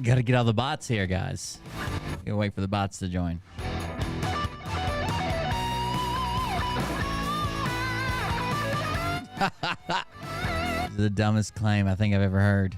Gotta get all the bots here, guys. Gotta wait for the bots to join. This is the dumbest claim I think I've ever heard.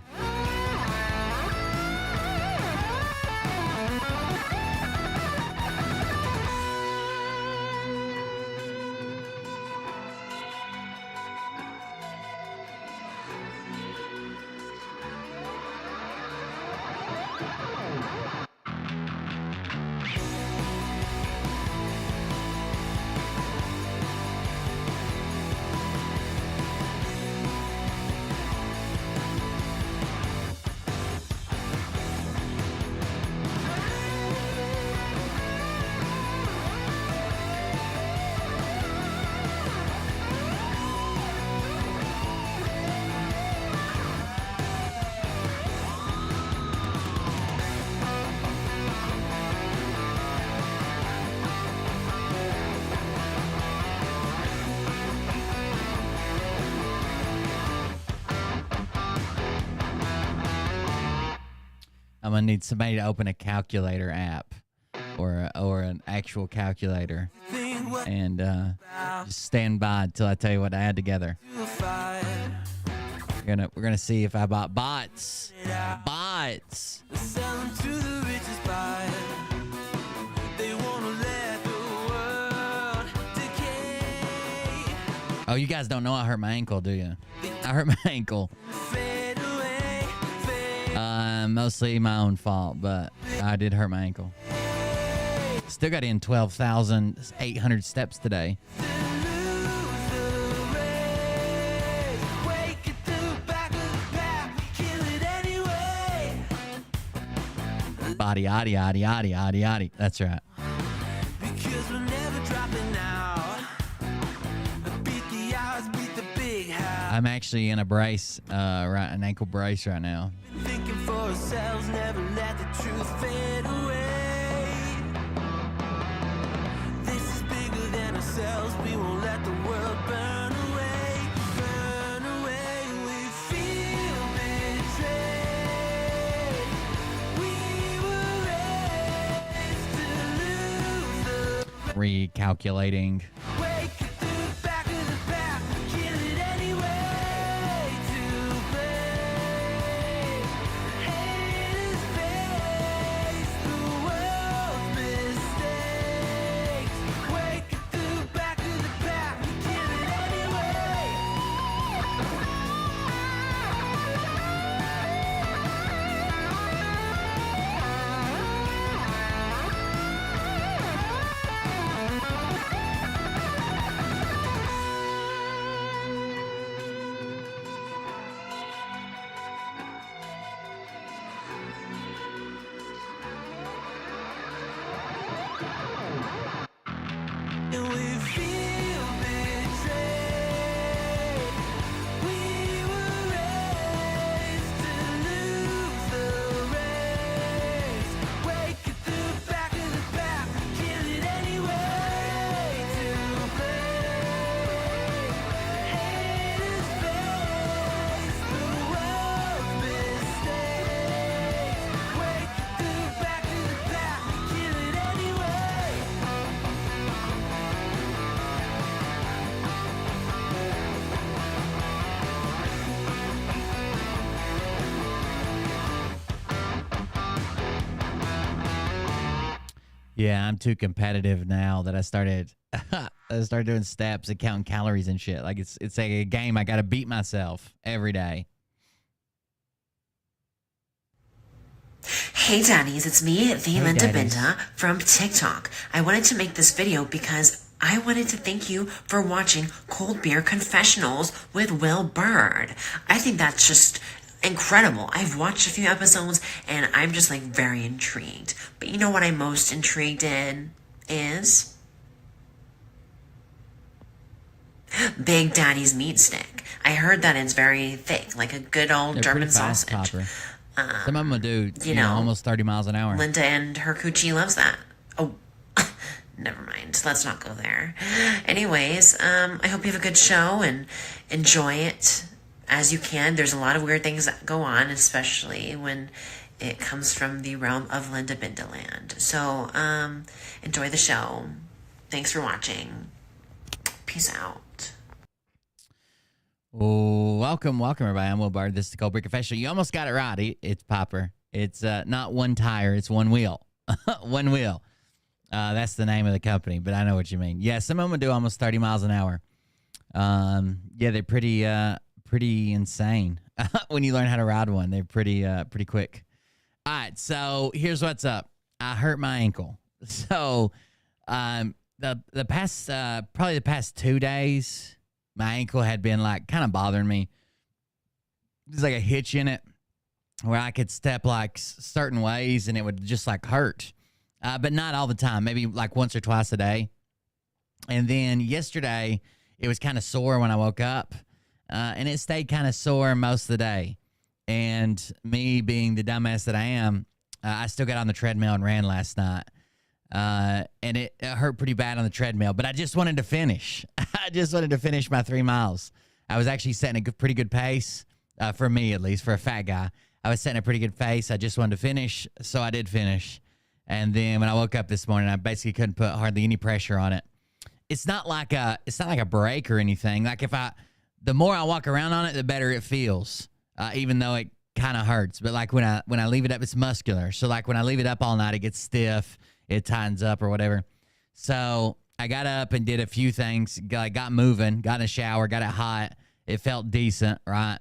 I'm gonna need somebody to open a calculator app or an actual calculator, and just stand by until I tell you what I had together. We're gonna see if I bought bots. Bots. Oh, you guys don't know I hurt my ankle, do you? I hurt my ankle. Mostly my own fault, but I did hurt my ankle. Still got in 12,800 steps today. Body, yaddy, yaddy, yaddy, yaddy, yaddy. That's right. Because we're never dropping out. Beat the odds, beat the big house. I'm actually in a brace, an ankle brace right now. Thinking for ourselves, never let the truth fade away. This is bigger than ourselves. We won't let the world burn away. Burn away. We feel betrayed. We were raised to lose the recalculating. Yeah, I'm too competitive now that I started doing steps and counting calories and shit. Like it's like a game. I got to beat myself every day. Hey daddies, it's me, the Linda Binda from TikTok. I wanted to make this video because I wanted to thank you for watching Cold Beer Confessionals with Will Bird. I think that's just incredible. I've watched a few episodes and I'm just like very intrigued. But you know what I'm most intrigued in is Big Daddy's meat stick. I heard that it's very thick, like a good old German sausage. Popper. Some of them will do, you know, almost 30 miles an hour. Linda and her coochie loves that. Oh, never mind. Let's not go there. Anyways, I hope you have a good show and enjoy it as you can. There's a lot of weird things that go on, especially when it comes from the realm of Linda Bindaland. So, enjoy the show. Thanks for watching. Peace out. Welcome, everybody. I'm Will Bird. This is the Cold Beer Confessional. You almost got it right. It's Popper. It's not one tire. It's one wheel. One wheel. That's the name of the company, but I know what you mean. Yeah, some of them do almost 30 miles an hour. Yeah, they're pretty insane. When you learn how to ride one, they're pretty quick. All right, so here's what's up. I hurt my ankle. So the past probably the past 2 days, my ankle had been like kind of bothering me. There's like a hitch in it where I could step like certain ways and it would just like hurt. But not all the time, maybe like once or twice a day. And then yesterday it was kind of sore when I woke up and it stayed kind of sore most of the day. And me being the dumbass that I am, I still got on the treadmill and ran last night. And it hurt pretty bad on the treadmill, but I just wanted to finish. I just wanted to finish my 3 miles. I was actually setting a pretty good pace, for me at least, for a fat guy. I was setting a pretty good pace. I just wanted to finish, so I did finish. And then when I woke up this morning, I basically couldn't put hardly any pressure on it. It's not like a break or anything. Like the more I walk around on it, the better it feels, even though it kind of hurts. But like when I leave it up, it's muscular. So like when I leave it up all night, it gets stiff. It tightens up or whatever. So I got up and did a few things, got moving, got in a shower, got it hot. It felt decent, right?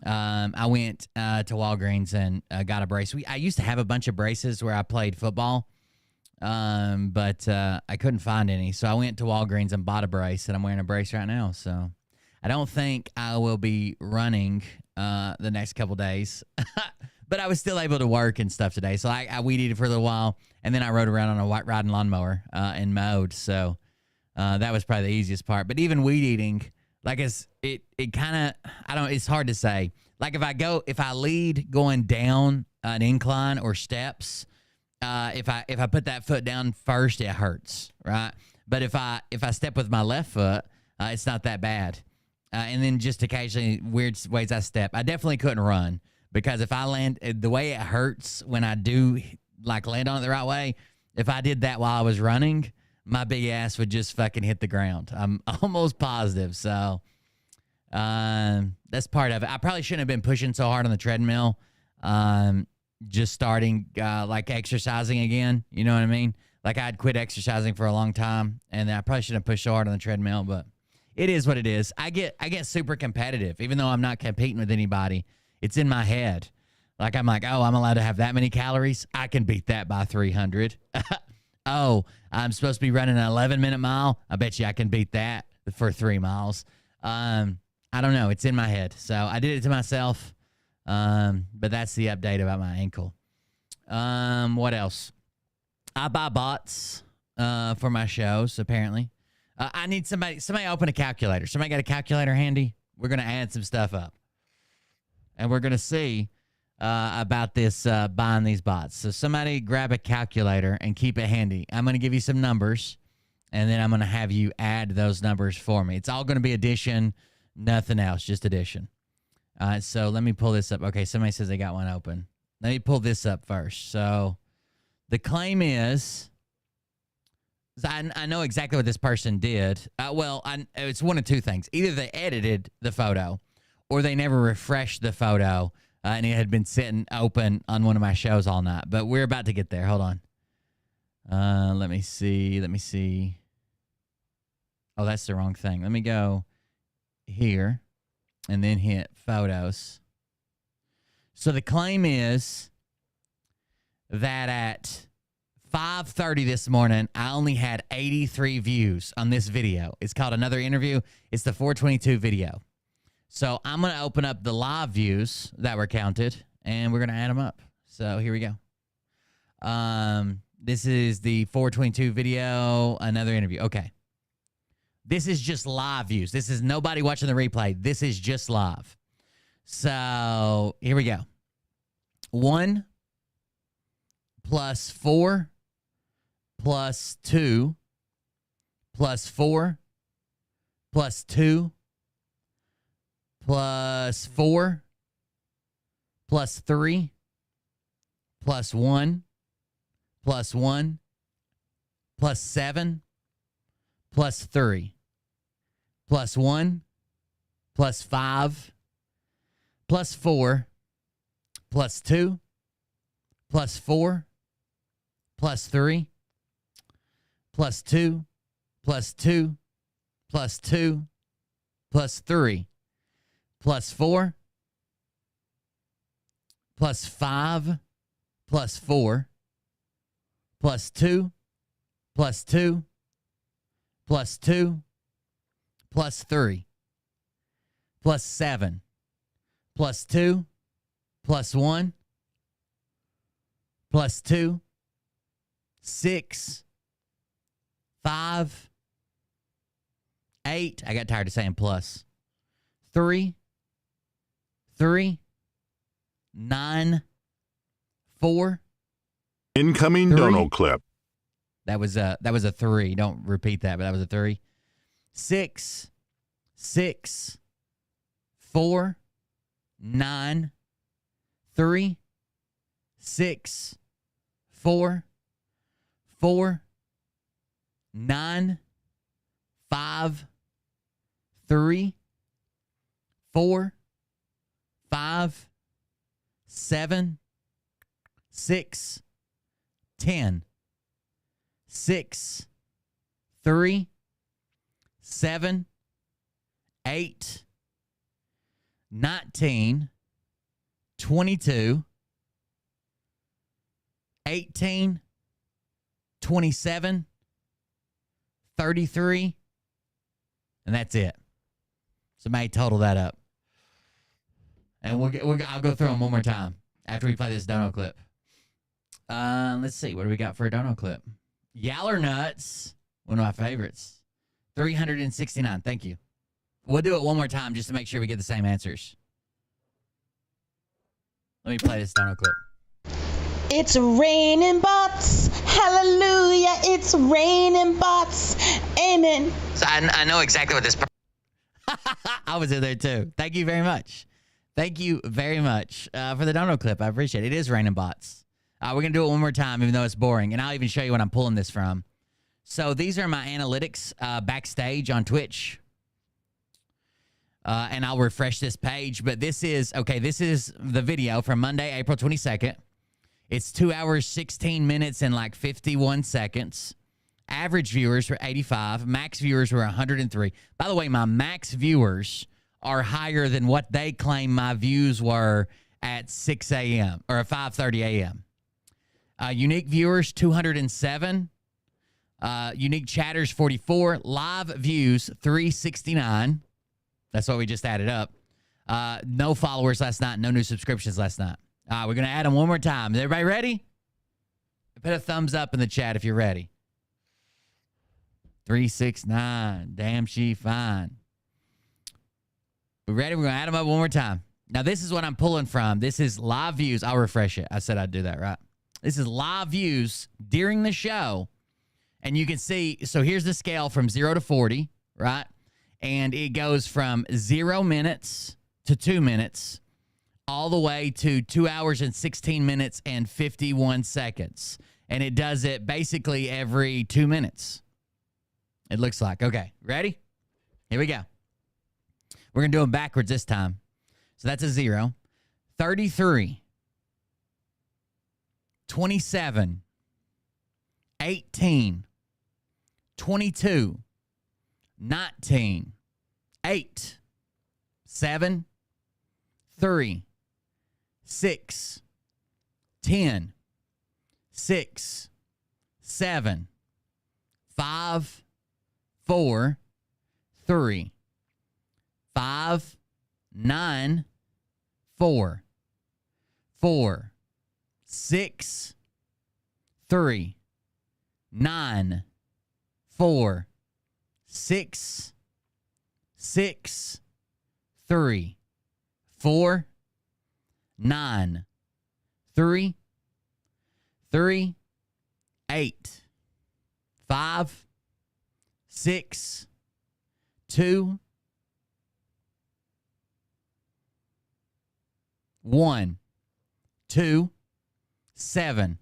I went to Walgreens and got a brace. I used to have a bunch of braces where I played football, but I couldn't find any. So I went to Walgreens and bought a brace, and I'm wearing a brace right now. So I don't think I will be running the next couple days. But I was still able to work and stuff today. So I weed eated for a little while, and then I rode around on a white riding lawnmower and mowed. So that was probably the easiest part. But even weed eating, like it kind of, it's hard to say. Like if I lead going down an incline or steps, if I put that foot down first, it hurts, right? But if I step with my left foot, it's not that bad. And then just occasionally weird ways I step. I definitely couldn't run. Because if I land, the way it hurts when I do like land on it the right way, if I did that while I was running, my big ass would just fucking hit the ground. I'm almost positive. So that's part of it. I probably shouldn't have been pushing so hard on the treadmill. Just starting like exercising again. You know what I mean? Like I'd quit exercising for a long time, and I probably shouldn't have pushed so hard on the treadmill. But it is what it is. I get super competitive, even though I'm not competing with anybody. It's in my head. Like, I'm like, oh, I'm allowed to have that many calories? I can beat that by 300. Oh, I'm supposed to be running an 11-minute mile? I bet you I can beat that for 3 miles. I don't know. It's in my head. So I did it to myself. But that's the update about my ankle. What else? I buy bots for my shows, apparently. I need somebody open a calculator. Somebody got a calculator handy? We're going to add some stuff up. And we're going to see about this buying these bots. So somebody grab a calculator and keep it handy. I'm going to give you some numbers, and then I'm going to have you add those numbers for me. It's all going to be addition, nothing else, just addition. So let me pull this up. Okay, somebody says they got one open. Let me pull this up first. So the claim is, I know exactly what this person did. It's one of two things. Either they edited the photo, or they never refreshed the photo, and it had been sitting open on one of my shows all night. But we're about to get there. Hold on. Let me see. Oh, that's the wrong thing. Let me go here and then hit photos. So the claim is that at 5:30 this morning, I only had 83 views on this video. It's called Another Interview. It's the 422 video. So I'm going to open up the live views that were counted, and we're going to add them up. So here we go. This is the 422 video, Another Interview. Okay. This is just live views. This is nobody watching the replay. This is just live. So here we go. 1 plus 4 plus 2 plus 4 plus 2 plus 4 plus 3 plus 1 plus 1 plus 7 plus 3 plus 1 plus 5 plus 4 plus 2 plus 4 plus 3 plus 2 plus 2 plus 2 plus 3 plus 4 plus 5 plus 4 plus 2 plus 2 plus 2 plus 3 plus 7 plus 2 plus 1 plus 2 6 5 8. I got tired of saying plus. 3 9 4. Incoming 3. Donald clip. That was a 3. Don't repeat that, but that was a 3. 6 4 9 3 6 4 4 9 5 3 4 5 7 6 10 6 3 7 8 19 22 18 27 33, and that's it. Somebody total that up. And I'll go through them one more time after we play this dono clip. Let's see. What do we got for a dono clip? Yaller Nuts, one of my favorites. 369. Thank you. We'll do it one more time just to make sure we get the same answers. Let me play this dono clip. It's raining bots. Hallelujah. It's raining bots. Amen. So I know exactly what this... I was in there too. Thank you very much. Thank you very much for the dono clip. I appreciate it. It is raining bots. We're going to do it one more time, even though it's boring. And I'll even show you what I'm pulling this from. So these are my analytics backstage on Twitch. And I'll refresh this page. But this is the video from Monday, April 22nd. It's 2 hours, 16 minutes, and like 51 seconds. Average viewers were 85. Max viewers were 103. By the way, my max viewers are higher than what they claim my views were at 6 a.m. or 5:30 a.m. Unique viewers, 207. Unique chatters, 44. Live views, 369. That's what we just added up. No followers last night. No new subscriptions last night. We're going to add them one more time. Is everybody ready? Put a thumbs up in the chat if you're ready. 369. Damn, she fine. We ready? We're going to add them up one more time. Now, this is what I'm pulling from. This is live views. I'll refresh it. I said I'd do that, right? This is live views during the show. And you can see, so here's the scale from 0 to 40, right? And it goes from 0 minutes to 2 minutes all the way to 2 hours and 16 minutes and 51 seconds. And it does it basically every 2 minutes. It looks like. Okay, ready? Here we go. We're going to do them backwards this time. So that's a 0. 33. 27. 18, 22, 19, 8, 7, 3, 6, 10, 6, 7, 5, 4, 3, 5, 9, 4, 4, 6, 3, 9, 4, 6, 6, 3, 4, 9, 3, 3, 8, 5, 6, 2, 1, 2, 7,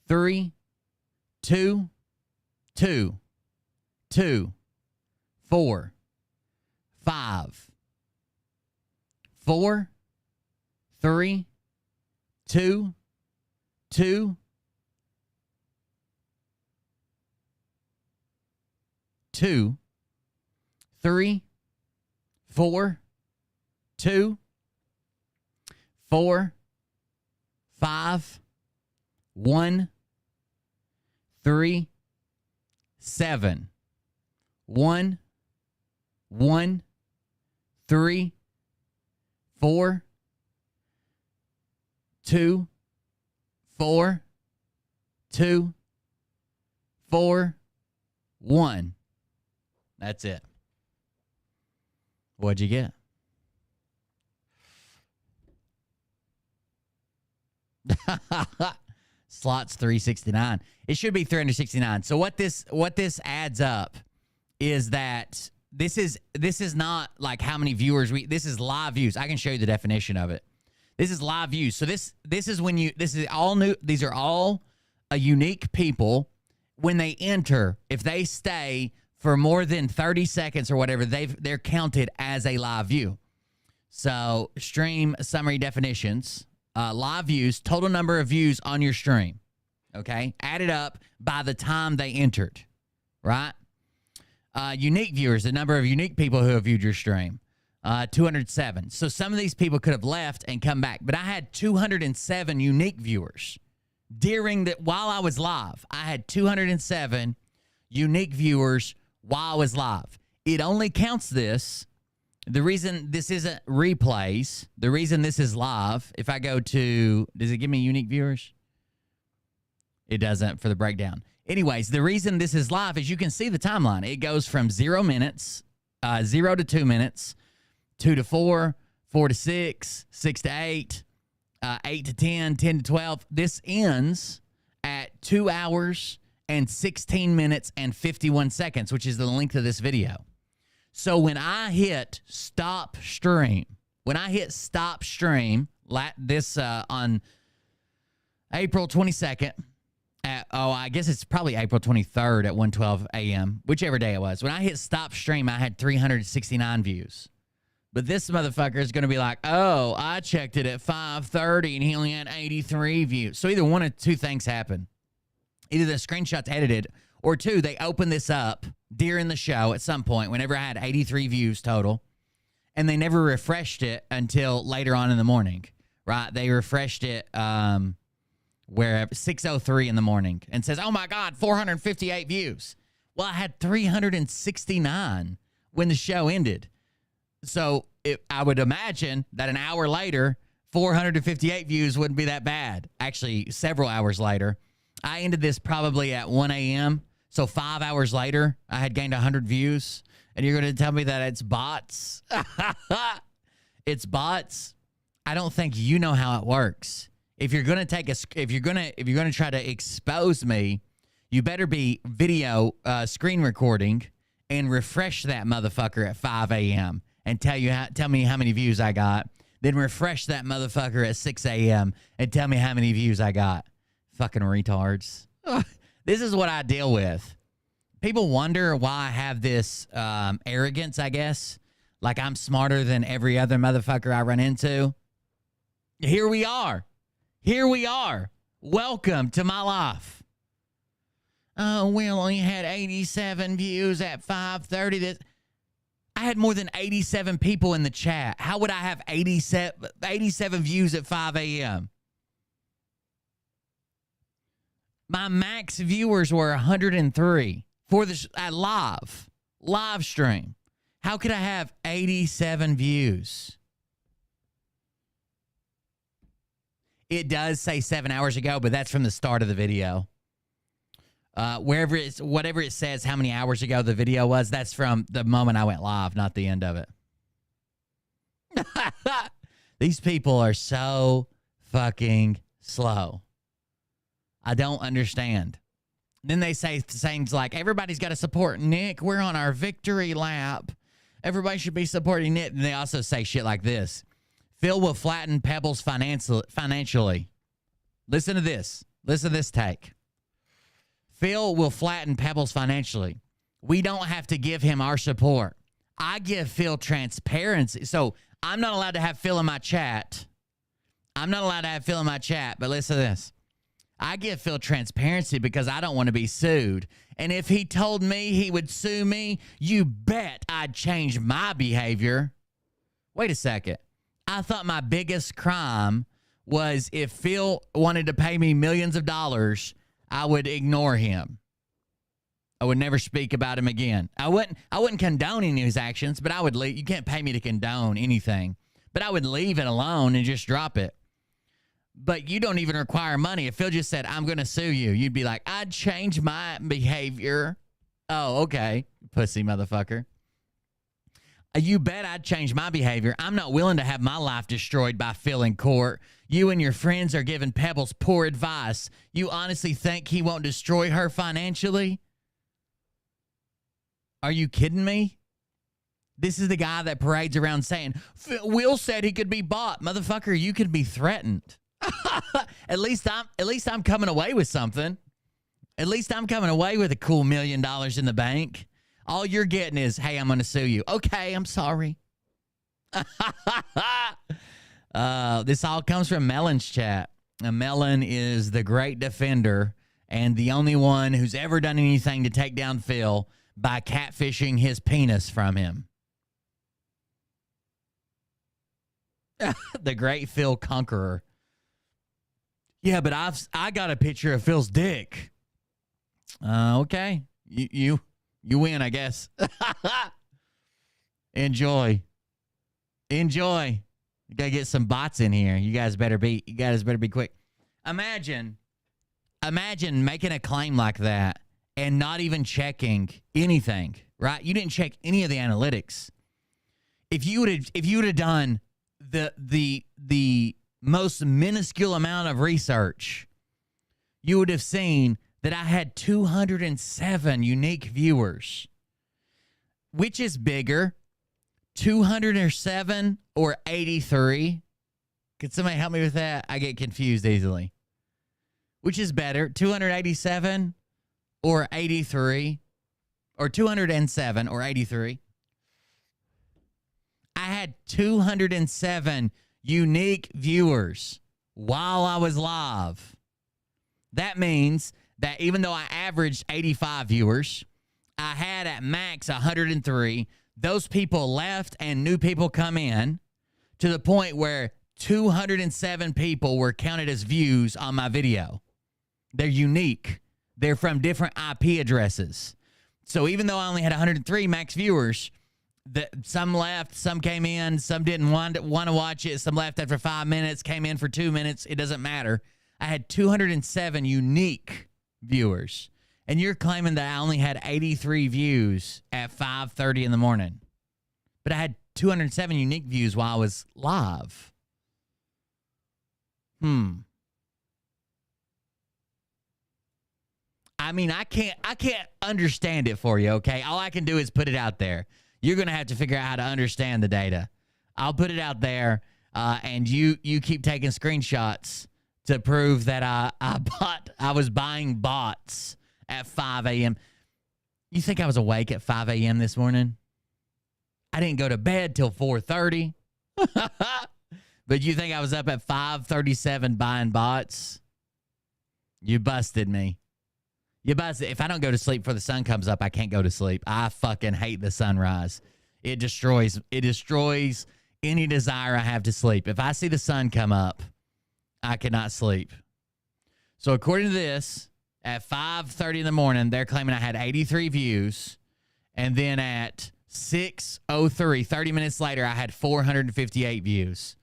3, 2, 2, 2, 4, 5, 4, 3, 2, 2, 2, 3, 4, 2, 4, 5, 1, 3, 7, 1, 1, 3, 4, 2, 4, 2, 4, 1. That's it. What'd you get? Slots 369. It should be 369. So what this adds up is that this is not like how many viewers this is live views. I can show you the definition of it. This is live views. So this is when this is all new. These are all unique people when they enter. If they stay for more than 30 seconds or whatever, they're counted as a live view. So stream summary definitions, live views, total number of views on your stream. Okay, added up by the time they entered, right? Unique viewers, the number of unique people who have viewed your stream, 207. So some of these people could have left and come back, but I had 207 unique viewers while I was live. I had 207 unique viewers while I was live. It only counts this. The reason this isn't replays, the reason this is live, if I go to, does it give me unique viewers? It doesn't for the breakdown. Anyways, the reason this is live is you can see the timeline. It goes from 0 minutes, 0 to 2 minutes, 2 to 4, 4 to 6, 6 to 8, 8 to 10, 10 to 12. This ends at 2 hours and 16 minutes and 51 seconds, which is the length of this video. So when I hit stop stream, this on April 22nd, I guess it's probably April 23rd at 1:12 a.m., whichever day it was. When I hit stop stream, I had 369 views. But this motherfucker is going to be like, oh, I checked it at 5:30 and he only had 83 views. So either one of two things happen. Either the screenshot's edited, or two, they opened this up during the show at some point whenever I had 83 views total, and they never refreshed it until later on in the morning, right? They refreshed it where 6:03 in the morning and says, oh my God, 458 views. Well, I had 369 when the show ended. So I would imagine that an hour later, 458 views wouldn't be that bad. Actually, several hours later. I ended this probably at 1 a.m. So 5 hours later, I had gained 100 views. And you're going to tell me that it's bots? It's bots? I don't think you know how it works. If you're going to try to expose me, you better be video screen recording and refresh that motherfucker at 5 a.m. and tell me how many views I got. Then refresh that motherfucker at 6 a.m. and tell me how many views I got. Fucking retards. This is what I deal with. People wonder why I have this arrogance, I guess. Like I'm smarter than every other motherfucker I run into. Here we are. Welcome to my life. oh, we only had 87 views at 5:30. This, I had more than 87 people in the chat. How would I have 87 views at 5 a.m.? My max viewers were 103 for the live stream. How could I have 87 views? It does say 7 hours ago, but that's from the start of the video. Whatever it says, how many hours ago the video was, that's from the moment I went live, not the end of it. These people are so fucking slow. I don't understand. Then they say things like, everybody's got to support Nick. We're on our victory lap. Everybody should be supporting Nick. And they also say shit like this. Phil will flatten Pebbles financially. Listen to this. Listen to this take. Phil will flatten Pebbles financially. We don't have to give him our support. I give Phil transparency. So I'm not allowed to have Phil in my chat. But listen to this. I give Phil transparency because I don't want to be sued. And if he told me he would sue me, you bet I'd change my behavior. Wait a second. I thought my biggest crime was if Phil wanted to pay me millions of dollars, I would ignore him. I would never speak about him again. I wouldn't condone any of his actions, but I would leave. You can't pay me to condone anything. But I would leave it alone and just drop it. But you don't even require money. If Phil just said, I'm going to sue you, you'd be like, I'd change my behavior. Oh, okay, pussy motherfucker. You bet I'd change my behavior. I'm not willing to have my life destroyed by Phil in court. You and your friends are giving Pebbles poor advice. You honestly think he won't destroy her financially? Are you kidding me? This is the guy that parades around saying, Will said he could be bought. Motherfucker, you could be threatened. At least I'm coming away with something. At least I'm coming away with a cool $1 million in the bank. All you're getting is, hey, I'm going to sue you. Okay, I'm sorry. This all comes from Melon's chat. Melon is the great defender and the only one who's ever done anything to take down Phil by catfishing his penis from him. The great Phil conqueror. Yeah, but I got a picture of Phil's dick. Okay. You win, I guess. Enjoy. You gotta get some bots in here. You guys better be quick. Imagine making a claim like that and not even checking anything, right? You didn't check any of the analytics. If you would have done the most minuscule amount of research, you would have seen that I had 207 unique viewers. Which is bigger, 207 or 83? Could somebody help me with that? I get confused easily. Which is better, 287 or 83? Or 207 or 83? I had 207 unique viewers while I was live. That means that even though I averaged 85 viewers, I had at max 103. Those people left and new people come in to the point where 207 people were counted as views on my video. They're unique. They're from different IP addresses. So even though I only had 103 max viewers, some left, some came in, some didn't want to watch it, some left after 5 minutes, came in for 2 minutes. It doesn't matter. I had 207 unique viewers. And you're claiming that I only had 83 views at 5:30 in the morning. But I had 207 unique views while I was live. I mean, I can't understand it for you, okay? All I can do is put it out there. You're going to have to figure out how to understand the data. I'll put it out there, and you keep taking screenshots to prove that I was buying bots at 5 a.m. You think I was awake at 5 a.m. this morning? I didn't go to bed till 4:30. But you think I was up at 5:37 buying bots? You busted me. You buzz. If I don't go to sleep before the sun comes up, I can't go to sleep. I fucking hate the sunrise. It destroys any desire I have to sleep. If I see the sun come up, I cannot sleep. So according to this, at 5:30 in the morning, they're claiming I had 83 views. And then at 6:03, 30 minutes later, I had 458 views.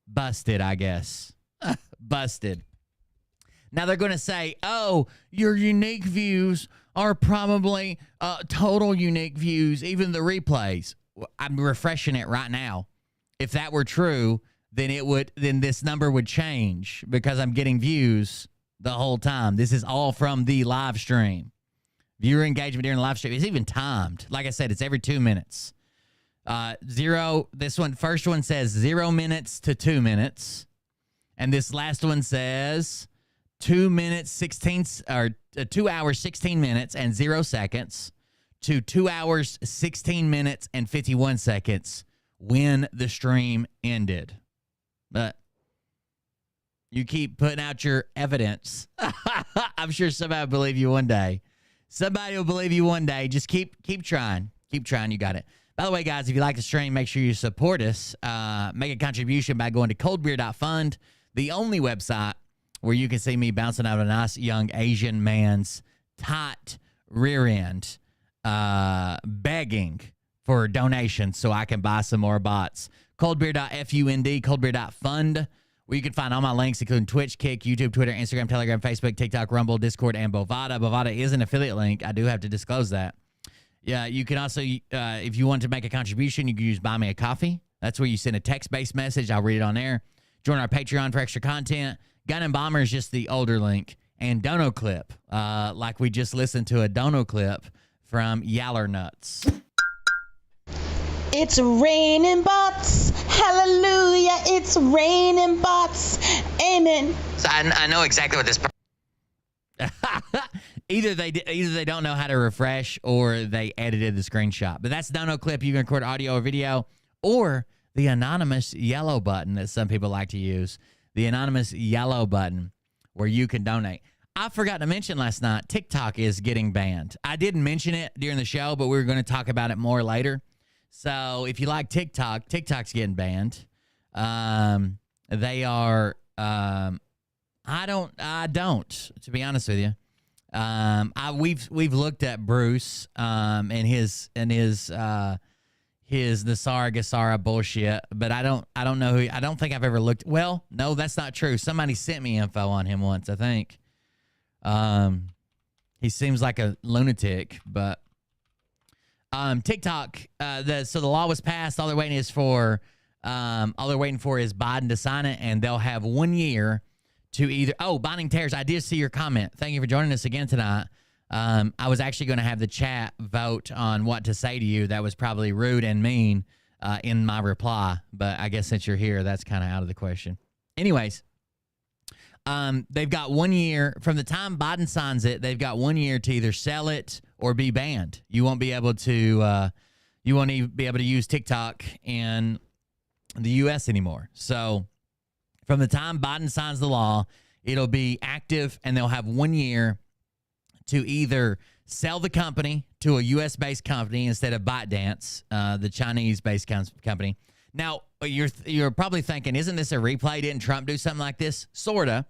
Busted, I guess. Busted. Now they're going to say, oh, your unique views are probably total unique views, even the replays. I'm refreshing it right now. If that were true, then this number would change because I'm getting views the whole time. This is all from the live stream. Viewer engagement during the live stream. It's even timed. Like I said, it's every 2 minutes. First one says 0 minutes to 2 minutes. And this last one says 2 hours, 16 minutes and 0 seconds to 2 hours, 16 minutes and 51 seconds when the stream ended. But you keep putting out your evidence. I'm sure somebody will believe you one day. Somebody will believe you one day. Just keep trying. Keep trying. You got it. By the way, guys, if you like the stream, make sure you support us. Make a contribution by going to coldbeer.fund, the only website where you can see me bouncing out of a nice young Asian man's tight rear end, begging for donations so I can buy some more bots. Coldbeer.fund, coldbeer.fund, where you can find all my links, including Twitch, Kick, YouTube, Twitter, Instagram, Telegram, Facebook, TikTok, Rumble, Discord, and Bovada. Bovada is an affiliate link. I do have to disclose that. Yeah, you can also, if you want to make a contribution, you can use Buy Me a Coffee. That's where you send a text-based message. I'll read it on there. Join our Patreon for extra content. Gun and Bomber is just the older link. And Dono Clip, like we just listened to a Dono Clip from Yaller Nuts. It's raining bots. Hallelujah. It's raining bots. Amen. So I know exactly what this. Either they don't know how to refresh or they edited the screenshot. But that's Dono Clip. You can record audio or video, or the anonymous yellow button that some people like to use. The anonymous yellow button where you can donate. I forgot to mention last night, TikTok is getting banned. I didn't mention it during the show, but we were going to talk about it more later. So if you like TikTok, TikTok's getting banned. They are. I don't. To be honest with you, we've looked at Bruce and his Nasara Gasara bullshit, but I don't know who. I don't think I've ever looked. Well, no, that's not true. Somebody sent me info on him once, I think. He seems like a lunatic, but TikTok. So the law was passed. All they're waiting for is Biden to sign it, and they'll have 1 year to either. Oh, Binding Tears. I did see your comment. Thank you for joining us again tonight. I was actually going to have the chat vote on what to say to you. That was probably rude and mean in my reply, but I guess since you're here, that's kind of out of the question. Anyways, they've got 1 year from the time Biden signs it. They've got 1 year to either sell it or be banned. You won't be able to. You won't even be able to use TikTok in the U.S. anymore. So from the time Biden signs the law, it'll be active, and they'll have 1 year to either sell the company to a U.S.-based company instead of ByteDance, the Chinese-based company. Now, you're probably thinking, isn't this a replay? Didn't Trump do something like this? Sorta.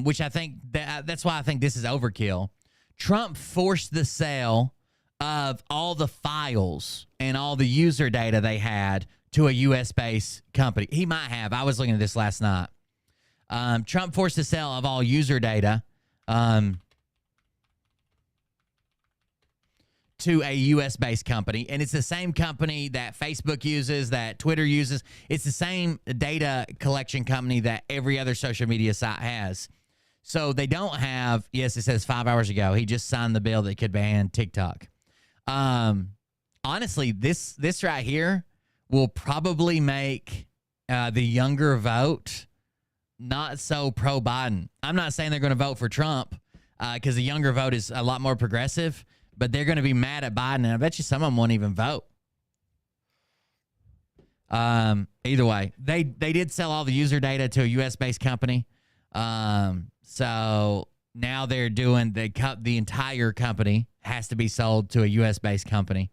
Which I think that's why I think this is overkill. Trump forced the sale of all the files and all the user data they had to a U.S.-based company. He might have. I was looking at this last night. Trump forced the sale of all user data to a U.S.-based company, and it's the same company that Facebook uses, that Twitter uses. It's the same data collection company that every other social media site has. So they don't have, yes, it says 5 hours ago, he just signed the bill that could ban TikTok. Honestly, this right here will probably make the younger vote not so pro-Biden. I'm not saying they're going to vote for Trump because the younger vote is a lot more progressive, but they're going to be mad at Biden, and I bet you some of them won't even vote. Either way, they did sell all the user data to a U.S.-based company. So now they're doing the entire company has to be sold to a U.S.-based company.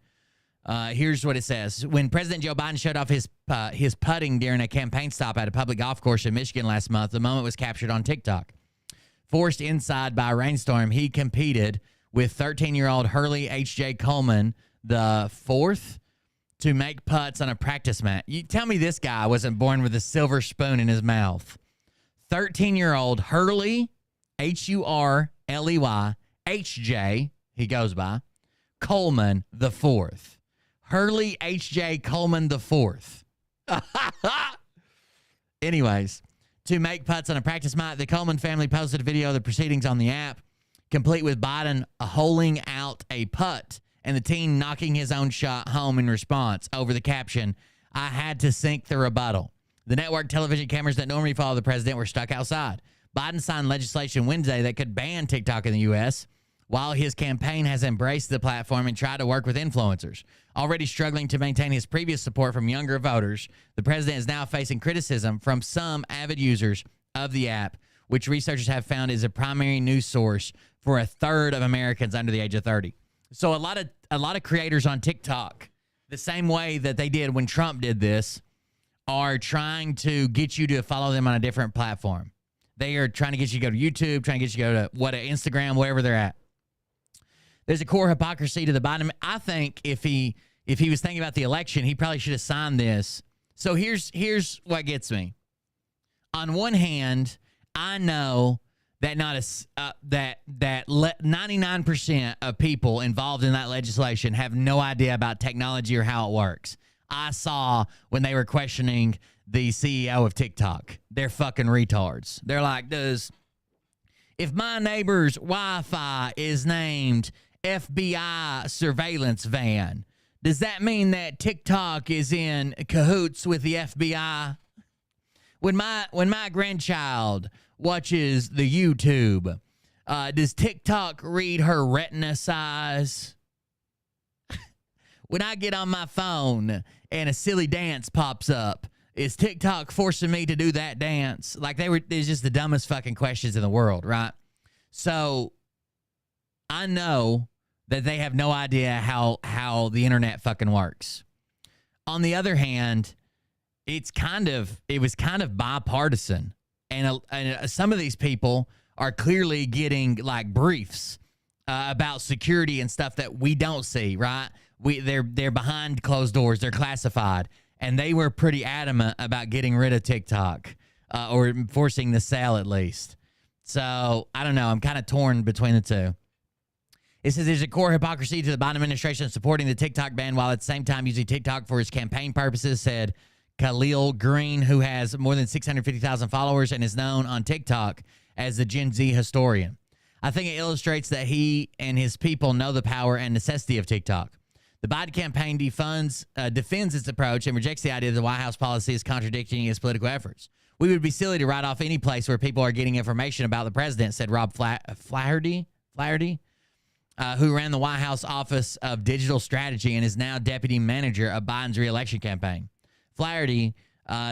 Here's what it says. When President Joe Biden showed off his putting during a campaign stop at a public golf course in Michigan last month, the moment was captured on TikTok. Forced inside by a rainstorm, he competed with 13-year-old Hurley H.J. Coleman, the fourth, to make putts on a practice mat. You tell me this guy wasn't born with a silver spoon in his mouth. 13-year-old Hurley, Hurley, H.J., he goes by, Coleman, the fourth. Hurley H.J. Coleman, the fourth. Anyways, to make putts on a practice mat, the Coleman family posted a video of the proceedings on the app, complete with Biden holing out a putt and the teen knocking his own shot home in response. Over the caption, "I had to sink the rebuttal." The network television cameras that normally follow the president were stuck outside. Biden signed legislation Wednesday that could ban TikTok in the U.S., while his campaign has embraced the platform and tried to work with influencers. Already struggling to maintain his previous support from younger voters, the president is now facing criticism from some avid users of the app, which researchers have found is a primary news source for a third of Americans under the age of 30. So a lot of creators on TikTok, the same way that they did when Trump did this, are trying to get you to follow them on a different platform. They are trying to get you to go to YouTube, trying to get you to go to Instagram, wherever they're at. There's a core hypocrisy to the Biden. I think if he was thinking about the election, he probably should have signed this. So here's what gets me. On one hand, I know that 99% of people involved in that legislation have no idea about technology or how it works. I saw when they were questioning the CEO of TikTok. They're fucking retards. They're like, if my neighbor's Wi-Fi is named FBI surveillance van, does that mean that TikTok is in cahoots with the FBI? When my grandchild watches the YouTube, does TikTok read her retina size? When I get on my phone and a silly dance pops up, is TikTok forcing me to do that dance? Like there's just the dumbest fucking questions in the world, right? So I know that they have no idea how the internet fucking works. On the other hand, it was kind of bipartisan, and some of these people are clearly getting like briefs about security and stuff that we don't see, right? They're behind closed doors, they're classified, and they were pretty adamant about getting rid of TikTok or forcing the sale at least. So I don't know. I'm kind of torn between the two. It says there's a core hypocrisy to the Biden administration supporting the TikTok ban while at the same time using TikTok for his campaign purposes, said Khalil Green, who has more than 650,000 followers and is known on TikTok as the Gen Z historian. I think it illustrates that he and his people know the power and necessity of TikTok. The Biden campaign defends its approach and rejects the idea that the White House policy is contradicting its political efforts. We would be silly to write off any place where people are getting information about the president, said Rob Flaherty, who ran the White House Office of Digital Strategy and is now deputy manager of Biden's re-election campaign. Flaherty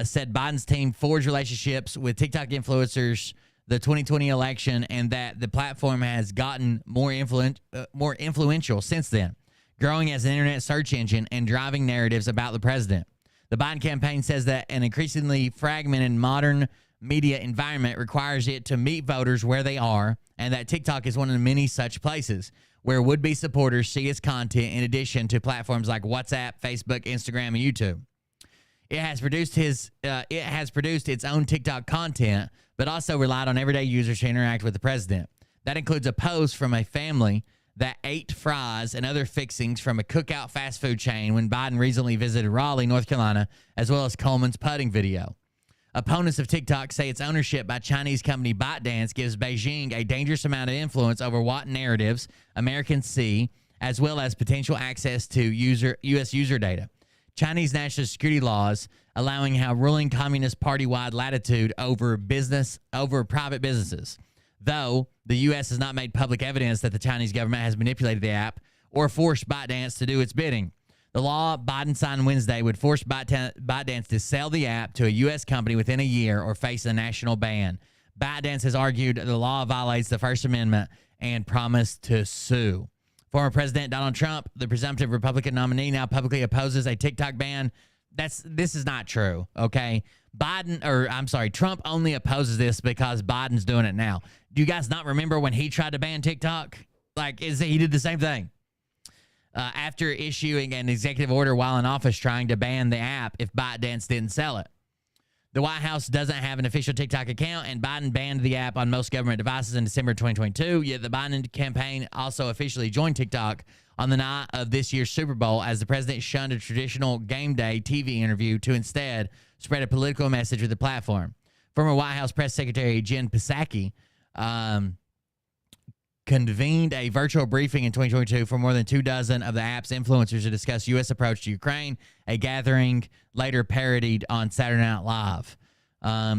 said Biden's team forged relationships with TikTok influencers the 2020 election and that the platform has gotten more influential since then, growing as an internet search engine and driving narratives about the president. The Biden campaign says that an increasingly fragmented modern media environment requires it to meet voters where they are, and that TikTok is one of the many such places where would-be supporters see its content in addition to platforms like WhatsApp, Facebook, Instagram, and YouTube. It has produced its own TikTok content, but also relied on everyday users to interact with the president. That includes a post from a family that ate fries and other fixings from a cookout fast food chain when Biden recently visited Raleigh, North Carolina, as well as Coleman's putting video. Opponents of TikTok say its ownership by Chinese company ByteDance gives Beijing a dangerous amount of influence over what narratives Americans see, as well as potential access to U.S. user data. Chinese national security laws allowing how ruling Communist Party-wide latitude over private businesses, though the U.S. has not made public evidence that the Chinese government has manipulated the app or forced ByteDance to do its bidding. The law Biden signed Wednesday would force ByteDance to sell the app to a U.S. company within a year or face a national ban. ByteDance has argued the law violates the First Amendment and promised to sue. Former President Donald Trump, the presumptive Republican nominee, now publicly opposes a TikTok ban. This is not true, okay? Trump only opposes this because Biden's doing it now. Do you guys not remember when he tried to ban TikTok? He did the same thing. After issuing an executive order while in office trying to ban the app if ByteDance didn't sell it. The White House doesn't have an official TikTok account, and Biden banned the app on most government devices in December 2022, yet the Biden campaign also officially joined TikTok on the night of this year's Super Bowl as the president shunned a traditional game day TV interview to instead spread a political message with the platform. Former White House Press Secretary Jen Psaki convened a virtual briefing in 2022 for more than 24 of the app's influencers to discuss U.S. approach to Ukraine, a gathering later parodied on Saturday Night Live.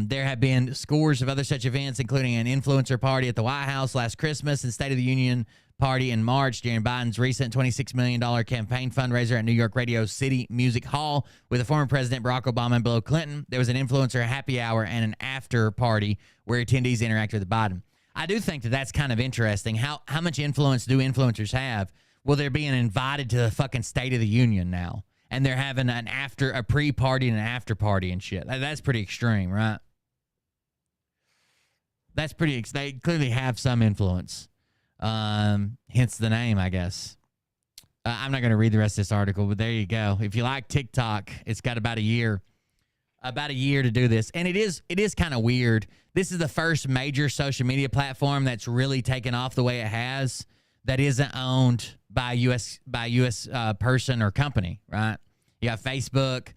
There have been scores of other such events, including an influencer party at the White House last Christmas and State of the Union party in March during Biden's recent $26 million campaign fundraiser at New York Radio City Music Hall with the former President Barack Obama and Bill Clinton. There was an influencer happy hour and an after party where attendees interacted with Biden. I do think that that's kind of interesting. How much influence do influencers have? Well, they're being invited to the fucking State of the Union now, and they're having a pre-party and an after party and shit. That's pretty extreme, right? That's pretty. They clearly have some influence. Hence the name, I guess. I'm not going to read the rest of this article, but there you go. If you like TikTok, it's got about a year to do this. And it is kind of weird. This is the first major social media platform that's really taken off the way it has that isn't owned by U.S. person or company, right? You got Facebook,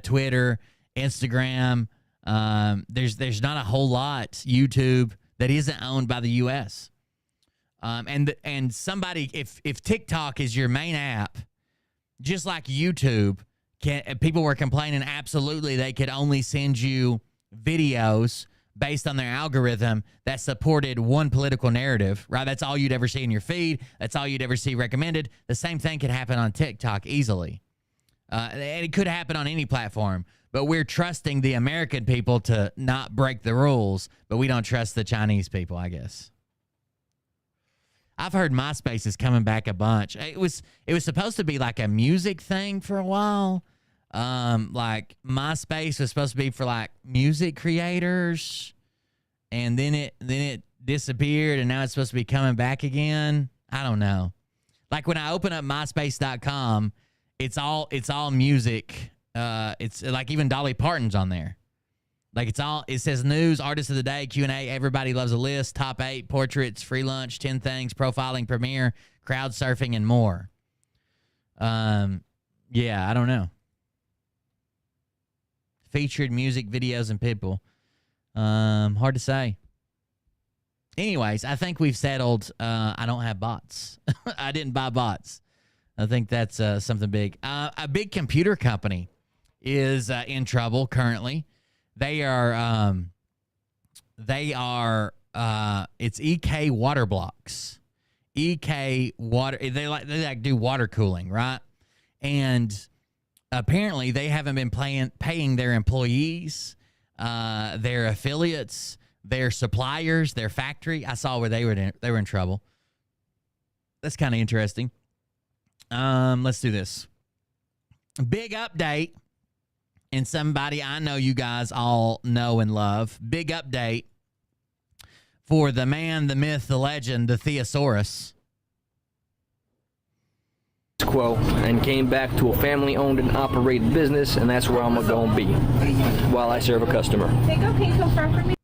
Twitter, Instagram. There's not a whole lot, YouTube, that isn't owned by the U.S. And somebody, if TikTok is your main app, just like YouTube, people were complaining absolutely they could only send you videos based on their algorithm that supported one political narrative, right? That's all you'd ever see in your feed. That's all you'd ever see recommended. The same thing could happen on TikTok easily. And it could happen on any platform, but we're trusting the American people to not break the rules, but we don't trust the Chinese people, I guess. I've heard MySpace is coming back a bunch. It was supposed to be like a music thing for a while. Like MySpace was supposed to be for like music creators, and then it disappeared, and now it's supposed to be coming back again. I don't know. Like when I open up MySpace.com, it's all music. It's like even Dolly Parton's on there. Like it says news, artist of the day, Q&A, everybody loves a list, top 8, portraits, free lunch, 10 things, profiling, premiere, crowd surfing, and more. Yeah, I don't know. Featured music, videos, and people. Hard to say. Anyways, I think we've settled. I don't have bots. I didn't buy bots. I think that's something big. A big computer company is in trouble currently. They are. It's EK Water Blocks. EK Water. They like do water cooling, right? And apparently, they haven't been paying their employees, their affiliates, their suppliers, their factory. I saw where they were in trouble. That's kind of interesting. Let's do this. Big update, and somebody I know you guys all know and love. Big update for the man, the myth, the legend, the Theosaurus. Quo and came back to a family-owned and operated business, and that's where I'm gonna be while I serve a customer. Can you confirm for me?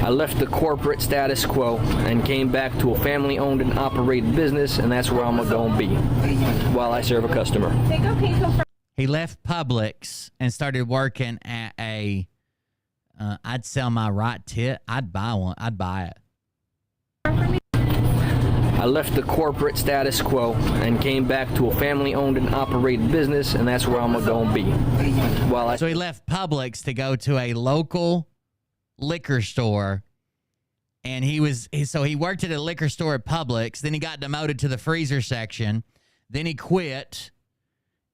I left the corporate status quo and came back to a family-owned and operated business, and that's where I'm gonna be while I serve a customer. Can you confirm? He left Publix and started working at a. I'd sell my right tit. I'd buy one. I'd buy it. I left the corporate status quo and came back to a family-owned and operated business, and that's where I'm gonna be. So he left Publix to go to a local liquor store, and he worked at a liquor store at Publix. Then he got demoted to the freezer section. Then he quit,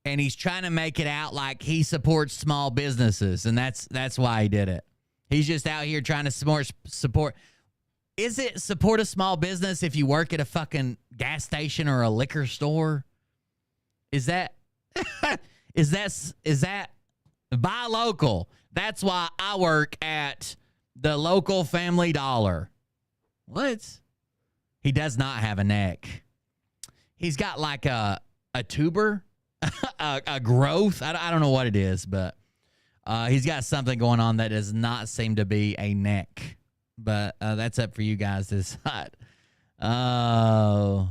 and he's trying to make it out like he supports small businesses, and that's why he did it. He's just out here trying to support. Is it support a small business if you work at a fucking gas station or a liquor store? Is that is that buy local? That's why I work at the local Family Dollar. What? He does not have a neck. He's got like a tuber, a growth. I don't know what it is, but he's got something going on that does not seem to be a neck. But that's up for you guys to decide. Oh.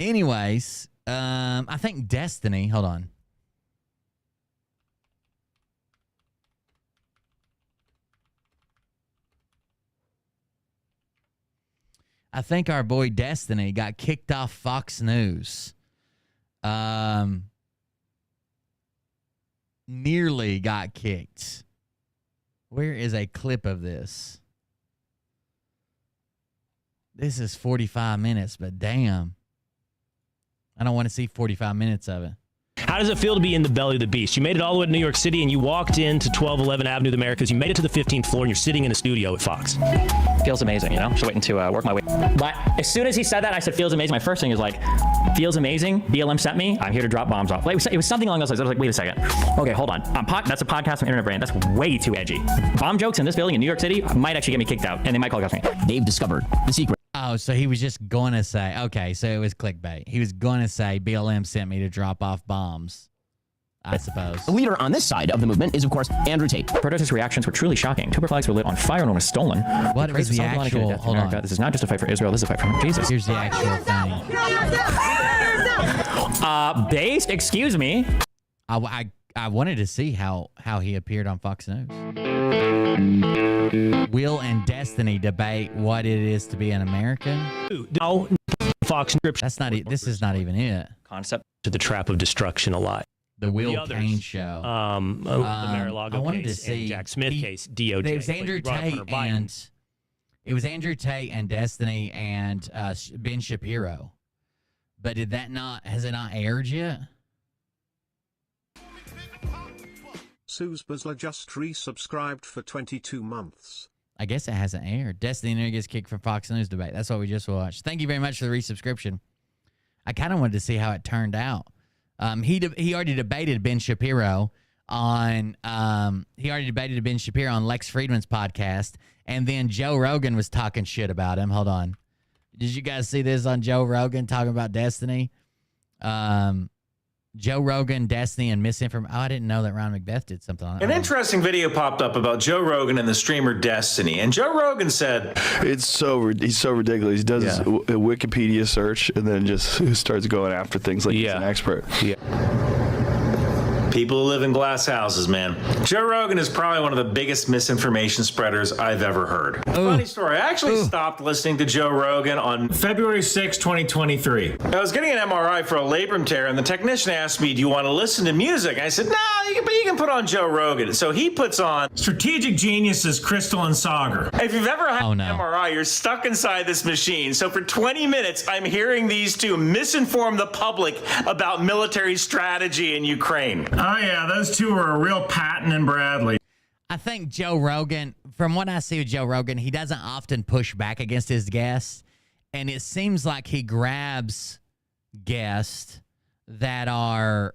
Anyways, I think Destiny. Hold on. I think our boy Destiny got kicked off Fox News. Nearly got kicked. Where is a clip of this? This is 45 minutes, but damn. I don't want to see 45 minutes of it. How does it feel to be in the belly of the beast? You made it all the way to New York City and you walked into 1211 Avenue of the Americas. You made it to the 15th floor and you're sitting in a studio at Fox. Feels amazing, you know? Just waiting to work my way. But as soon as he said that, I said, feels amazing. My first thing is like, feels amazing. BLM sent me. I'm here to drop bombs off. Like, it was something along those lines. I was like, wait a second. Okay, hold on. That's a podcast from Internet Brand. That's way too edgy. Bomb jokes in this building in New York City might actually get me kicked out. And they might call me. They've discovered the secret. Oh, so he was just going to say, okay, so it was clickbait. He was going to say BLM sent me to drop off bombs. I suppose. The leader on this side of the movement is, of course, Andrew Tate. Protesters' reactions were truly shocking. Tupper flags were lit on fire and one was stolen. What was the actual... Hold on. This is not just a fight for Israel. This is a fight for Jesus. Here's the actual thing. Based? Excuse me. I wanted to see how he appeared on Fox News. Will and Destiny debate what it is to be an American. Now, Fox description. That's not. This is not even it. Concept to the trap of destruction a lot. The Will Kane show. The Mar-a-Lago I wanted case to see and Jack Smith case, DOJ. It was Andrew Tate and Destiny and Ben Shapiro. But has it not aired yet? Suze Basler just resubscribed for 22 months. I guess it hasn't aired. Destiny never gets kicked from Fox News debate. That's what we just watched. Thank you very much for the resubscription. I kind of wanted to see how it turned out. He already debated Ben Shapiro on Lex Friedman's podcast, and then Joe Rogan was talking shit about him. Hold on. Did you guys see this on Joe Rogan talking about Destiny? Joe Rogan, Destiny, and misinformation. Oh, I didn't know that Ron Macbeth did something on it. An interesting video popped up about Joe Rogan and the streamer Destiny, and Joe Rogan said, he's so ridiculous. He does a Wikipedia search and then just starts going after things like he's an expert. Yeah. People who live in glass houses, man. Joe Rogan is probably one of the biggest misinformation spreaders I've ever heard. Funny story. I actually stopped listening to Joe Rogan on February 6, 2023. I was getting an MRI for a labrum tear, and the technician asked me, do you want to listen to music? And I said, no, you can put on Joe Rogan. So he puts on Strategic Geniuses, Crystal and Sagar. If you've ever had an MRI, you're stuck inside this machine. So for 20 minutes, I'm hearing these two misinform the public about military strategy in Ukraine. Oh, yeah, those two are a real Patton and Bradley. I think Joe Rogan, from what I see with Joe Rogan, he doesn't often push back against his guests. And it seems like he grabs guests that are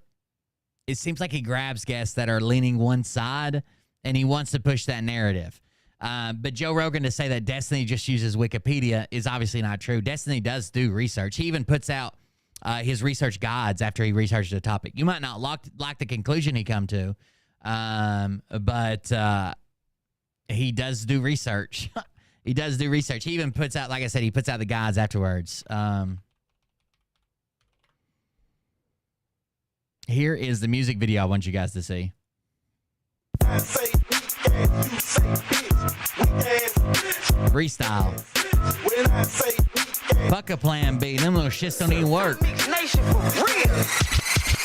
leaning one side, and he wants to push that narrative. But Joe Rogan to say that Destiny just uses Wikipedia is obviously not true. Destiny does do research. He even puts out his research guides after he researches a topic. You might not like the conclusion he come to, but he does do research. He does do research. He even puts out, like I said, he puts out the guides afterwards. Here is the music video I want you guys to see. Freestyle. Fuck a plan B. Them little shits don't even work.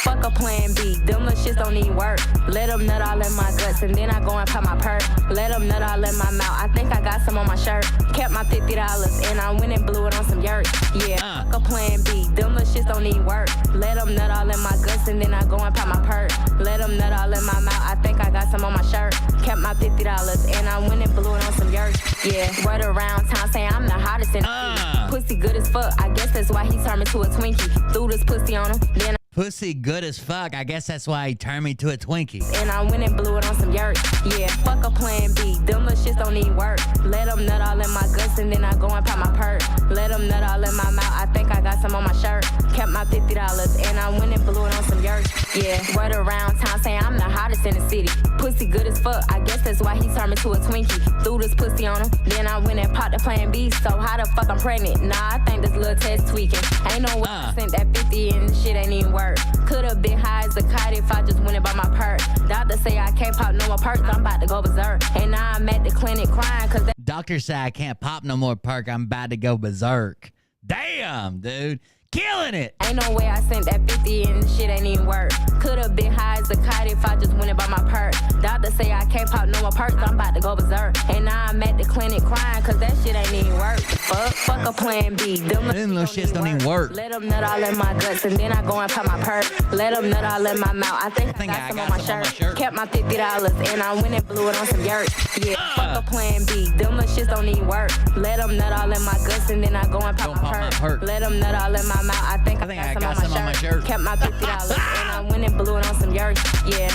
fuck a plan B. Them little shits don't even work. Let them nut all in my guts, and then I go and pop my perk. Let them nut all in my mouth. I think I got some on my shirt. Kept my $50, and I went and blew it on some yurt. Yeah, fuck a plan B. Them little shits don't even work. Let them nut all in my guts, and then I go and pop my perk. Let them nut all in my mouth. I think I got some on my shirt. Kept my $50, and I went and blew it on some yurt. Yeah, word around town saying I'm the hottest in the city. Pussy good as fuck. I guess that's why he turned me to a Twinkie. Threw this pussy on him, then Pussy good as fuck. I guess that's why he turned me to a Twinkie. and I went and blew it on some yurt. Yeah, fuck a plan B. Them little shits don't even work. Let them nut all in my guts, and then I go and pop my perk. Let them nut all in my mouth. I think I got some on my shirt. Kept my $50, and I went and blew it on some yurt. Yeah, word around town saying I'm the hottest in the city. Pussy good as fuck. I guess that's why he turned me to a Twinkie. Threw this pussy on him, then I went and popped the plan B. So how the fuck I'm pregnant? Nah, I think this little test tweaking. Ain't no way I sent that 50 and shit ain't even work. Could've been high as a kite if I just went and bought my perk. Doctor say I can't pop no more perks, I'm about to go berserk. And now I'm at the clinic crying cause that Doctor said I can't pop no more perk. I'm about to go berserk. Damn, dude. Killing it. ain't no way I sent that 50 and shit ain't even work. Could've been high as a kite if I just went and bought my perk. Doctor say I can't pop no more perks, I'm about to go berserk. And now I'm at the clinic crying cause that shit ain't even work. Fuck a plan B. Them little shits don't even work. Let them nut all in my guts, and then I go and pop my perk. Let them nut all in my mouth. I think I got some on my shirt. Kept my $50, and I went and blew it on some yurt. Yeah, fuck a plan B. Them little shits don't even work. Let them nut all in my guts, and then I go and pop my perk. Let them nut all in my mouth. I think I got some on my shirt. Kept my $50, and I went and blew it on some yurt. Yeah.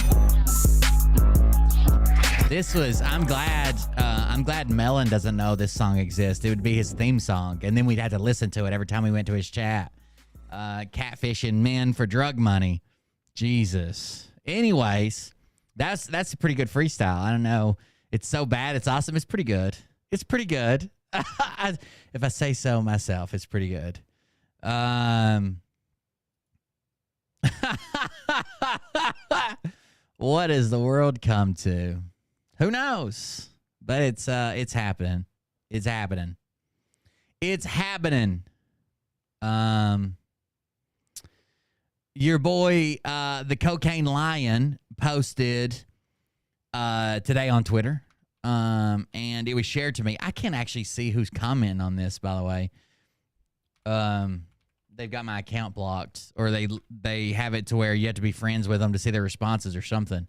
This was, I'm glad Melon doesn't know this song exists. It would be his theme song, and then we'd have to listen to it every time we went to his chat. Catfishing men for drug money. Jesus. Anyways, that's a pretty good freestyle. I don't know. It's so bad. It's awesome. It's pretty good. It's pretty good. If I say so myself, it's pretty good. What has the world come to? Who knows? But it's happening. It's happening. It's happening. Your boy, the Cocaine Lion, posted today on Twitter. And it was shared to me. I can't actually see who's commenting on this, by the way. They've got my account blocked, or they have it to where you have to be friends with them to see their responses or something.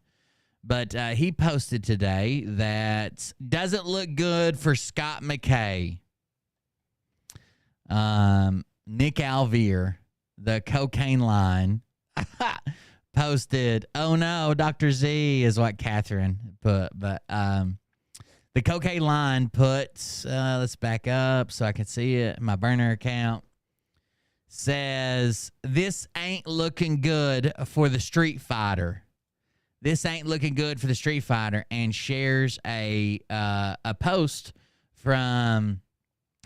But he posted today that doesn't look good for Scott McKay. Nick Alvear, the Cocaine Line, posted, "Oh no, Dr. Z," is what Catherine put. But the Cocaine Line puts, let's back up so I can see it. My burner account says, "This ain't looking good for the Street Fighter. This ain't looking good for the Street Fighter," and shares a post from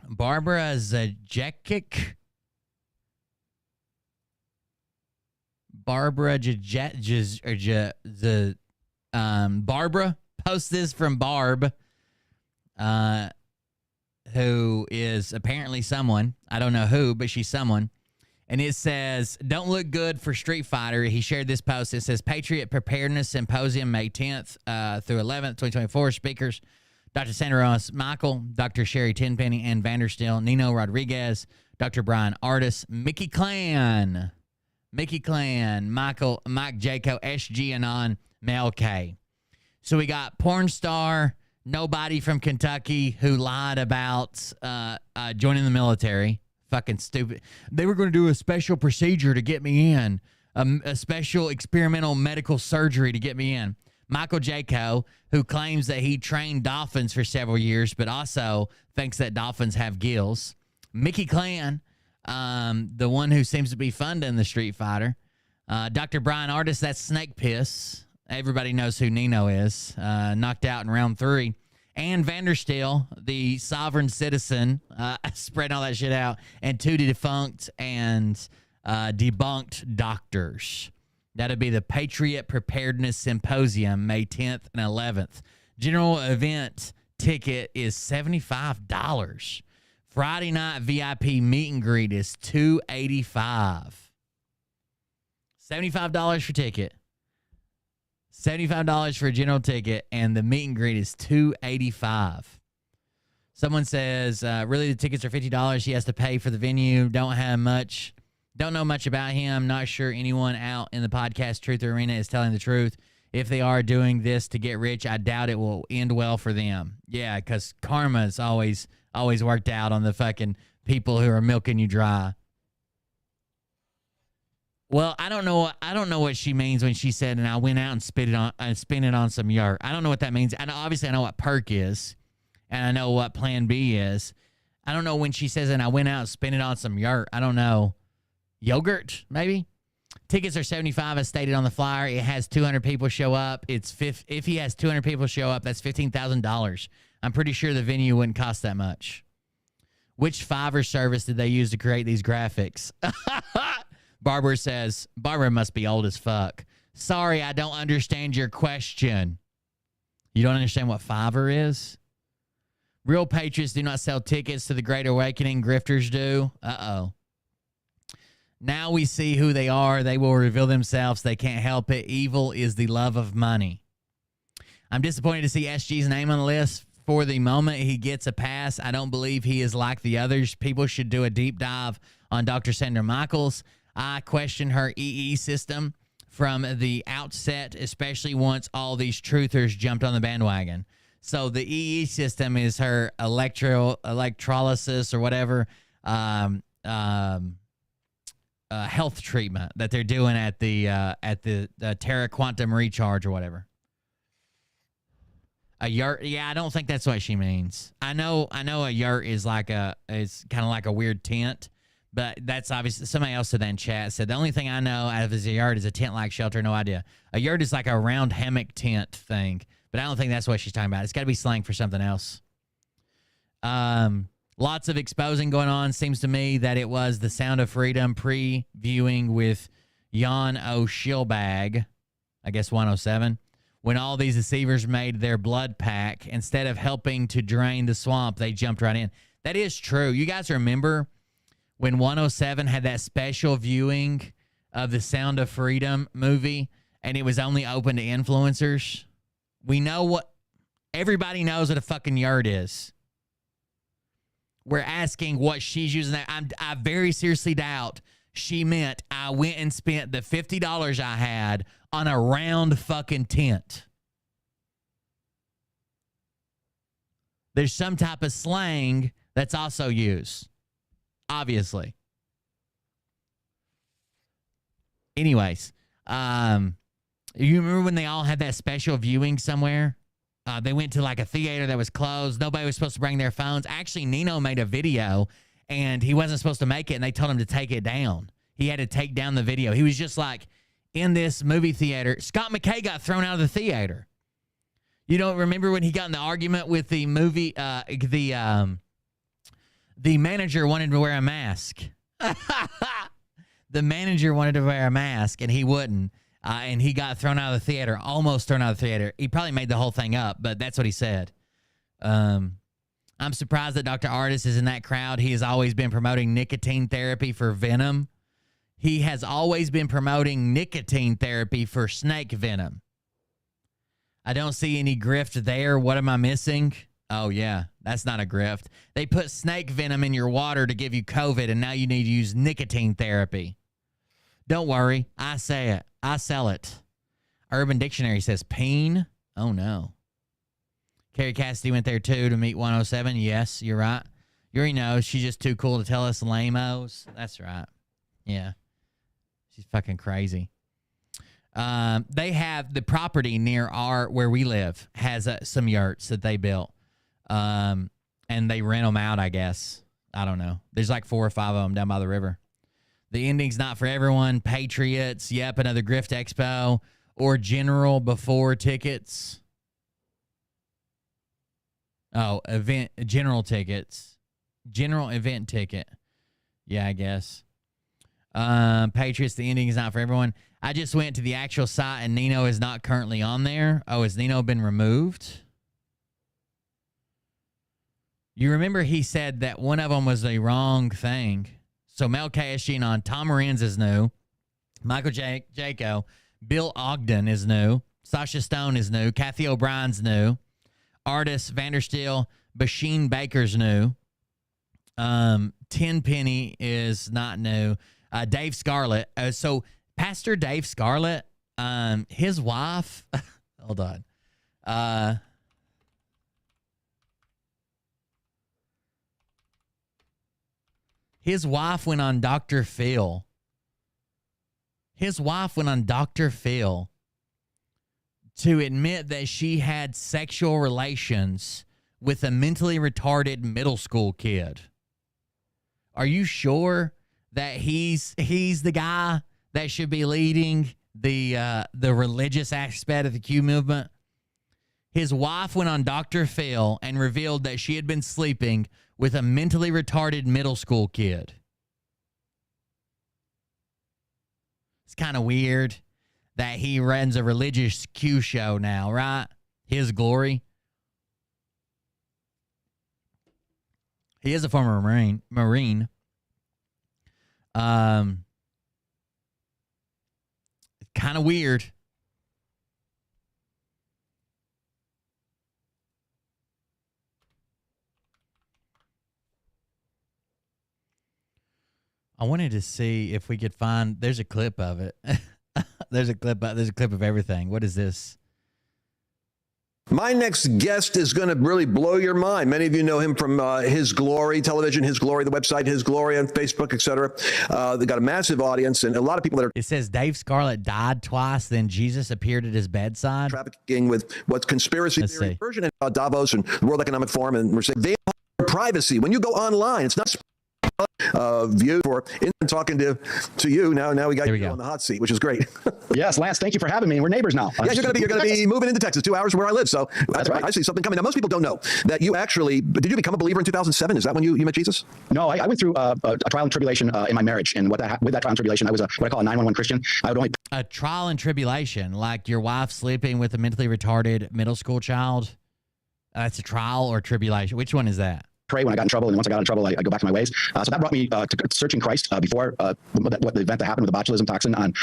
Barbara Zajekic. Barbara posts this from Barb, who is apparently someone. I don't know who, but she's someone. And it says, "Don't look good for Street Fighter." He shared this post. It says, "Patriot Preparedness Symposium, May 10th through 11th, 2024. Speakers, Dr. Sandra Ross Michael, Dr. Sherry Tenpenny and Vanderstill, Nino Rodriguez, Dr. Brian Artis, Mickey Clan, Mike Jaco, SG Anon, Mel K." So we got porn star, nobody from Kentucky who lied about joining the military. Fucking stupid. They were going to do a special procedure to get me in, a special experimental medical surgery to get me in. Michael Jaco, who claims that he trained dolphins for several years, but also thinks that dolphins have gills. Mickey Clan, the one who seems to be funding the Street Fighter. Dr. Brian Artis, that's Snake Piss. Everybody knows who Nino is. Knocked out in round 3. And Vanderstill, the sovereign citizen, spreading all that shit out. And 2 defunct and debunked doctors. That'll be the Patriot Preparedness Symposium, May 10th and 11th. General event ticket is $75. Friday night VIP meet and greet is $285. $75 for ticket. $75 for a general ticket, and the meet and greet is $285. Someone says, really, the tickets are $50. He has to pay for the venue. Don't know much about him. Not sure anyone out in the podcast truth arena is telling the truth. If they are doing this to get rich, I doubt it will end well for them. Yeah, because karma's always worked out on the fucking people who are milking you dry. Well, I don't know what she means when she said, and I went out and spent it on some yurt. I don't know what that means. Obviously I know what perk is, and I know what plan B is. I don't know when she says, and I went out and spent it on some yurt. I don't know. Yogurt, maybe? Tickets are $75 as stated on the flyer. It has 200 people show up. If he has 200 people show up, that's $15,000. I'm pretty sure the venue wouldn't cost that much. Which Fiverr service did they use to create these graphics? Barbara says, Barbara must be old as fuck. Sorry, I don't understand your question. You don't understand what Fiverr is? Real patriots do not sell tickets to the Great Awakening. Grifters do. Uh-oh. Now we see who they are. They will reveal themselves. They can't help it. Evil is the love of money. I'm disappointed to see SG's name on the list. For the moment, he gets a pass. I don't believe he is like the others. People should do a deep dive on Dr. Sandra Michaels. I question her EE system from the outset, especially once all these truthers jumped on the bandwagon. So the EE system is her electrolysis or whatever health treatment that they're doing at the Terra Quantum Recharge or whatever. A yurt, yeah, I don't think that's what she means. I know a yurt is it's kind of like a weird tent, but that's obviously somebody else said that in chat. Said the only thing I know out of a yurt is a tent-like shelter. No idea. A yurt is like a round hammock tent thing, but I don't think that's what she's talking about. It's got to be slang for something else. Lots of exposing going on. Seems to me that it was the Sound of Freedom previewing with Jan O'Shilbag, I guess 107, when all these deceivers made their blood pack. Instead of helping to drain the swamp, they jumped right in. That is true. You guys remember when 107 had that special viewing of the Sound of Freedom movie, and it was only open to influencers? Everybody knows what a fucking yurt is. We're asking what she's using that. I very seriously doubt she meant I went and spent the $50 I had on a round fucking tent. There's some type of slang that's also used, obviously. Anyways, you remember when they all had that special viewing somewhere? They went to like a theater that was closed. Nobody was supposed to bring their phones. Actually, Nino made a video, and he wasn't supposed to make it, and they told him to take it down. He had to take down the video. He was just like in this movie theater. Scott McKay got thrown out of the theater. You don't remember when he got in the argument with the movie? The manager wanted to wear a mask. The manager wanted to wear a mask, and he wouldn't. And he got thrown out of the theater, almost thrown out of the theater. He probably made the whole thing up, but that's what he said. I'm surprised that Dr. Artis is in that crowd. He has always been promoting nicotine therapy for venom. He has always been promoting nicotine therapy for snake venom. I don't see any grift there. What am I missing? Oh, yeah, that's not a grift. They put snake venom in your water to give you COVID, and now you need to use nicotine therapy. Don't worry. I say it. I sell it. Urban Dictionary says peen. Oh, no. Carrie Cassidy went there, too, to meet 107. Yes, you're right. You already know she's just too cool to tell us lame-os. That's right. Yeah. She's fucking crazy. They have the property near where we live has some yurts that they built. And they rent them out, I guess. I don't know. There's like 4 or 5 of them down by the river. The ending's not for everyone. Patriots. Yep, another Grift Expo. Or General before tickets. Oh, general tickets. General event ticket. Yeah, I guess. Patriots, the ending is not for everyone. I just went to the actual site and Nino is not currently on there. Oh, has Nino been removed? You remember he said that one of them was the wrong thing. So Mel KSG on Tom Moran's is new. Michael Jaco. Bill Ogden is new. Sasha Stone is new. Kathy O'Brien's new. Artist Vandersteel Basheen Baker's new. Tenpenny is not new. Dave Scarlett. So Pastor Dave Scarlett, his wife, hold on. His wife went on Dr. Phil. His wife went on Dr. Phil to admit that she had sexual relations with a mentally retarded middle school kid. Are you sure that he's the guy that should be leading the religious aspect of the Q movement? His wife went on Dr. Phil and revealed that she had been sleeping with a mentally retarded middle school kid. It's kind of weird that he runs a religious Q show now, right? His Glory. He is a former Marine. Kind of weird. I wanted to see if we could find. There's a clip of it. There's a clip of everything. What is this? My next guest is going to really blow your mind. Many of you know him from His Glory television, His Glory, the website, His Glory on Facebook, etc. They got a massive audience and a lot of people that are. It says Dave Scarlett died twice, then Jesus appeared at his bedside. Trafficking with what's conspiracy theory version of Davos and the World Economic Forum, and we're saying they have privacy. When you go online, it's not view for talking to you. Now we got you on the hot seat, which is great. Yes, Lance, thank you for having me. We're neighbors now. Yeah, you're going to be moving into Texas, 2 hours from where I live. So that's right. I see something coming. Now, most people don't know that you actually did you become a believer in 2007? Is that when you met Jesus? No, I went through a trial and tribulation in my marriage, and with that trial and tribulation, I was what I call a 911 Christian. I would only a trial and tribulation, like your wife sleeping with a mentally retarded middle school child. That's a trial or tribulation. Which one is that? Pray when I got in trouble, and once I got in trouble, I go back to my ways. So that brought me to searching Christ before what the event that happened with the botulism toxin on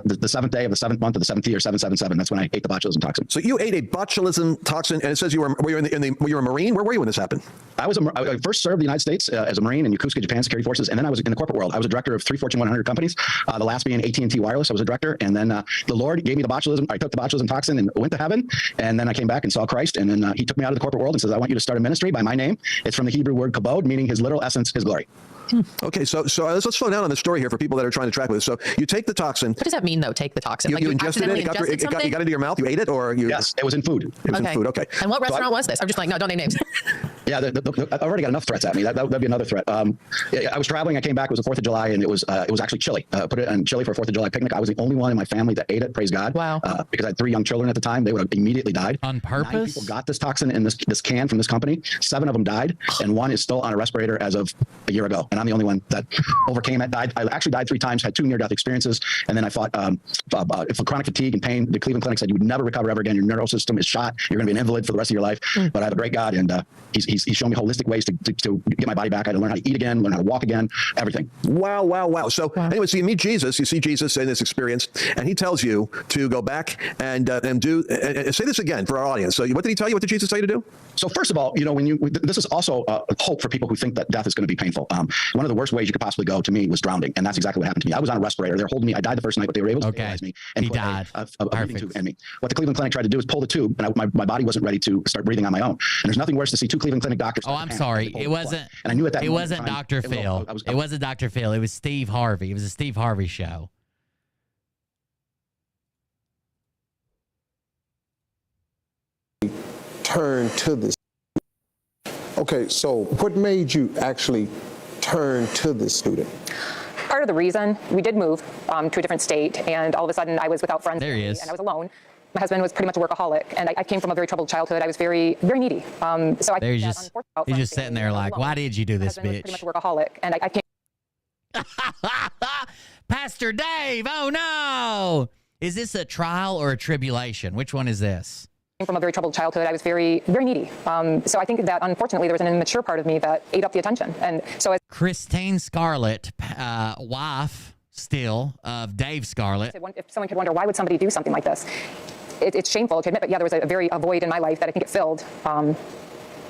the seventh day of the seventh month of the seventh year, 777. That's when I ate the botulism toxin. So you ate a botulism toxin, and it says were you a Marine? Where were you when this happened? I first served the United States as a Marine in Yokosuka, Japan Security Forces, and then I was in the corporate world. I was a director of 3 Fortune 100 companies, the last being AT&T Wireless. I was a director, and then the Lord gave me the botulism. I took the botulism toxin and went to heaven, and then I came back and saw Christ, and then he took me out of the corporate world and says, I want you to start a ministry by my name. It's from the Hebrew word kabod, meaning his literal essence, his glory. Okay, so let's slow down on the story here for people that are trying to track with this. So you take the toxin. What does that mean, though? Take the toxin? You ingested it. It got into your mouth. You ate it, or you? Yes, it was in food. It was in food. Okay. And what restaurant was this? I'm just like, no, don't name names. Yeah, I've already got enough threats at me. That'd be another threat. I was traveling. I came back. It was the 4th of July, and it was actually chili. Put it in chili for a 4th of July picnic. I was the only one in my family that ate it. Praise God. Wow. Because I had 3 young children at the time. They would have immediately died. On purpose? 9 people got this toxin in this can from this company. 7 of them died, and 1 is still on a respirator as of a year ago. And I'm the only one that overcame it. I actually died 3 times. Had 2 near-death experiences, and then I fought for chronic fatigue and pain. The Cleveland Clinic said you would never recover ever again. Your neural system is shot. You're going to be an invalid for the rest of your life. But I have a great God, and he's shown me holistic ways to get my body back. I had to learn how to eat again, learn how to walk again, everything. Wow. So anyway, so you meet Jesus, you see Jesus in this experience, and he tells you to go back and say this again for our audience. So what did he tell you? What did Jesus tell you to do? So first of all, this is also hope for people who think that death is going to be painful. One of the worst ways you could possibly go to me was drowning, and that's exactly what happened to me. I was on a respirator. They were holding me. I died the first night, but they were able to stabilize me. And he died. A breathing tube in me. What the Cleveland Clinic tried to do is pull the tube, and my body wasn't ready to start breathing on my own. And there's nothing worse to see 2 Cleveland Clinic doctors. Oh, I'm sorry. It wasn't. And I knew at that. It wasn't Dr. Phil. It wasn't Dr. Phil. It was Steve Harvey. It was a Steve Harvey show. Turn to this. Okay, so what made you actually turn to this student? Part of the reason we did move to a different state, and all of a sudden I was without friends. There he is. And I was alone. My husband was pretty much a workaholic, and I came from a very troubled childhood. I was very, very needy. So I he's just sitting there like, why did you do this, bitch? My husband was pretty much a workaholic, and I came. Pastor Dave, oh no! Is this a trial or a tribulation? Which one is this? From a very troubled childhood, I was very, very needy. So I think that unfortunately there was an immature part of me that ate up the attention, and so as Christine Scarlett, wife still of Dave Scarlett. If someone could wonder, why would somebody do something like this? It's shameful to admit, but yeah, there was a void in my life that I think it filled.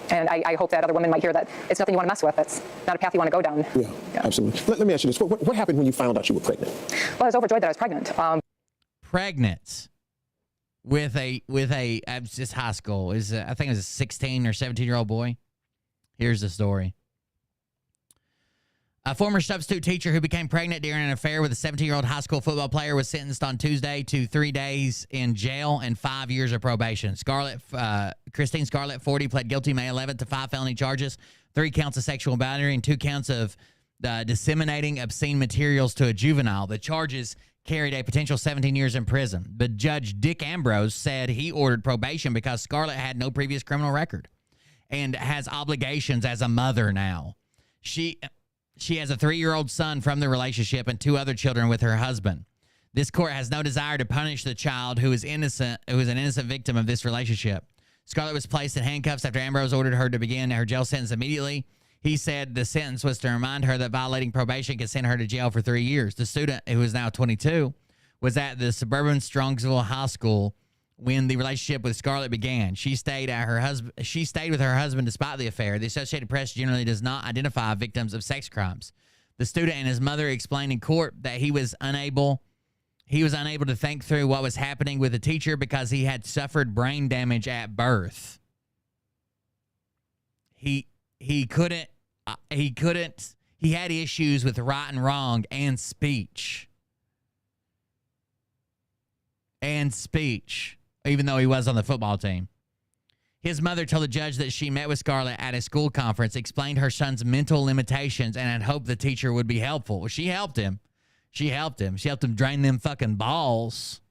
And I hope that other women might hear that it's nothing you want to mess with. It's not a path you want to go down. Yeah, absolutely. Let me ask you this. What happened when you found out you were pregnant? Well, I was overjoyed that I was pregnant. Pregnant with a just high school. I think it was a 16 or 17-year-old boy. Here's the story. A former substitute teacher who became pregnant during an affair with a 17-year-old high school football player was sentenced on Tuesday to 3 days in jail and 5 years of probation. Christine Scarlett, 40, pled guilty May 11th to 5 felony charges, 3 counts of sexual battery, and 2 counts of disseminating obscene materials to a juvenile. The charges carried a potential 17 years in prison. But Judge Dick Ambrose said he ordered probation because Scarlett had no previous criminal record and has obligations as a mother now. She has a 3-year-old son from the relationship and 2 other children with her husband. This court has no desire to punish the child who is an innocent victim of this relationship. Scarlett was placed in handcuffs after Ambrose ordered her to begin her jail sentence immediately. He said the sentence was to remind her that violating probation could send her to jail for 3 years. The student, who is now 22, was at the suburban Strongsville High School when the relationship with Scarlett began. She stayed with her husband despite the affair. The Associated Press generally does not identify victims of sex crimes. The student and his mother explained in court that he was unable to think through what was happening with the teacher because he had suffered brain damage at birth. He had issues with right and wrong and speech. Even though he was on the football team. His mother told the judge that she met with Scarlett at a school conference, explained her son's mental limitations, and had hoped the teacher would be helpful. Well, she helped him. She helped him drain them fucking balls.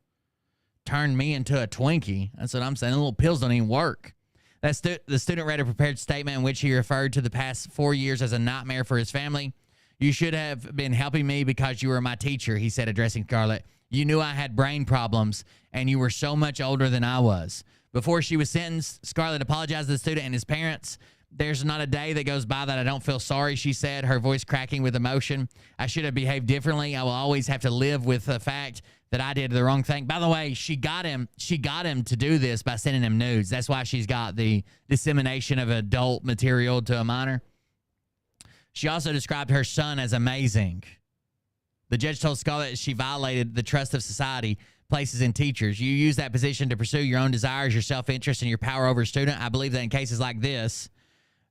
Turned me into a Twinkie. That's what I'm saying. The little pills don't even work. The student read a prepared statement in which he referred to the past 4 years as a nightmare for his family. You should have been helping me because you were my teacher, he said, addressing Scarlett. You knew I had brain problems, and you were so much older than I was. Before she was sentenced, Scarlett apologized to the student and his parents. There's not a day that goes by that I don't feel sorry, she said, her voice cracking with emotion. I should have behaved differently. I will always have to live with the fact that I did the wrong thing. By the way, she got him to do this by sending him nudes. That's why she's got the dissemination of adult material to a minor. She also described her son as amazing. The judge told Scarlett she violated the trust of society places in teachers. You use that position to pursue your own desires, your self-interest, and your power over a student. I believe that in cases like this,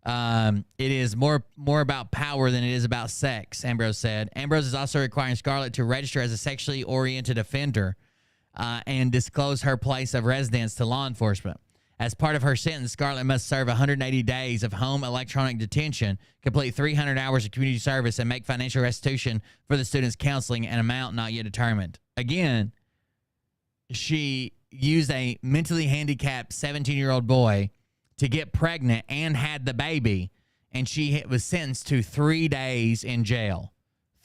it is more about power than it is about sex, Ambrose said. Ambrose is also requiring Scarlett to register as a sexually oriented offender and disclose her place of residence to law enforcement. As part of her sentence, Scarlett must serve 180 days of home electronic detention, complete 300 hours of community service, and make financial restitution for the student's counseling, an amount not yet determined. Again, she used a mentally handicapped 17-year-old boy to get pregnant and had the baby, and she was sentenced to 3 days in jail.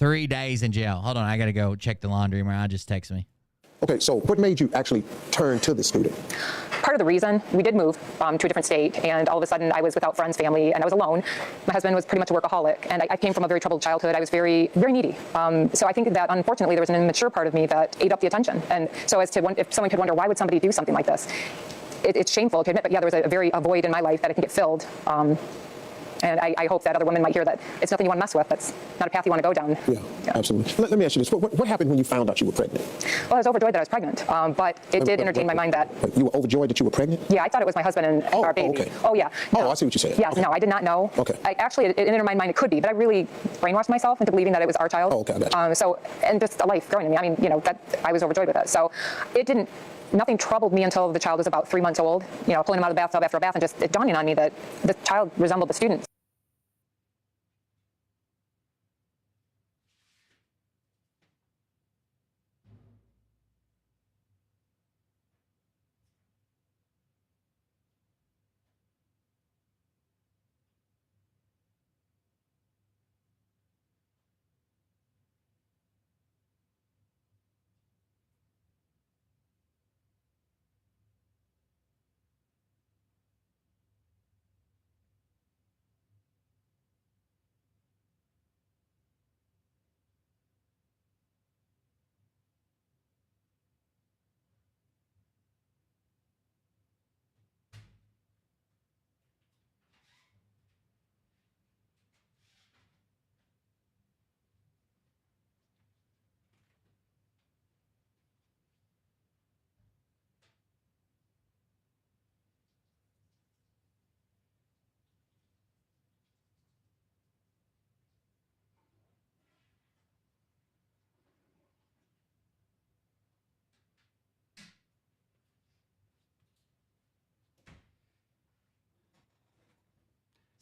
3 days in jail. Hold on, I got to go check the laundry. Mariah just texted me. Okay, so what made you actually turn to the student? Part of the reason, we did move to a different state, and all of a sudden I was without friends, family, and I was alone. My husband was pretty much a workaholic, and I came from a very troubled childhood. I was very, very needy. So I think that, unfortunately, there was an immature part of me that ate up the attention. And so if someone could wonder, why would somebody do something like this? It's shameful to admit, but yeah, there was a void in my life that I think it filled. And I hope that other women might hear that it's nothing you want to mess with. It's not a path you want to go down. Yeah, absolutely. Let me ask you this. What happened when you found out you were pregnant? Well, I was overjoyed that I was pregnant, but it did entertain my mind that... You were overjoyed that you were pregnant? Yeah, I thought it was my husband and our baby. Okay. Oh, yeah. No. Oh, I see what you said. Yes, okay. No, I did not know. Okay. Actually, it entered my mind it could be, but I really brainwashed myself into believing that it was our child. Oh, okay, I got you. And just a life growing in me. I mean, that I was overjoyed with it. So nothing troubled me until the child was about 3 months old, pulling him out of the bathtub after a bath, and just it dawning on me that the child resembled the student.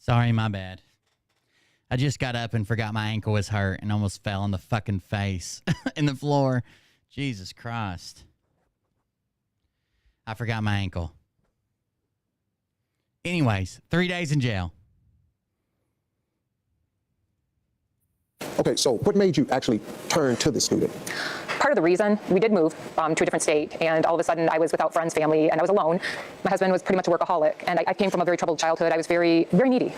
Sorry, my bad. I just got up and forgot my ankle was hurt and almost fell on the fucking face in the floor. Jesus Christ. I forgot my ankle. Anyways, 3 days in jail. Okay, so what made you actually turn to the student? Part of the reason we did move to a different state, and all of a sudden I was without friends, family, and I was alone. My husband was pretty much a workaholic, and I came from a very troubled childhood. I was very, very needy.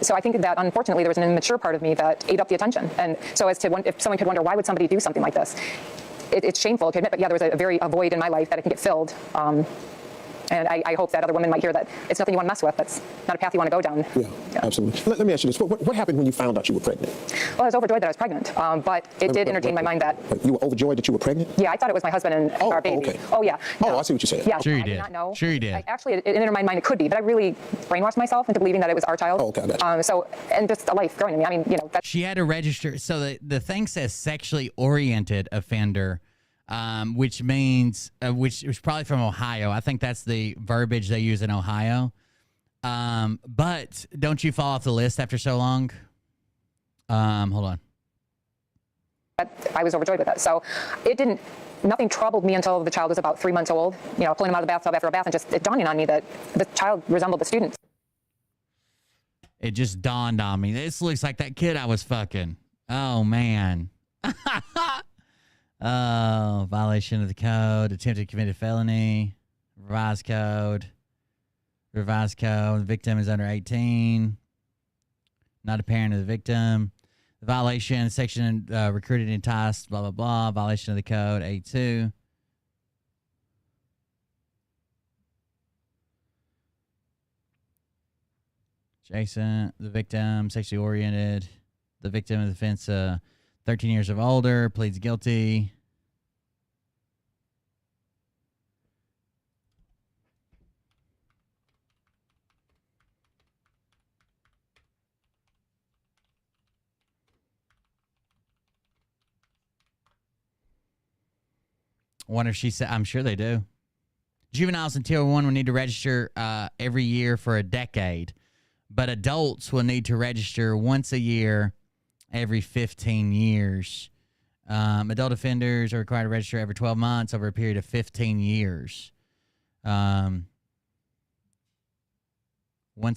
So I think that unfortunately there was an immature part of me that ate up the attention. And so as to if someone could wonder why would somebody do something like this, it's shameful to admit, but yeah, there was a void in my life that it can get filled. And I hope that other women might hear that it's nothing you want to mess with. That's not a path you want to go down. Yeah. Absolutely. Let me ask you this. What happened when you found out you were pregnant? Well, I was overjoyed that I was pregnant, but it did entertain my mind that... You were overjoyed that you were pregnant? Yeah, I thought it was my husband and our baby. Okay. Oh, yeah. No. Oh, I see what you're saying. Yeah, sure you I did. did not know. Sure you did. Actually, it entered my mind it could be, but I really brainwashed myself into believing that it was our child. Oh, okay, I got you. And just a life growing in me. I mean, She had to register. So the thing says sexually oriented offender, which means, which was probably from Ohio. I think that's the verbiage they use in Ohio. But don't you fall off the list after so long? Hold on. I was overjoyed with it. So nothing troubled me until the child was about 3 months old, pulling him out of the bathtub after a bath and just it dawning on me that the child resembled the student. It just dawned on me. This looks like that kid I was fucking. Oh, man. Oh, violation of the code, attempted committed felony, revised code. The victim is under 18, not a parent of the victim. The violation, section recruited, enticed, blah, blah, blah. Violation of the code, A2. Jason, the victim, sexually oriented. The victim of the offense, 13 years of older, pleads guilty. Wonder if she said, I'm sure they do. Juveniles in Tier 1 will need to register every year for a decade, but adults will need to register once a year every 15 years. Adult offenders are required to register every 12 months over a period of 15 years. Once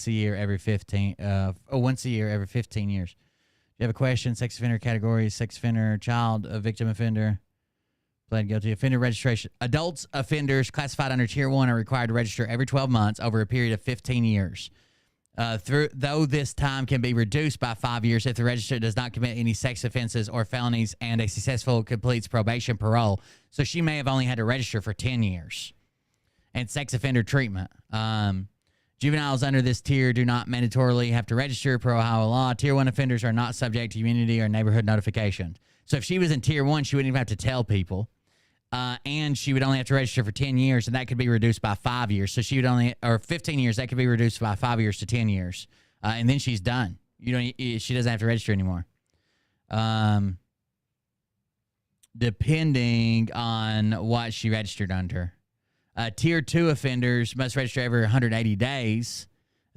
a year every 15 years. If you have a question, sex offender category, sex offender, child, victim offender, pled guilty. Offender registration. Adults offenders classified under Tier 1 are required to register every 12 months over a period of 15 years. Though this time can be reduced by 5 years if the registrant does not commit any sex offenses or felonies and a successful completes probation parole. So she may have only had to register for 10 years. And sex offender treatment. Juveniles under this tier do not mandatorily have to register per Ohio law. Tier 1 offenders are not subject to community or neighborhood notification. So if she was in Tier 1, she wouldn't even have to tell people. And she would only have to register for 10 years, and that could be reduced by 5 years. So she would only, or 15 years, that could be reduced by 5 years to 10 years. And then she's done. She doesn't have to register anymore. Depending on what she registered under. Tier 2 offenders must register every 180 days,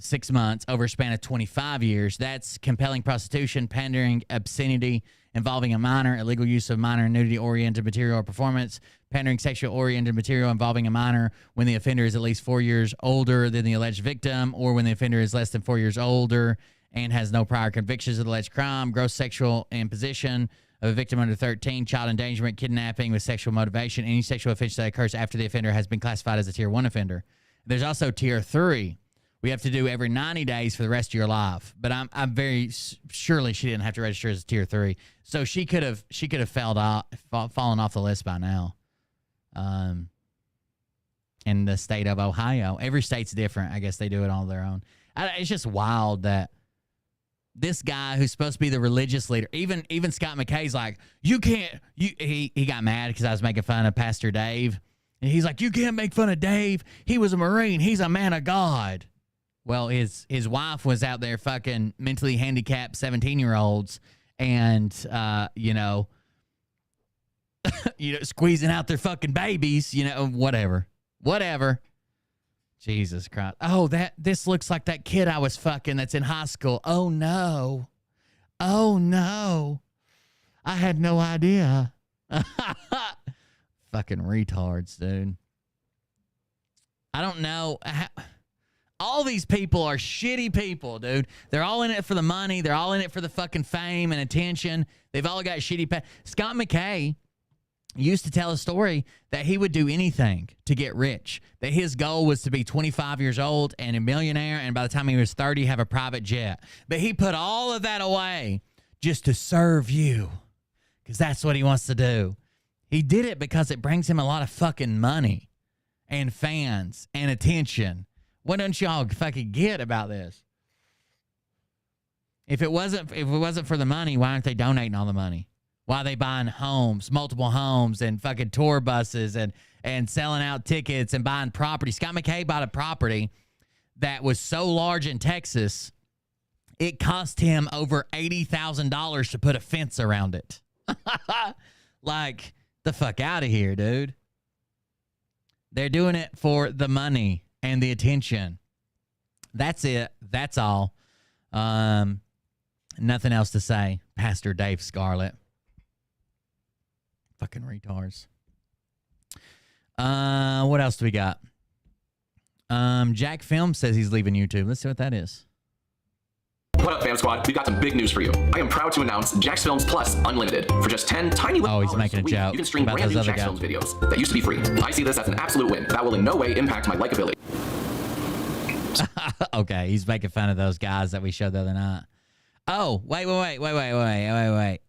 6 months, over a span of 25 years. That's compelling prostitution, pandering, obscenity, involving a minor, illegal use of minor, nudity-oriented material or performance, pandering, sexual-oriented material involving a minor when the offender is at least 4 years older than the alleged victim, or when the offender is less than 4 years older and has no prior convictions of the alleged crime, gross sexual imposition of a victim under 13, child endangerment, kidnapping with sexual motivation, any sexual offense that occurs after the offender has been classified as a Tier 1 offender. There's also Tier 3. We have to do every 90 days for the rest of your life. But I'm very surely she didn't have to register as a Tier 3. So she could have fallen off the list by now. In the state of Ohio. Every state's different. I guess they do it all their own. It's just wild that this guy who's supposed to be the religious leader, even Scott McKay's like, you can't, he got mad because I was making fun of Pastor Dave. And he's like, you can't make fun of Dave. He was a Marine. He's a man of God. Well, his wife was out there fucking mentally handicapped 17-year-olds and, squeezing out their fucking babies, whatever. Jesus Christ. Oh, this looks like that kid I was fucking that's in high school. Oh, no. Oh, no. I had no idea. Fucking retards, dude. I don't know. All these people are shitty people, dude. They're all in it for the money. They're all in it for the fucking fame and attention. They've all got shitty Scott McKay used to tell a story that he would do anything to get rich, that his goal was to be 25 years old and a millionaire, and by the time he was 30, have a private jet. But he put all of that away just to serve you, because that's what he wants to do. He did it because it brings him a lot of fucking money and fans and attention. What don't y'all fucking get about this? If it wasn't for the money, why aren't they donating all the money? Why are they buying homes, multiple homes, and fucking tour buses and selling out tickets and buying property? Scott McKay bought a property that was so large in Texas, it cost him over $80,000 to put a fence around it. Like, the fuck out of here, dude. They're doing it for the money and the attention. That's it. That's all. Nothing else to say. Pastor Dave Scarlett. Fucking retards. What else do we got? Jack Film says he's leaving YouTube. Let's see what that is. What up, Fam Squad? We've got some big news for you. I am proud to announce Jack's Films Plus Unlimited. For just 10 tiny little he's making a joke. You can stream brand new Jack's Films videos that used to be free. I see this as an absolute win. That will in no way impact my likability. Okay, he's making fun of those guys that we showed the other night. Oh, wait.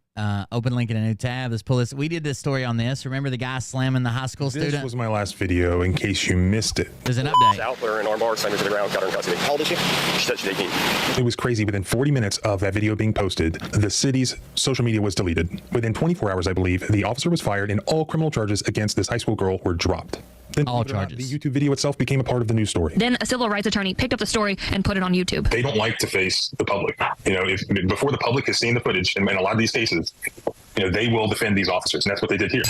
Open link in a new tab. Let's pull this. We did this story on this. Remember the guy slamming the high school student? This was my last video in case you missed it. There's an update. Outler and armbar, slammed her to the ground, got her in custody. How old is she? She said she's 18. It was crazy. Within 40 minutes of that video being posted, the city's social media was deleted. Within 24 hours, I believe, the officer was fired and all criminal charges against this high school girl were dropped. Then all charges. The YouTube video itself became a part of the news story. Then a civil rights attorney picked up the story and put it on YouTube. They don't like to face the public. You know, before the public has seen the footage, and in a lot of these cases, you know, they will defend these officers, and that's what they did here.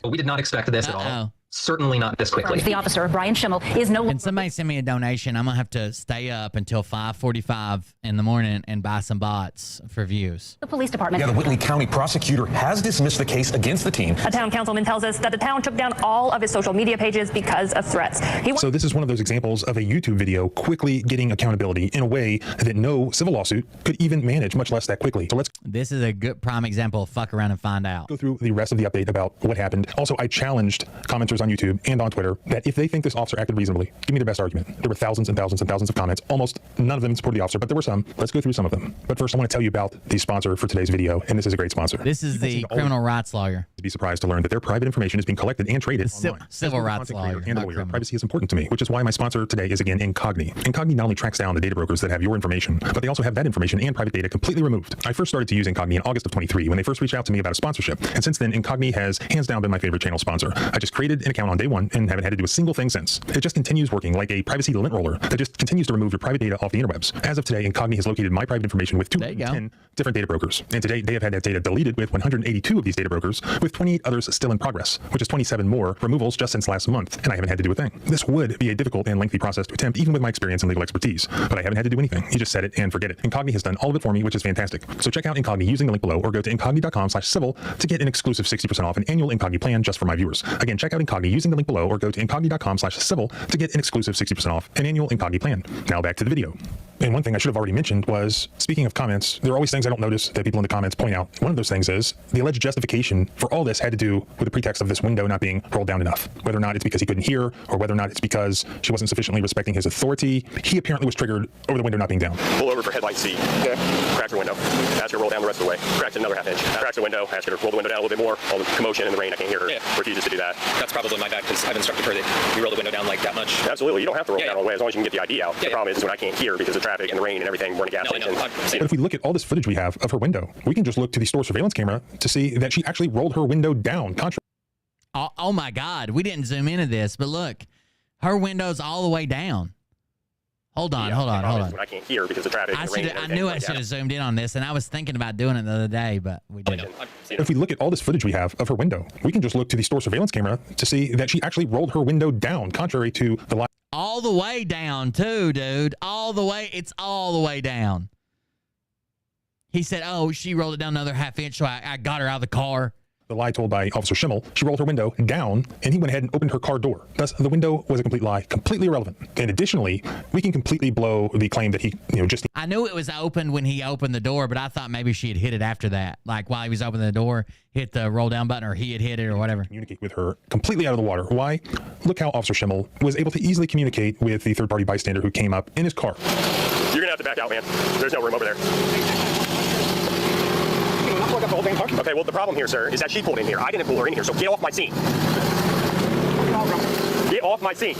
We did not expect this at all. Certainly not this quickly. The officer, Brian Schimmel, is no... Can somebody send me a donation? I'm going to have to stay up until 5:45 in the morning and buy some bots for views. The police department... Yeah, the Whitley County prosecutor has dismissed the case against the team. A town councilman tells us that the town took down all of his social media pages because of threats. So this is one of those examples of a YouTube video quickly getting accountability in a way that no civil lawsuit could even manage, much less that quickly. So let's... This is a good prime example of fuck around and find out. Go through the rest of the update about what happened. Also, I challenged commenters on YouTube and on Twitter that if they think this officer acted reasonably, give me their best argument. There were thousands and thousands and thousands of comments. Almost none of them supported the officer, but there were some. Let's go through some of them. But first, I want to tell you about the sponsor for today's video, and this is a great sponsor. This is the criminal rights lawyer. To be surprised to learn that their private information is being collected and traded online. Civil rights lawyer. And lawyer. Privacy is important to me, which is why my sponsor today is again Incogni. Incogni not only tracks down the data brokers that have your information, but they also have that information and private data completely removed. I first started to use Incogni in August of 23 when they first reached out to me about a sponsorship, and since then Incogni has hands down been my favorite channel sponsor. I just created an account on day one and haven't had to do a single thing since. It just continues working like a privacy lint roller that just continues to remove your private data off the interwebs. As of today, Incogni has located my private information with 210 different data brokers. And today, they have had that data deleted with 182 of these data brokers, with 28 others still in progress, which is 27 more removals just since last month, and I haven't had to do a thing. This would be a difficult and lengthy process to attempt, even with my experience and legal expertise, but I haven't had to do anything. You just set it and forget it. Incogni has done all of it for me, which is fantastic. So check out Incogni using the link below, or go to incogni.com/civil to get an exclusive 60% off an annual Incogni plan just for my viewers. Again, check out Incogni using the link below, or go to incogni.com/civil to get an exclusive 60% off an annual Incogni plan. Now back to the video. And one thing I should have already mentioned was, speaking of comments, there are always things I don't notice that people in the comments point out. One of those things is the alleged justification for all this had to do with the pretext of this window not being rolled down enough. Whether or not it's because he couldn't hear, or whether or not it's because she wasn't sufficiently respecting his authority, he apparently was triggered over the window not being down. Pull over for headlight seat. Okay. Cracked her window. Asked her to roll down the rest of the way. Cracked it another half inch. Cracked the window. Asked her to roll the window down a little bit more. All the commotion in the rain, I can't hear her. Refuses to do that. That's probably my bad, because I've instructed her that we roll the window down like that much. Absolutely. You don't have to roll it down all the way as long as you can get the ID out. The problem is when I can't hear because of traffic and the rain and everything. We're in a gas station. But if we look at all this footage we have of her window, we can just look to the store surveillance camera to see that she actually rolled her window down. Oh my God. We didn't zoom into this, but look, her window's all the way down. Hold on. When I can't hear because of traffic. I knew I should have zoomed in on this, and I was thinking about doing it the other day, but we didn't. If we look at all this footage we have of her window, we can just look to the store surveillance camera to see that she actually rolled her window down, contrary to the lie. All the way down, too, dude. All the way. It's all the way down. He said, oh, she rolled it down another half inch, so I got her out of the car. The lie told by Officer Schimmel, she rolled her window down, and he went ahead and opened her car door. Thus, the window was a complete lie, completely irrelevant. And additionally, we can completely blow the claim that he, just... I knew it was open when he opened the door, but I thought maybe she had hit it after that. Like, while he was opening the door, hit the roll down button, or he had hit it, or whatever. Communicate with her completely out of the water. Why? Look how Officer Schimmel was able to easily communicate with the third-party bystander who came up in his car. You're going to have to back out, man. There's no room over there. Okay, well, the problem here, sir, is that she pulled in here. I didn't pull her in here, so get off my scene. Get off my scene.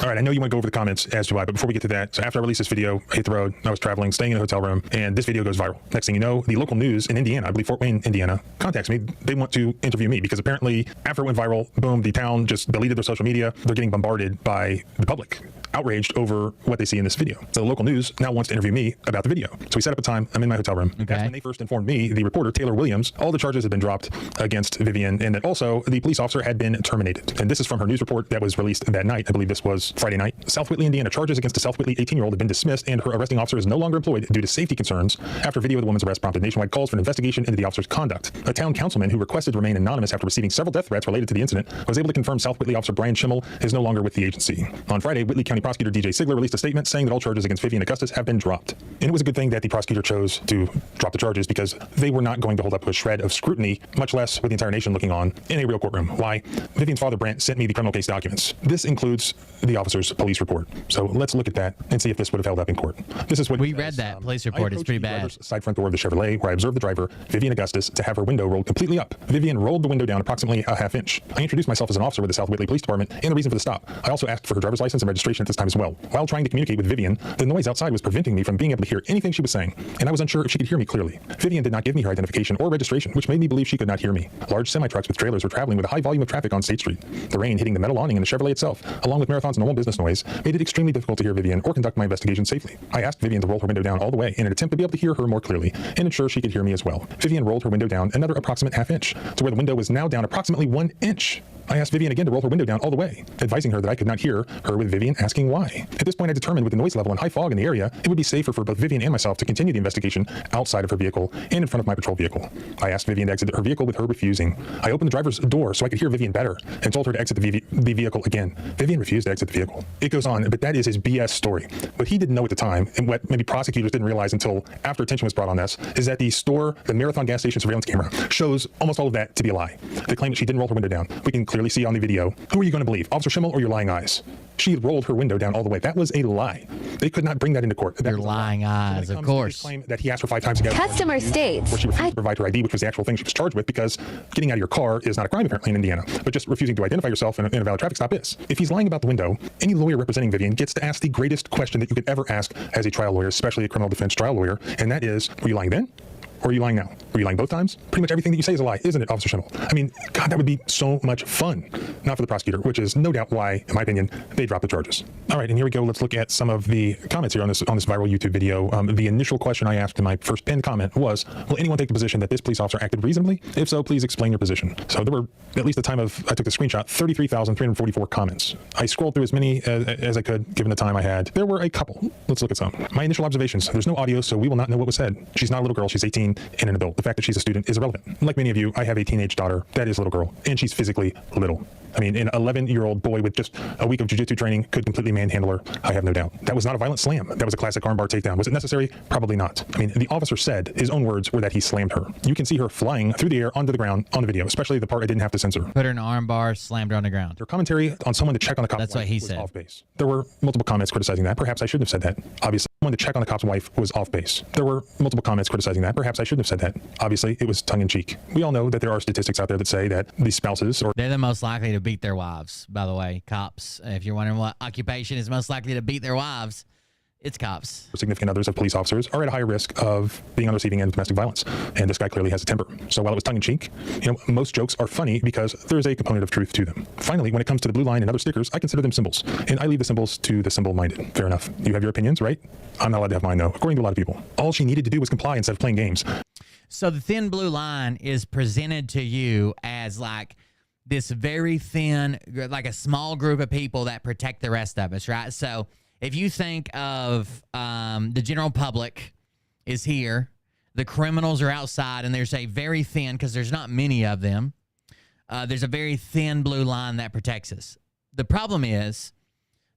All right, I know you want to go over the comments, as do I, but before we get to that, so after I released this video, I hit the road, I was traveling, staying in a hotel room, and this video goes viral. Next thing you know, the local news in Indiana, I believe Fort Wayne, Indiana, contacts me. They want to interview me because apparently after it went viral, boom, the town just deleted their social media. They're getting bombarded by the public, outraged over what they see in this video. So the local news now wants to interview me about the video. So we set up a time. I'm in my hotel room. Okay. That's when they first informed me, the reporter, Taylor Williams, all the charges had been dropped against Vivian, and that also the police officer had been terminated. And this is from her news report that was released that night. I believe this was Friday night. South Whitley, Indiana, charges against a South Whitley 18-year-old have been dismissed, and her arresting officer is no longer employed due to safety concerns after video of the woman's arrest prompted nationwide calls for an investigation into the officer's conduct. A town councilman who requested to remain anonymous after receiving several death threats related to the incident was able to confirm South Whitley officer Brian Schimmel is no longer with the agency. On Friday, Whitley County prosecutor DJ Sigler released a statement saying that all charges against Vivian Augustus have been dropped. And it was a good thing that the prosecutor chose to drop the charges because they were not going to hold up to a shred of scrutiny, much less with the entire nation looking on in a real courtroom. Why? Vivian's father, Brent, sent me the criminal case documents. This includes the officer's police report. So let's look at that and see if this would have held up in court. This is what we read. That police report is pretty bad. Side front door of the Chevrolet, where I observed the driver, Vivian Augustus, to have her window rolled completely up. Vivian rolled the window down approximately a half inch. I introduced myself as an officer with the South Whitley Police Department and the reason for the stop. I also asked for her driver's license and registration at this time as well. While trying to communicate with Vivian, the noise outside was preventing me from being able to hear anything she was saying, and I was unsure if she could hear me clearly. Vivian did not give me her identification or registration, which made me believe she could not hear me. Large semi-trucks with trailers were traveling with a high volume of traffic on State Street. The rain hitting the metal awning in the Chevrolet itself, along with Marathon's normal business noise, made it extremely difficult to hear Vivian or conduct my investigation safely. I asked Vivian to roll her window down all the way in an attempt to be able to hear her more clearly and ensure she could hear me as well. Vivian rolled her window down another approximate half inch to where the window was now down approximately 1 inch. I asked Vivian again to roll her window down all the way, advising her that I could not hear her with Vivian asking why. At this point, I determined with the noise level and high fog in the area, it would be safer for both Vivian and myself to continue the investigation outside of her vehicle and in front of my patrol vehicle. I asked Vivian to exit her vehicle with her refusing. I opened the driver's door so I could hear Vivian better and told her to exit the vehicle again. Vivian refused to exit the vehicle. It goes on, but that is his BS story. What he didn't know at the time, and what maybe prosecutors didn't realize until after attention was brought on this, is that the Marathon gas station surveillance camera shows almost all of that to be a lie. They claim that she didn't roll her window down. We can clearly see on the video. Who are you going to believe, Officer Schimmel or your lying eyes? She rolled her window down all the way. That was a lie. They could not bring that into court. Your lying eyes, of course. Claim that he asked her 5 times to Customer states. Where she refused to provide her ID, which was the actual thing she was charged with, because getting out of your car is not a crime apparently in Indiana, but just refusing to identify yourself in a valid traffic stop is. If he's lying about the window, any lawyer representing Vivian gets to ask the greatest question that you could ever ask as a trial lawyer, especially a criminal defense trial lawyer, and that is, were you lying then? Or are you lying now? Were you lying both times? Pretty much everything that you say is a lie, isn't it, Officer Schimmel? I mean, God, that would be so much fun. Not for the prosecutor, which is no doubt why, in my opinion, they dropped the charges. All right, and here we go. Let's look at some of the comments here on this viral YouTube video. The initial question I asked in my first pinned comment was, will anyone take the position that this police officer acted reasonably? If so, please explain your position. So there were, at least the time I took the screenshot, 33,344 comments. I scrolled through as many as I could, given the time I had. There were a couple. Let's look at some. My initial observations. There's no audio, so we will not know what was said. She's not a little girl. She's 18 and an adult. The fact that she's a student is irrelevant. Like many of you, I have a teenage daughter that is a little girl, and she's physically little. I mean, an 11-year-old boy with just a week of jiu-jitsu training could completely manhandle her, I have no doubt. That was not a violent slam. That was a classic armbar takedown. Was it necessary? Probably not. I mean, the officer said, his own words were that he slammed her. You can see her flying through the air onto the ground on the video, especially the part I didn't have to censor. Put her in an armbar, slammed her on the ground. Her commentary on someone to check on the cop's That's what he said. Off base. There were multiple comments criticizing that. Perhaps I shouldn't have said that. Obviously, someone to check on the cop's wife was off base. There were multiple comments criticizing that. Perhaps I shouldn't have said that. Obviously, it was tongue-in-cheek. We all know that there are statistics out there that say that the spouses or they're the most likely to beat their wives, by the way. Cops, if you're wondering what occupation is most likely to beat their wives, It's cops. Significant others of police officers are at a higher risk of being on the receiving end of domestic violence. And this guy clearly has a temper. So while it was tongue-in-cheek, most jokes are funny because there's a component of truth to them. Finally, when it comes to the blue line and other stickers, I consider them symbols. And I leave the symbols to the symbol-minded. Fair enough. You have your opinions, right? I'm not allowed to have mine, though, according to a lot of people. All she needed to do was comply instead of playing games. So the thin blue line is presented to you as like this very thin, like a small group of people that protect the rest of us, right? So if you think of the general public is here, the criminals are outside, and there's a very thin, because there's not many of them, there's a very thin blue line that protects us. The problem is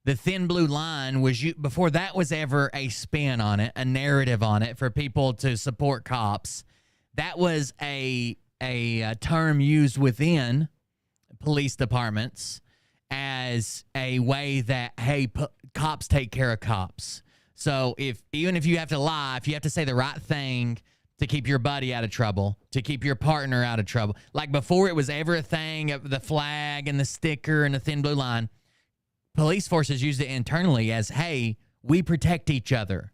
the thin blue line was before that was ever a spin on it, a narrative on it for people to support cops. That was a term used within police departments as a way that, hey, cops take care of cops. So even if you have to lie, if you have to say the right thing to keep your buddy out of trouble, to keep your partner out of trouble, like before it was ever a thing of the flag and the sticker and the thin blue line, police forces used it internally as, hey, we protect each other.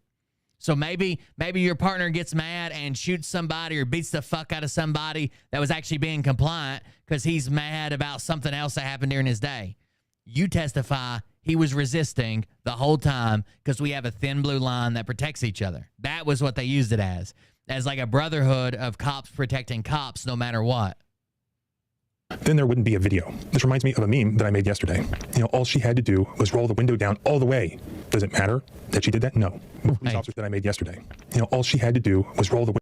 So maybe your partner gets mad and shoots somebody or beats the fuck out of somebody that was actually being compliant because he's mad about something else that happened during his day. You testify he was resisting the whole time because we have a thin blue line that protects each other. That was what they used it as like a brotherhood of cops protecting cops no matter what. Then there wouldn't be a video. This reminds me of a meme that I made yesterday. All she had to do was roll the window down all the way. Does it matter that she did that? No. Police officers that I made yesterday. All she had to do was roll the window.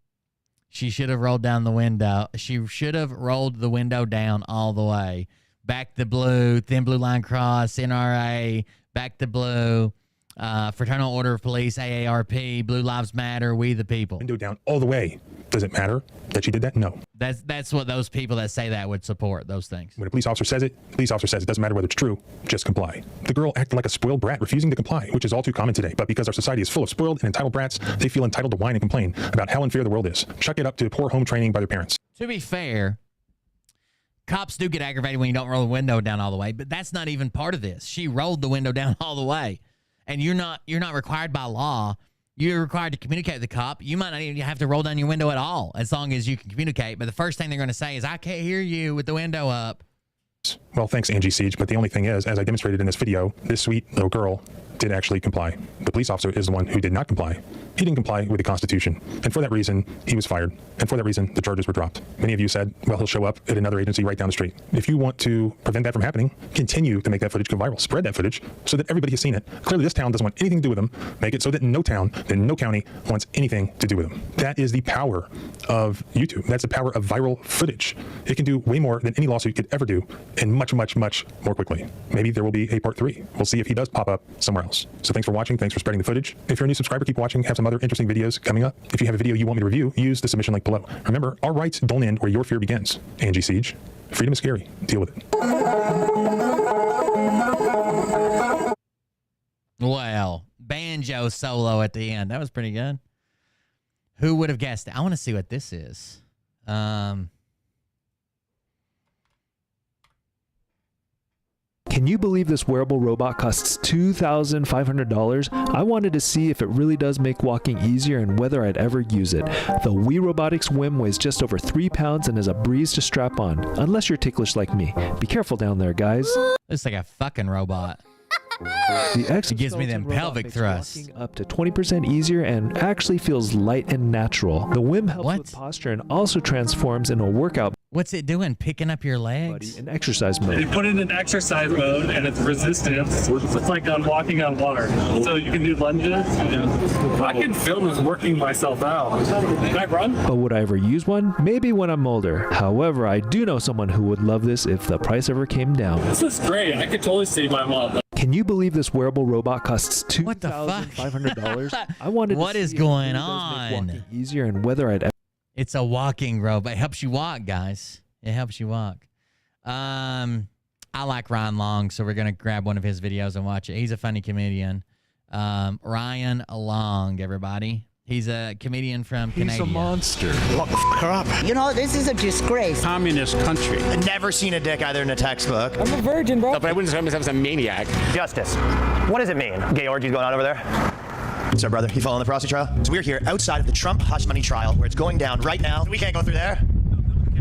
She should have rolled down the window. She should have rolled the window down all the way. Back the blue, thin blue line cross, NRA, back the blue, Fraternal Order of Police, AARP, Blue Lives Matter, We the People. Window down all the way. Does it matter that she did that? No. That's what those people that say that would support, those things. When a police officer says it, police officer says it. Doesn't matter whether it's true, just comply. The girl acted like a spoiled brat, refusing to comply, which is all too common today. But because our society is full of spoiled and entitled brats, they feel entitled to whine and complain about how unfair the world is. Chuck it up to poor home training by their parents. To be fair, cops do get aggravated when you don't roll the window down all the way, but that's not even part of this. She rolled the window down all the way. And you're not required by law. You're required to communicate with the cop. You might not even have to roll down your window at all as long as you can communicate. But the first thing they're going to say is, I can't hear you with the window up. Well, thanks, Angie Siege. But the only thing is, as I demonstrated in this video, this sweet little girl did actually comply. The police officer is the one who did not comply. He didn't comply with the Constitution. And for that reason, he was fired. And for that reason, the charges were dropped. Many of you said, well, he'll show up at another agency right down the street. If you want to prevent that from happening, continue to make that footage go viral. Spread that footage so that everybody has seen it. Clearly, this town doesn't want anything to do with them. Make it so that no town, that no county wants anything to do with them. That is the power of YouTube. That's the power of viral footage. It can do way more than any lawsuit could ever do, and much, much, much more quickly. Maybe there will be a part 3. We'll see if he does pop up somewhere else. So thanks for watching. Thanks for spreading the footage. If you're a new subscriber, keep watching. Have some other interesting videos coming up. If you have a video you want me to review, use the submission link below. Remember, our rights don't end where your fear begins. Angie Siege. Freedom is scary. Deal with it. Well, banjo solo at the end. That was pretty good. Who would have guessed it? I want to see what this is. Can you believe this wearable robot costs $2,500? I wanted to see if it really does make walking easier and whether I'd ever use it. The Robotics WIM weighs just over 3 pounds and is a breeze to strap on, unless you're ticklish like me. Be careful down there, guys. It's like a fucking robot. It gives me them pelvic thrusts. Up to 20% easier and actually feels light and natural. The WIM helps with posture and also transforms into a workout. What's it doing? Picking up your legs? In exercise mode. You put it in exercise mode and it's resistance. It's like on walking on water. So you can do lunges. I can film this working myself out. Can I run? But would I ever use one? Maybe when I'm older. However, I do know someone who would love this if the price ever came down. This is great. I could totally save my mom. Can you believe this wearable robot costs $2,500? I wanted what to is see going if it really does make walking easier and whether I'd ever. It's a walking robot. It helps you walk, guys. It helps you walk. I like Ryan Long, so we're going to grab one of his videos and watch it. He's a funny comedian. Ryan Long, everybody. He's a comedian from Canada. He's a monster. Lock the f*** up. You know, this is a disgrace. Communist country. I've never seen a dick either in a textbook. I'm a virgin, bro. No, but I wouldn't describe myself as a maniac. Justice. What does it mean? Gay orgies going on over there? What's up, brother? You following the prostitute trial? So we're here outside of the Trump hush money trial where it's going down right now. We can't go through there.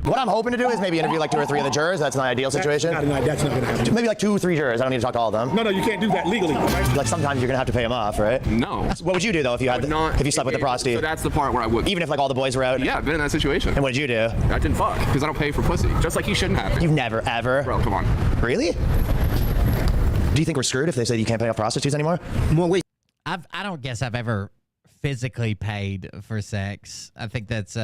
What I'm hoping to do is maybe interview like 2 or 3 of the jurors. That's an ideal situation. That's not going to happen. Maybe like 2 or 3 jurors. I don't need to talk to all of them. No, you can't do that legally. Like sometimes you're going to have to pay them off, right? No. What would you do though if you had if you slept with the prostitute? So that's the part where I would. Even if like all the boys were out? Yeah, I've been in that situation. And what did you do? I didn't fuck because I don't pay for pussy. Just like you shouldn't have. You've never, ever? Bro, come on. Really? Do you think we're screwed if they say you can't pay off prostitutes anymore? More wait. I don't guess I've ever physically paid for sex. I think that's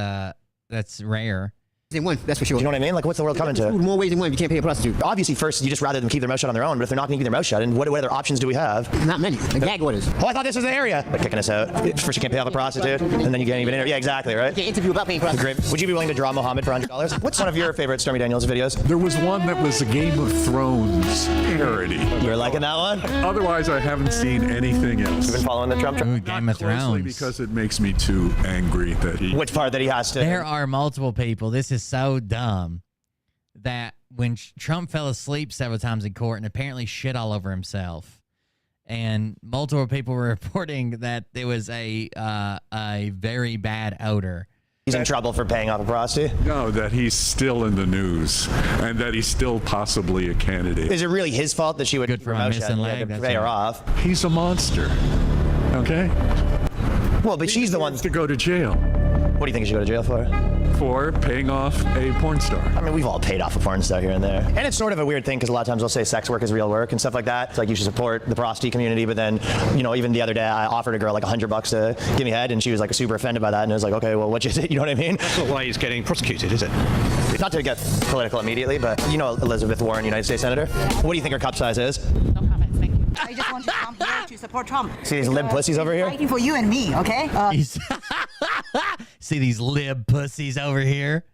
rare. In one, that's for sure. Do you know what I mean? Like, what's the world coming to? More ways than one. You can't pay a prostitute. Obviously, first, you just rather them keep their mouth shut on their own, but if they're not going to keep their mouth shut, and what other options do we have? Not many. Like gag orders. Oh, I thought this was an area. They're kicking us out. First, you can't pay off a prostitute, and then you can't even interview. Yeah, exactly, right? You can't interview about paying prostitutes. Would you be willing to draw Muhammad for $100? What's one of your favorite Stormy Daniels videos? There was one that was a Game of Thrones parody. You're liking that one? Otherwise, I haven't seen anything else. You've been following the Trump trial? Ooh, Game of Thrones. Because it makes me too angry that he... Which part that he has to... There are multiple people. This is so dumb. That when Trump fell asleep several times in court and apparently shit all over himself, and multiple people were reporting that there was a very bad odor. He's in trouble for paying off a prostitute? No, that he's still in the news and that he's still possibly a candidate. Is it really his fault that she would Good for my missing leg. pay her off? He's a monster. Okay? Well, but she's the one to go to jail. What do you think he should go to jail for? For paying off a porn star. I mean, we've all paid off a porn star here and there. And it's sort of a weird thing because a lot of times they'll say sex work is real work and stuff like that. It's like you should support the prostitute community, but then, you know, even the other day I offered a girl like $100 to give me head and she was like super offended by that and it was like, okay, well, what is it? You know what I mean? That's not why he's getting prosecuted, is it? Not to get political immediately, but you know Elizabeth Warren, United States Senator. What do you think her cup size is? No comments, thank you. I just want to come here to support Trump. See these lib pussies over here? Fighting for you and me, okay? See these lib pussies over here?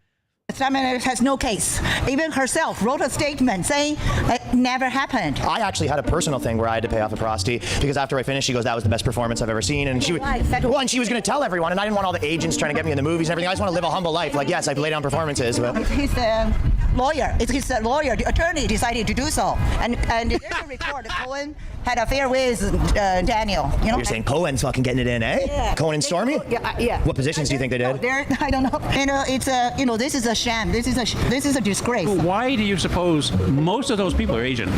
Trump has no case. Even herself wrote a statement saying it never happened. I actually had a personal thing where I had to pay off a prostitute because after I finished, she goes, that was the best performance I've ever seen. And she was, well, and she was going to tell everyone, and I didn't want all the agents trying to get me in the movies and everything. I just want to live a humble life. Like, yes, I've laid down performances, but... He's the lawyer. It's his lawyer, the attorney decided to do so. And there's a report that Cohen had an affair with Daniel. You know? You're saying Cohen's fucking getting it in, eh? Yeah. Cohen and Stormy? Yeah. What positions do you think they did? I don't know. And it's this is a sham. This is a disgrace. Why do you suppose most of those people are Asian?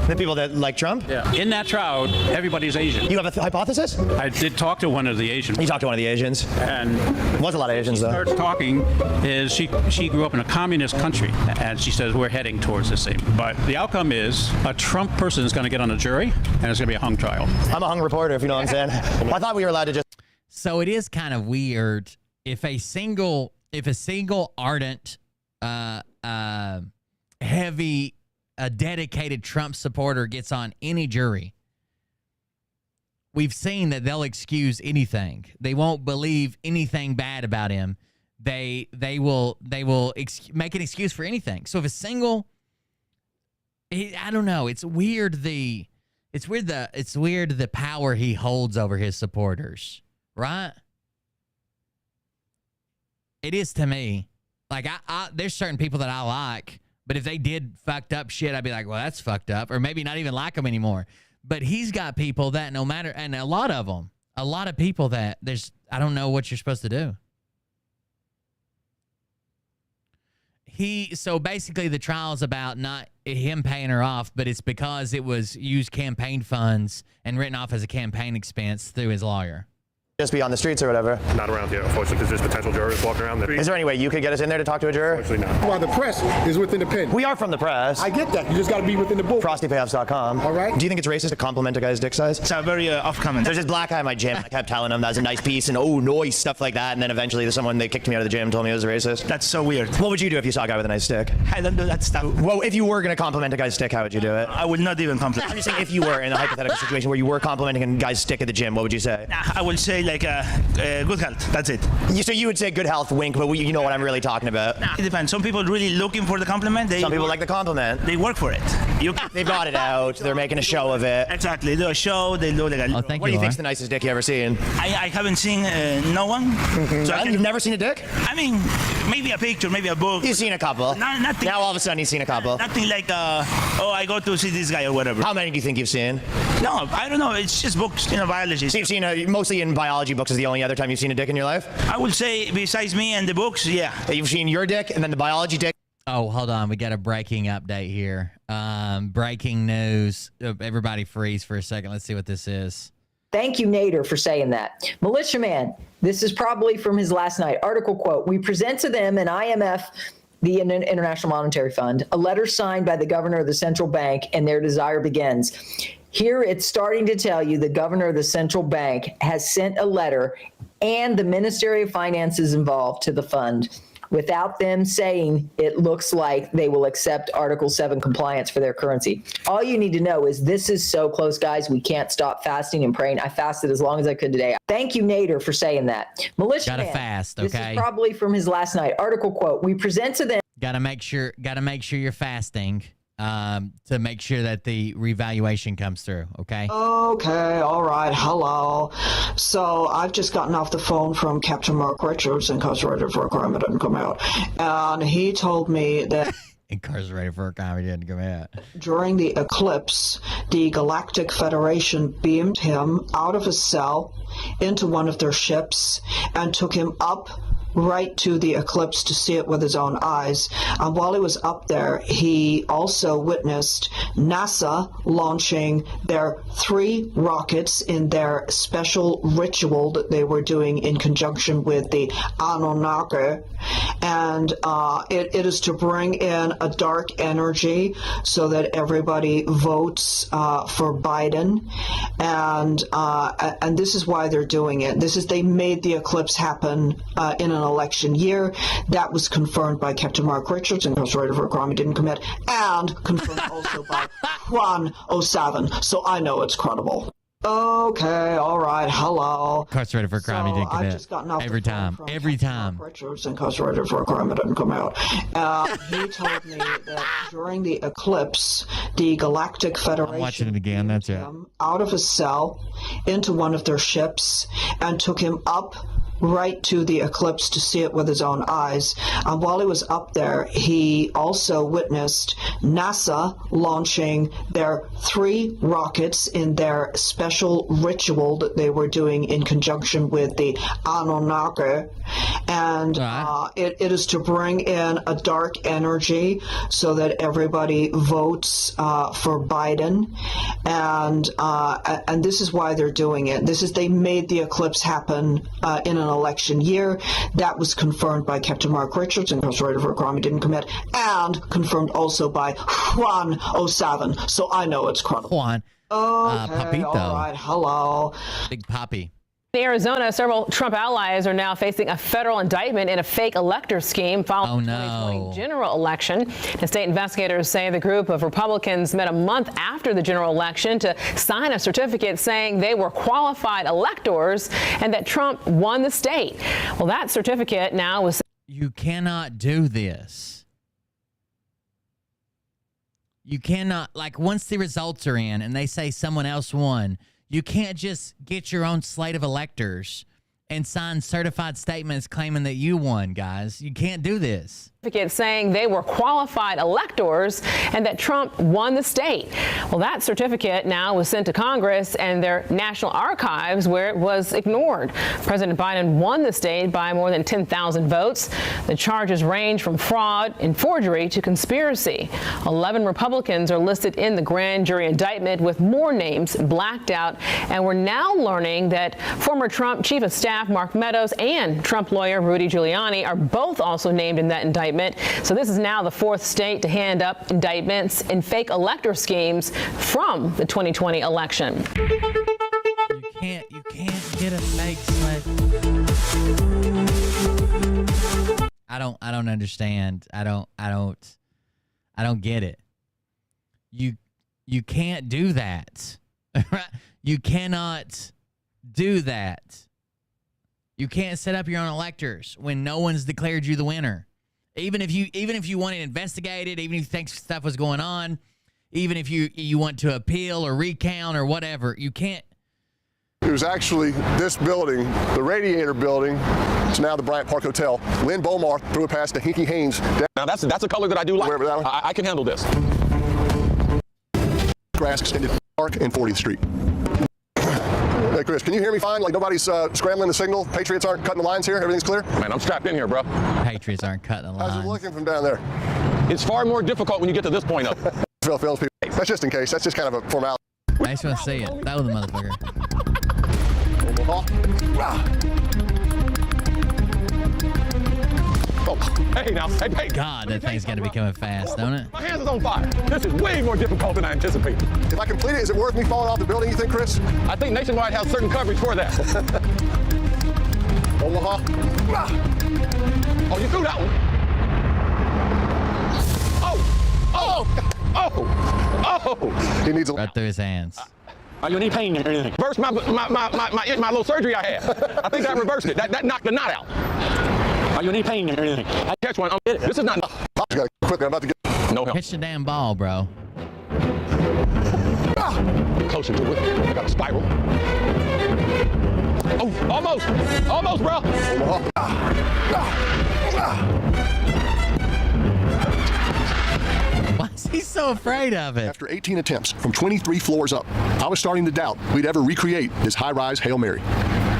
The people that like Trump? Yeah. In that crowd, everybody's Asian. You have a hypothesis? I did talk to one of the Asians. You talked to one of the Asians? And there was a lot of Asians, though. Starts talking is she grew up in a communist country, and she says we're heading towards the same. But the outcome is a Trump person is going to get on a jury, and it's going to be a hung trial. I'm a hung reporter, if you know what I'm saying. I thought we were allowed to just... So it is kind of weird if a single ardent, heavy, dedicated Trump supporter gets on any jury. We've seen that they'll excuse anything. They won't believe anything bad about him. They will make an excuse for anything. So if a single, I don't know. It's weird the power he holds over his supporters, right? It is to me. Like there's certain people that I like, but if they did fucked up shit, I'd be like, well, that's fucked up, or maybe not even like them anymore. But he's got people that no matter, and a lot of people that I don't know what you're supposed to do. So basically the trial's about not him paying her off, but it's because it was used campaign funds and written off as a campaign expense through his lawyer. Just be on the streets or whatever? Not around here, unfortunately, because there's potential jurors walking around. Is there any way you could get us in there to talk to a juror? Actually, not. Well, the press is within the pen. We are from the press. I get that. You just got to be within the book. ProstitutePayoffs.com. All right. Do you think it's racist to compliment a guy's dick size? It's a very off comment. There's this black guy in my gym. I kept telling him that was a nice piece and noise, stuff like that. And then eventually they kicked me out of the gym and told me it was racist. That's so weird. What would you do if you saw a guy with a nice stick? I don't do that stuff. Well, if you were going to compliment a guy's stick, how would you do it? I would not even compliment. I'm just saying if you were in a hypothetical situation where you were complimenting a guy's stick at the gym, what would you say? I would say like good health. That's it. So you would say good health, wink, but you know what I'm really talking about. Nah, it depends. Some people really looking for the compliment. Some people like the compliment. They work for it. They've got it out. They're making a show of it. Exactly. They do a show. They do like a. What do you think's the nicest dick you ever seen? I haven't seen no one. So You've never seen a dick? I mean, maybe a picture, maybe a book. You've seen a couple. Nothing. Now all of a sudden you've seen a couple. Nothing like, I go to see this guy or whatever. How many do you think you've seen? No, I don't know. It's just books, biology. So you've seen mostly in biology books is the only other time you've seen a dick in your life? I would say besides me and the books, yeah. You've seen your dick and then the biology dick? Oh, hold on. We got a breaking update here. Breaking news. Everybody freeze for a second. Let's see what this is. Thank you, Nader, for saying that. Militiaman, this is probably from his last night. Article quote, we present to them an IMF, the International Monetary Fund, a letter signed by the governor of the central bank, and their desire begins. Here it's starting to tell you the governor of the central bank has sent a letter and the Ministry of Finance is involved to the fund. Without them saying it looks like they will accept Article 7 compliance for their currency. All you need to know is this is so close, guys. We can't stop fasting and praying. I fasted as long as I could today. Thank you, Nader, for saying that. Militia Gotta fast, okay? This is probably from his last night. Article quote, we present to them. Gotta make sure you're fasting to make sure that the revaluation comes through, okay? Okay, all right, hello. So I've just gotten off the phone from Captain Mark Richards, incarcerated for a crime that didn't come out, and he told me that incarcerated for a crime that didn't come out. During the eclipse, the Galactic Federation beamed him out of his cell into one of their ships and took him up right to the eclipse to see it with his own eyes. And while he was up there, he also witnessed NASA launching their 3 rockets in their special ritual that they were doing in conjunction with the Anunnaki. And it is to bring in a dark energy so that everybody votes for Biden. And this is why they're doing it. They made the eclipse happen in an election year. That was confirmed by Captain Mark Richards, incarcerated for a crime he didn't commit, and confirmed also by Juan 07. So I know it's credible. Okay, all right, hello. Incarcerated for a crime he didn't commit. I've just gotten off every time. Mark Richards, incarcerated for a crime that didn't come out. He told me that during the eclipse, the Galactic Federation I'm watching it again. That's it. Out of his cell into one of their ships and took him up right to the eclipse to see it with his own eyes. And while he was up there, he also witnessed NASA launching their 3 rockets in their special ritual that they were doing in conjunction with the Anunnaki. And it is to bring in a dark energy so that everybody votes for Biden. And this is why they're doing it. They made the eclipse happen in an election year. That was confirmed by Captain Mark Richards, incarcerated for a crime he didn't commit, and confirmed also by Juan 07. So I know it's credible. Juan. Okay, Papito. all right, hello. Big Papi. In Arizona, several Trump allies are now facing a federal indictment in a fake elector scheme following the 2020 general election. The state investigators say the group of Republicans met a month after the general election to sign a certificate saying they were qualified electors and that Trump won the state. Well, that certificate now was... You cannot do this. You cannot, once the results are in and they say someone else won, you can't just get your own slate of electors and sign certified statements claiming that you won, guys. You can't do this. Saying they were qualified electors and that Trump won the state. Well, that certificate now was sent to Congress and their National Archives, where it was ignored. President Biden won the state by more than 10,000 votes. The charges range from fraud and forgery to conspiracy. 11 Republicans are listed in the grand jury indictment with more names blacked out. And we're now learning that former Trump Chief of Staff Mark Meadows and Trump lawyer Rudy Giuliani are both also named in that indictment. So this is now the 4th state to hand up indictments in fake elector schemes from the 2020 election. You can't get a fake slate. I don't understand. I don't get it. You can't do that. You cannot do that. You can't set up your own electors when no one's declared you the winner. Even if you want it investigated, even if you think stuff was going on, even if you want to appeal or recount or whatever, you can't. It was actually this building, the Radiator building. It's now the Bryant Park Hotel. Lynn Bomar threw it past to Hinky Haynes. Now that's a color that I do like. I can handle this. Grass extended Park and 40th Street. Hey, Chris, can you hear me fine? Like nobody's scrambling the signal? Patriots aren't cutting the lines here? Everything's clear? Man, I'm strapped in here, bro. Patriots aren't cutting the lines. How's it looking from down there? It's far more difficult when you get to this point up. Phil films people. That's just in case. That's just kind of a formality. I just want to see it. That was the motherfucker. Oh, hey now, hey. God, that thing's got to be coming fast, don't it? My hands is on fire. This is way more difficult than I anticipated. If I complete it, is it worth me falling off the building, you think, Chris? I think Nationwide has certain coverage for that. Omaha. Oh, you threw that one. Oh. He needs a... Right through his hands. Are you in any pain or anything? Reverse my little surgery I had. I think that reversed it. That knocked the knot out. Are you in any pain or anything? I catch one. This is not. Pop's got to quickly. I'm about to get. No help. Pitch the damn ball, bro. Closer to it. I got a spiral. Oh, almost, bro. Why is he so afraid of it? After 18 attempts from 23 floors up, I was starting to doubt we'd ever recreate his high-rise Hail Mary.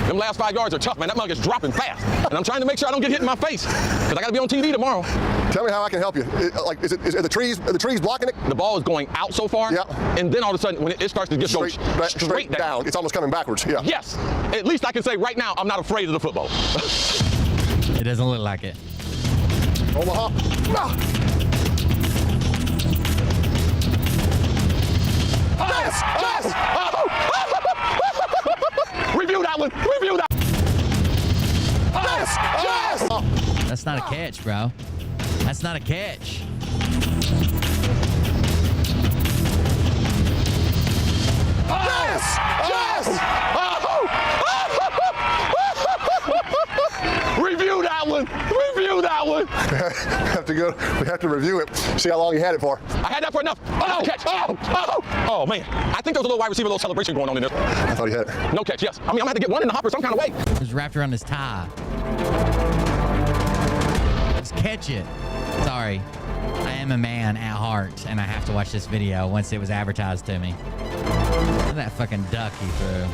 Them last 5 yards are tough, man. That mug is dropping fast. And I'm trying to make sure I don't get hit in my face. Because I got to be on TV tomorrow. Tell me how I can help you. Are the trees blocking it? The ball is going out so far. Yeah. And then all of a sudden, when it starts to just go straight down. It's almost coming backwards. Yeah. Yes. At least I can say right now, I'm not afraid of the football. It doesn't look like it. Omaha. Yes! Review that one! Review that! Yes! That's not a catch, bro. That's not a catch. Review that one! Review that one! We have to review it. See how long you had it for. I had that for enough. No catch. Oh, man. I think there was a little wide receiver, little celebration going on in there. I thought he had it. No catch, yes. I mean, I'm going to have to get one in the hopper some kind of way. It was wrapped around his tie. Just catch it. Sorry. I am a man at heart, and I have to watch this video once it was advertised to me. Look at that fucking duck he threw.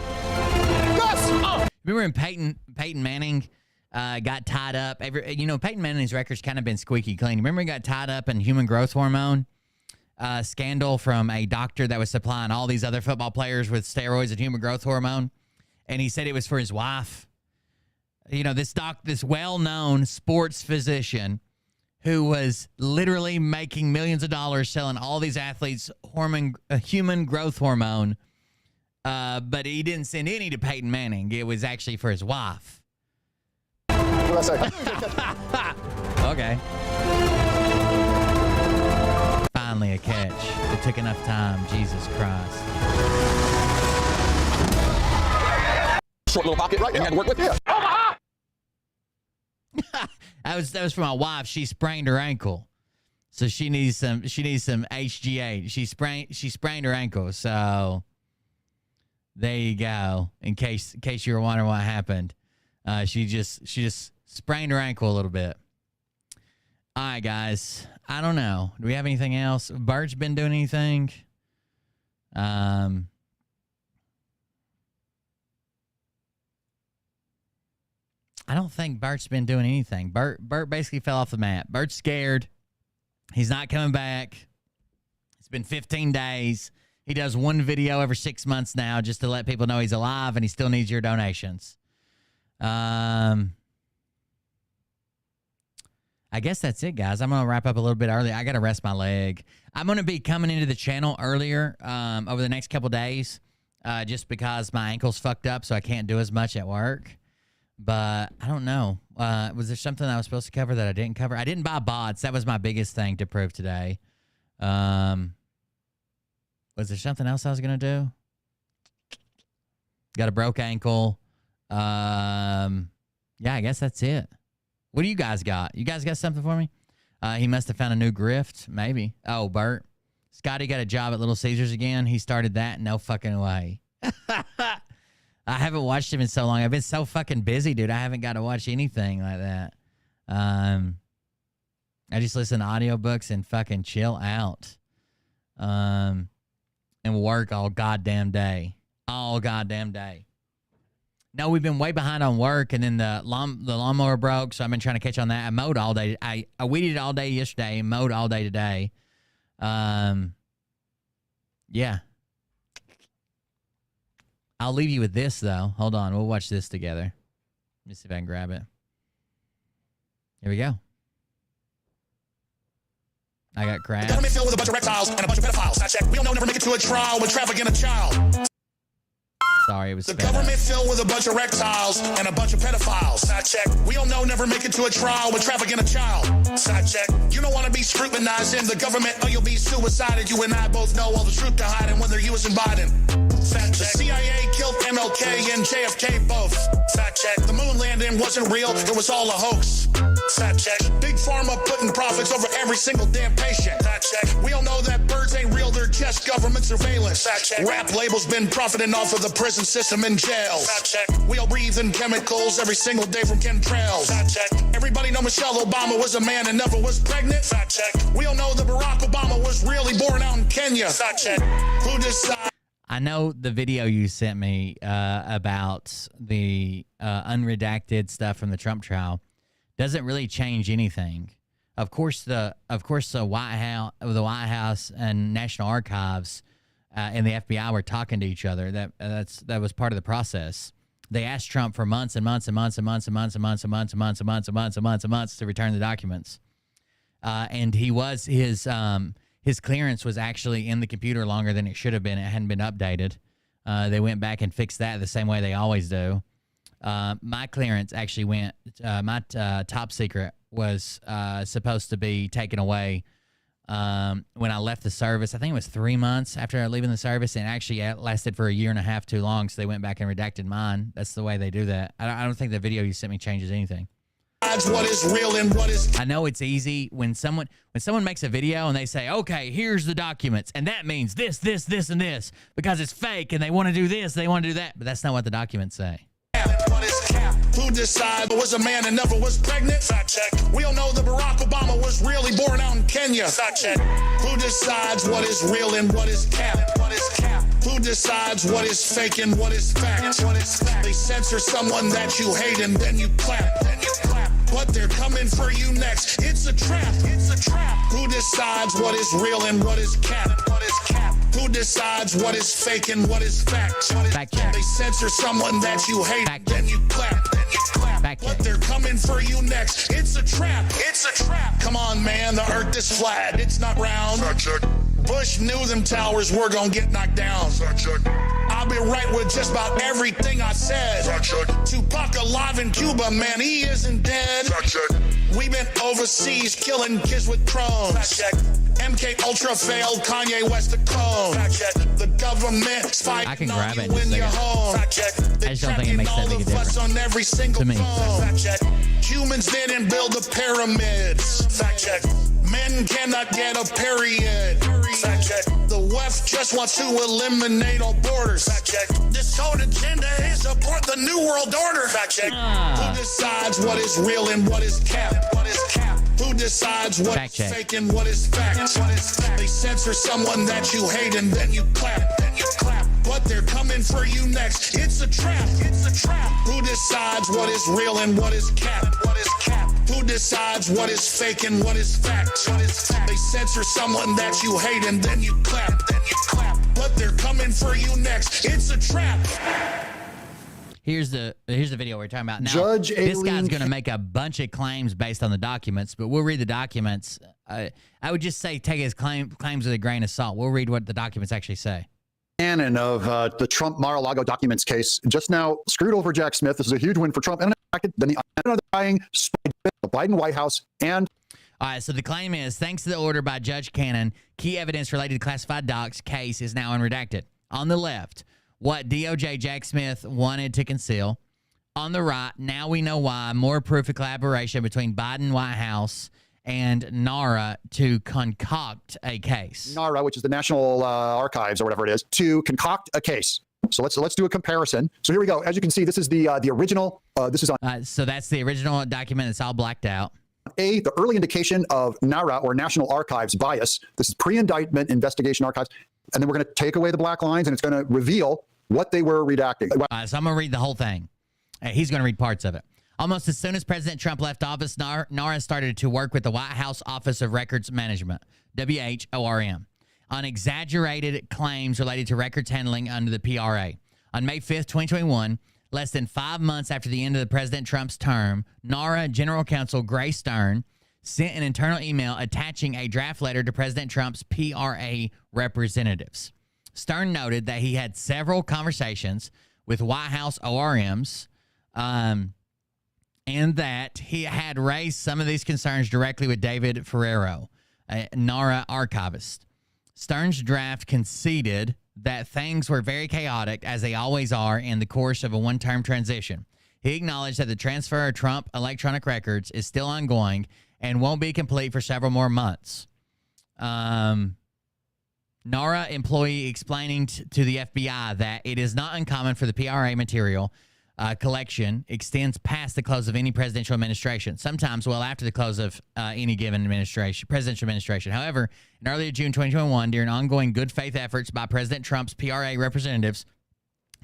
Yes! Remember when Peyton Manning got tied up? Peyton Manning's record's kind of been squeaky clean. Remember he got tied up in human growth hormone scandal from a doctor that was supplying all these other football players with steroids and human growth hormone, and he said it was for his wife. This well-known sports physician who was literally making millions of dollars selling all these athletes human growth hormone, but he didn't send any to Peyton Manning. It was actually for his wife. What did I say? Okay. Finally a catch. It took enough time. Jesus Christ. Short little pocket, right? And had to work with. Yeah. That was for my wife. She sprained her ankle, so she needs some HGH. She sprained her ankle, so there you go. In case you were wondering what happened, she just sprained her ankle a little bit. All right, guys. I don't know. Do we have anything else? Bert's been doing anything? I don't think Bert's been doing anything. Bert basically fell off the map. Bert's scared. He's not coming back. It's been 15 days. He does one video every 6 months now just to let people know he's alive, and he still needs your donations. I guess that's it, guys. I'm going to wrap up a little bit early. I got to rest my leg. I'm going to be coming into the channel earlier over the next couple days just because my ankle's fucked up, so I can't do as much at work. But I don't know. Was there something I was supposed to cover that I didn't cover? I didn't buy bots. That was my biggest thing to prove today. Was there something else I was going to do? Got a broke ankle. Yeah, I guess that's it. What do you guys got? You guys got something for me? He must have found a new grift. Maybe. Oh, Bert. Scotty got a job at Little Caesars again. He started that. No fucking way. I haven't watched him in so long. I've been so fucking busy, dude. I haven't got to watch anything like that. I just listen to audiobooks and fucking chill out. And work all goddamn day. All goddamn day. No, we've been way behind on work, and then the lawnmower broke, so I've been trying to catch on that. I mowed all day. I weeded all day yesterday and mowed all day today. Yeah. I'll leave you with this, though. Hold on. We'll watch this together. Let me see if I can grab it. Here we go. I got crabs. The government filled with a bunch of reptiles and a bunch of pedophiles. I check. We don't know, never make it to a trial with trafficking a child. Sorry, it was the government filled with a bunch of reptiles and a bunch of pedophiles. Side check. We don't know, never make it to a trial with trafficking a child. Side check. You don't want to be scrutinized in the government or you'll be suicided. You and I both know all the truth to hide and whether he was in Biden. Fact check. The CIA killed MLK and JFK both. Fact check. The moon landing wasn't real, it was all a hoax. Fact check. Big Pharma putting profits over every single damn patient. Fact check. We all know that birds ain't real, they're just government surveillance. Fact check. Rap labels been profiting off of the prison system in jails. Fact check. We all breathe in chemicals every single day from chemtrails. Fact check. Everybody know Michelle Obama was a man and never was pregnant. Fact check. We all know that Barack Obama was really born out in Kenya. Fact check. Who decided? I know the video you sent me about the unredacted stuff from the Trump trial doesn't really change anything. Of course, the White House and National Archives and the FBI were talking to each other. That was part of the process. They asked Trump for months and months and months and months and months and months and months and months and months and months and months and months to return the documents. And his clearance was actually in the computer longer than it should have been. It hadn't been updated. They went back and fixed that the same way they always do. My clearance actually went, my top secret was supposed to be taken away when I left the service. I think it was 3 months after leaving the service, and actually it lasted for 1.5 years too long, so they went back and redacted mine. That's the way they do that. I don't think the video you sent me changes anything. What is real and what is... I know it's easy when someone makes a video and they say, okay, here's the documents, and that means this, this, this, and this, because it's fake, and they want to do this, they want to do that, but that's not what the documents say. What is cap? Who decided was a man and never was pregnant? Fact check. We all know that Barack Obama was really born out in Kenya. Fact check. Who decides what is real and what is cap? What is cap? Who decides what is fake and what is fact? What is fact? They censor someone that you hate and then you clap. Then you clap. But they're coming for you next. It's a trap. It's a trap. Who decides what is real and what is cap? What is cap? Who decides what is fake and what is fact? What is fact check. They censor someone that you hate, then you clap, then you clap. Fact but check. they're coming for you next. It's a trap. It's a trap. Come on, man. The earth is flat. It's not round. Fact check. Bush knew them towers were gonna get knocked down. Fact check. I'll be right with just about everything I said. Fact check. Tupac alive in Cuba, man. He isn't dead. Fact check. We've been overseas killing kids with Crohn's. Fact check. MK Ultra failed, Kanye West a clone. Fact check. The government spying I can on grab you it in in just a your second. home. Fact check. I just don't think it makes that big a difference on every single to me. phone. Fact check. Humans didn't build the pyramids. Fact check. Men cannot get a period. Fact check. The left just wants to eliminate all borders. Fact check. This whole agenda is support the New World Order. Fact check. Who decides what is real and what is cap? What is cap? Who decides what is fake and what is fact? What is fact? They censor someone that you hate and then you clap. Then you clap. But they're coming for you next. It's a trap. It's a trap. Who decides what is real and what is cap? What is cap? Who decides what is fake and what is fact? What is fact? They censor someone that you hate and then you clap. Then you clap. But they're coming for you next. It's a trap. Here's the video we're talking about now. Judge this Aileen guy's going to make a bunch of claims based on the documents, but we'll read the documents. I would just say take his claims with a grain of salt. We'll read what the documents actually say. Canon of the Trump Mar-a-Lago documents case just now screwed over Jack Smith. This is a huge win for Trump. And then the undying the Biden White House and. All right, so the claim is, thanks to the order by Judge Cannon, key evidence related to classified docs case is now unredacted. On the left, what DOJ Jack Smith wanted to conceal. On the right, now we know why. More proof of collaboration between Biden White House and NARA to concoct a case. NARA, which is the National Archives or whatever it is, to concoct a case. So let's do a comparison. So here we go. As you can see, this is the original. This is on. So that's the original document. It's all blacked out. The early indication of NARA or National Archives bias. This is pre-indictment investigation archives. And then we're going to take away the black lines and it's going to reveal what they were redacting. So I'm going to read the whole thing. He's going to read parts of it. Almost as soon as President Trump left office, NARA started to work with the White House Office of Records Management, WHORM, on exaggerated claims related to records handling under the PRA. On May 5th, 2021, less than 5 months after the end of President Trump's term, NARA General Counsel Gray Stern sent an internal email attaching a draft letter to President Trump's PRA representatives. Stern noted that he had several conversations with White House ORMs and that he had raised some of these concerns directly with David Ferrero, a NARA archivist. Stern's draft conceded that things were very chaotic, as they always are in the course of a one-term transition. He acknowledged that the transfer of Trump electronic records is still ongoing and won't be complete for several more months. NARA employee explaining to the FBI that it is not uncommon for the PRA material collection extends past the close of any presidential administration, sometimes well after the close of any given presidential administration. However, in early June 2021, during ongoing good faith efforts by President Trump's PRA representatives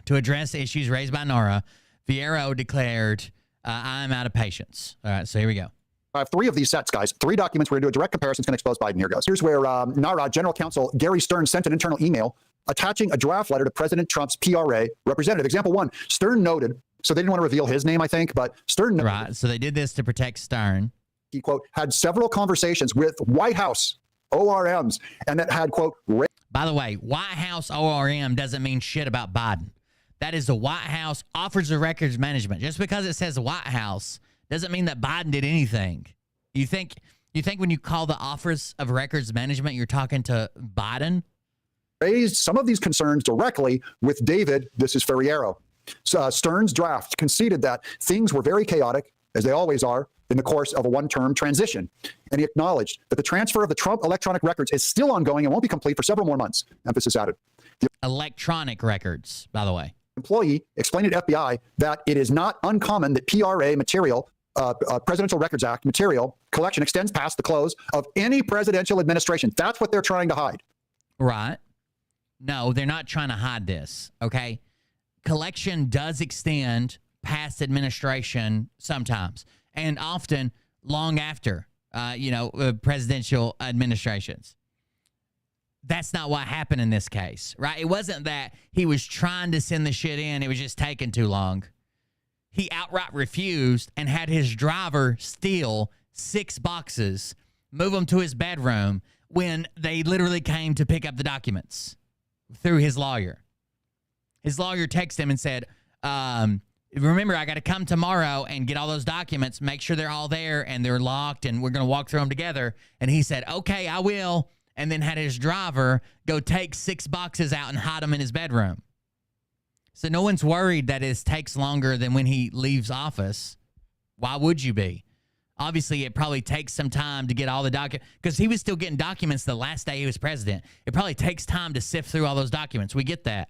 to address issues raised by NARA, Fiero declared, I am out of patience. All right, so here we go. I have 3 of these sets, guys. 3 documents. We're going to do a direct comparison. It's going to expose Biden. Here goes. Here's where NARA General Counsel Gary Stern sent an internal email attaching a draft letter to President Trump's PRA representative. Example 1, Stern noted, so they didn't want to reveal his name, I think, but Stern noted. Right, so they did this to protect Stern. He, quote, had several conversations with White House ORMs and that had, quote, by the way, White House ORM doesn't mean shit about Biden. That is the White House Office of Records Management. Just because it says White House doesn't mean that Biden did anything. You think when you call the Office of Records Management, you're talking to Biden? Raised some of these concerns directly with David, this is Ferriero. Stern's draft conceded that things were very chaotic, as they always are, in the course of a one-term transition. And he acknowledged that the transfer of the Trump electronic records is still ongoing and won't be complete for several more months. Emphasis added. The electronic records, by the way. Employee explained to FBI that it is not uncommon that PRA material, Presidential Records Act material collection extends past the close of any presidential administration. That's what they're trying to hide. Right. No, they're not trying to hide this, okay? Collection does extend past administration sometimes, and often long after, presidential administrations. That's not what happened in this case, right? It wasn't that he was trying to send the shit in. It was just taking too long. He outright refused and had his driver steal 6 boxes, move them to his bedroom when they literally came to pick up the documents through his lawyer. His lawyer texted him and said, remember, I got to come tomorrow and get all those documents, make sure they're all there and they're locked and we're going to walk through them together. And he said, okay, I will. And then had his driver go take 6 boxes out and hide them in his bedroom. So no one's worried that it takes longer than when he leaves office. Why would you be? Obviously, it probably takes some time to get all the documents, because he was still getting documents the last day he was president. It probably takes time to sift through all those documents. We get that.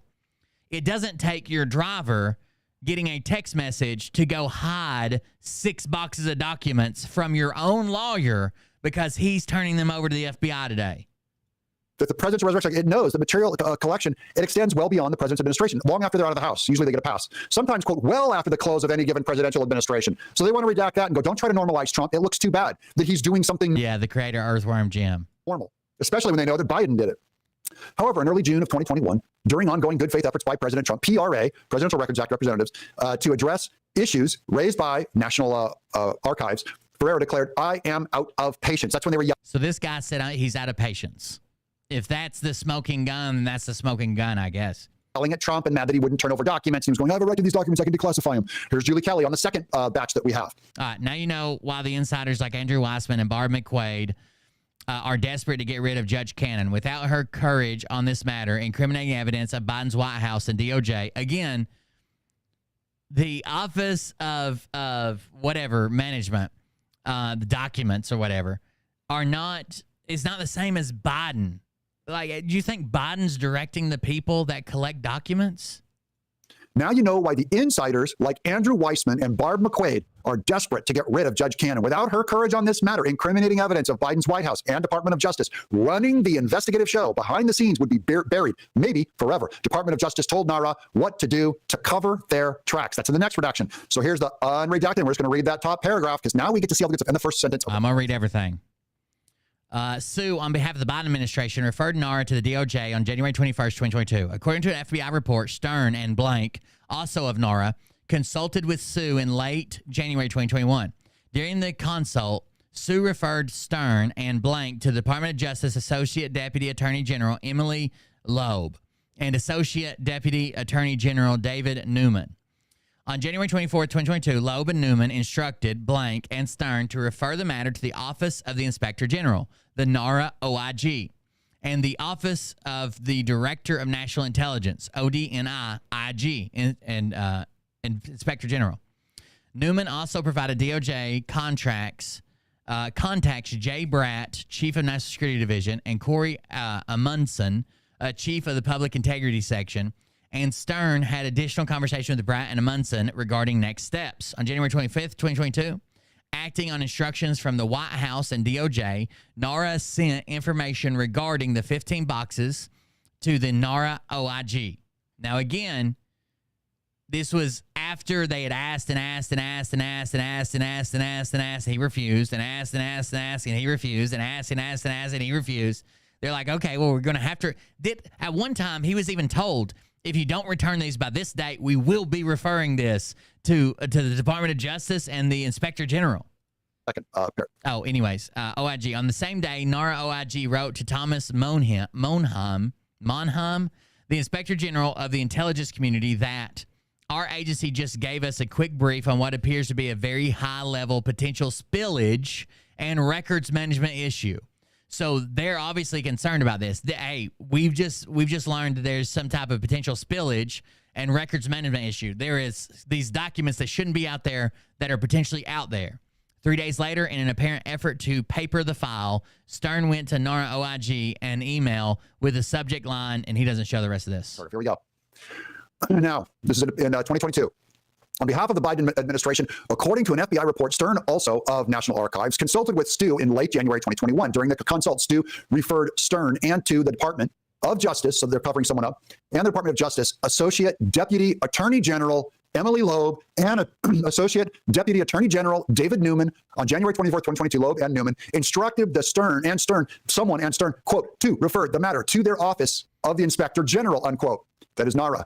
It doesn't take your driver getting a text message to go hide 6 boxes of documents from your own lawyer because he's turning them over to the FBI today. That the president's resurrection, it knows the material collection, it extends well beyond the president's administration, long after they're out of the House. Usually they get a pass. Sometimes, quote, well after the close of any given presidential administration. So they want to redact that and go, don't try to normalize Trump. It looks too bad that he's doing something. Yeah, the creator Earthworm Jim. Normal, especially when they know that Biden did it. However, in early June of 2021, during ongoing good faith efforts by President Trump, PRA, Presidential Records Act representatives, to address issues raised by National Archives, Ferrero declared, I am out of patience. That's when they were yelling. So this guy said he's out of patience. If that's the smoking gun, then that's the smoking gun, I guess. Yelling at Trump and mad that he wouldn't turn over documents. He was going, I have a right to these documents. I can declassify them. Here's Julie Kelly on the second batch that we have. All right, now you know why the insiders like Andrew Weissman and Barb McQuaid are desperate to get rid of Judge Cannon. Without her courage on this matter, incriminating evidence of Biden's White House and DOJ, again, the Office of whatever management, the documents or whatever, is not the same as Biden. Like, do you think Biden's directing the people that collect documents? Now you know why the insiders like Andrew Weissman and Barb McQuaid are desperate to get rid of Judge Cannon. Without her courage on this matter, incriminating evidence of Biden's White House and Department of Justice running the investigative show behind the scenes would be buried, maybe forever. Department of Justice told NARA what to do to cover their tracks. That's in the next redaction. So here's the unredacted. We're just going to read that top paragraph because now we get to see all the good stuff in the first sentence. I'm going to read everything. Sue, on behalf of the Biden administration, referred NARA to the DOJ on January 21st, 2022. According to an FBI report, Stern and Blank, also of NARA, consulted with Sue in late January 2021. During the consult, Sue referred Stern and Blank to the Department of Justice Associate Deputy Attorney General Emily Loeb and Associate Deputy Attorney General David Newman. On January 24, 2022, Loeb and Newman instructed Blank and Stern to refer the matter to the Office of the Inspector General, the NARA OIG, and the Office of the Director of National Intelligence, ODNI-IG, and Inspector General. Newman also provided DOJ contacts Jay Bratt, Chief of National Security Division, and Corey Amundsen, Chief of the Public Integrity Section. And Stern had additional conversation with Bratt and Amundsen regarding next steps. On January 25th, 2022, acting on instructions from the White House and DOJ, NARA sent information regarding the 15 boxes to the NARA OIG. Now, again, this was after they had asked and asked and asked and asked and asked and asked and asked and asked, and he refused, and asked and asked and asked, and he refused, and asked and asked and asked, and he refused. They're like, okay, well, we're going to have to. At one time, he was even told, if you don't return these by this date, we will be referring this to the Department of Justice and the Inspector General. Anyways, OIG. On the same day, NARA OIG wrote to Thomas Monheim, the Inspector General of the intelligence community, that our agency just gave us a quick brief on what appears to be a very high-level potential spillage and records management issue. So they're obviously concerned about this. Hey, we've just learned that there's some type of potential spillage and records management issue. There is these documents that shouldn't be out there that are potentially out there. 3 days later, in an apparent effort to paper the file, Stern went to NARA OIG an email with a subject line, and he doesn't show the rest of this. Here we go. Now, this is in 2022. On behalf of the Biden administration, according to an FBI report, Stern, also of National Archives, consulted with Stu in late January 2021. During the consult, Stu referred Stern and to the Department of Justice, so they're covering someone up, and the Department of Justice Associate Deputy Attorney General Emily Loeb and Associate Deputy Attorney General David Newman. On January 24, 2022, Loeb and Newman instructed someone, quote, to refer the matter to their Office of the Inspector General, unquote. That is NARA.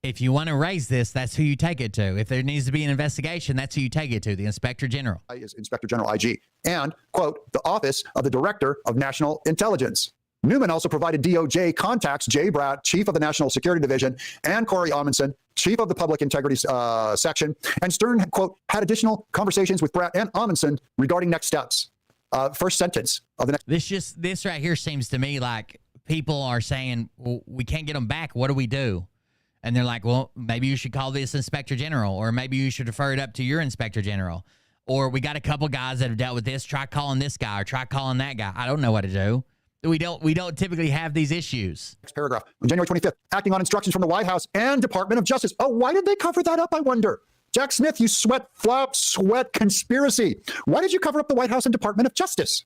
If you want to raise this, that's who you take it to. If there needs to be an investigation, that's who you take it to, the Inspector General. Is Inspector General IG. And, quote, the Office of the Director of National Intelligence. Newman also provided DOJ contacts Jay Bratt, Chief of the National Security Division, and Corey Amundsen, Chief of the Public Integrity Section. And Stern, quote, had additional conversations with Bratt and Amundsen regarding next steps. First sentence of the next. This right here seems to me like people are saying, well, we can't get them back. What do we do? And they're like, well, maybe you should call this Inspector General, or maybe you should refer it up to your Inspector General. Or we got a couple guys that have dealt with this. Try calling this guy or try calling that guy. I don't know what to do. We don't typically have these issues. Next paragraph. On January 25th, acting on instructions from the White House and Department of Justice. Oh, why did they cover that up, I wonder? Jack Smith, you sweat conspiracy. Why did you cover up the White House and Department of Justice?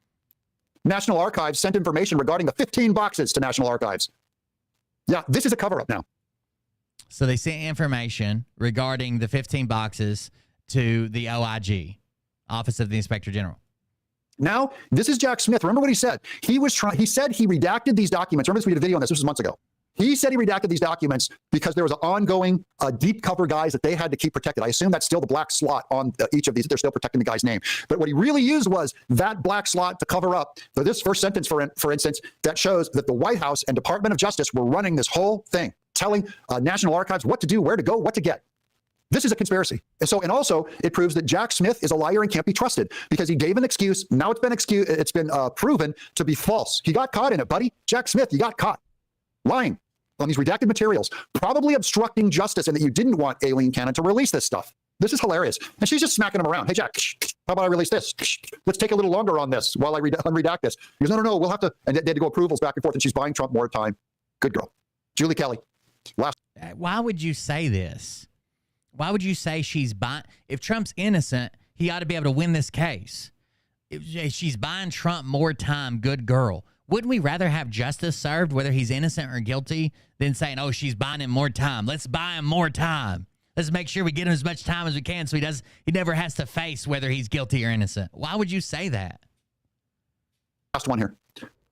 National Archives sent information regarding the 15 boxes to National Archives. Yeah, this is a cover-up now. So they sent information regarding the 15 boxes to the OIG, Office of the Inspector General. Now, this is Jack Smith. Remember what he said? He said he redacted these documents. Remember this? We did a video on this. This was months ago. He said he redacted these documents because there was an ongoing deep cover guys that they had to keep protected. I assume that's still the black slot on each of these. They're still protecting the guy's name. But what he really used was that black slot to cover up. So this first sentence, for instance, that shows that the White House and Department of Justice were running this whole thing, telling National Archives what to do, where to go, what to get. This is a conspiracy. And also it proves that Jack Smith is a liar and can't be trusted because he gave an excuse. Now it's been proven to be false. He got caught in it, buddy. Jack Smith, you got caught lying. on these redacted materials, probably obstructing justice, and that you didn't want Aileen Cannon to release this stuff. This is hilarious. And she's just smacking him around. Hey, Jack, how about I release this? Let's take a little longer on this while I unredact this. He goes, no, we'll have to. And they had to go approvals back and forth, and she's buying Trump more time. Good girl. Julie Kelly. Why would you say this? Why would you say she's buying? If Trump's innocent, he ought to be able to win this case. If she's buying Trump more time, good girl. Wouldn't we rather have justice served, whether he's innocent or guilty, than saying, oh, she's buying him more time? Let's buy him more time. Let's make sure we get him as much time as we can so he never has to face whether he's guilty or innocent. Why would you say that? Last one here.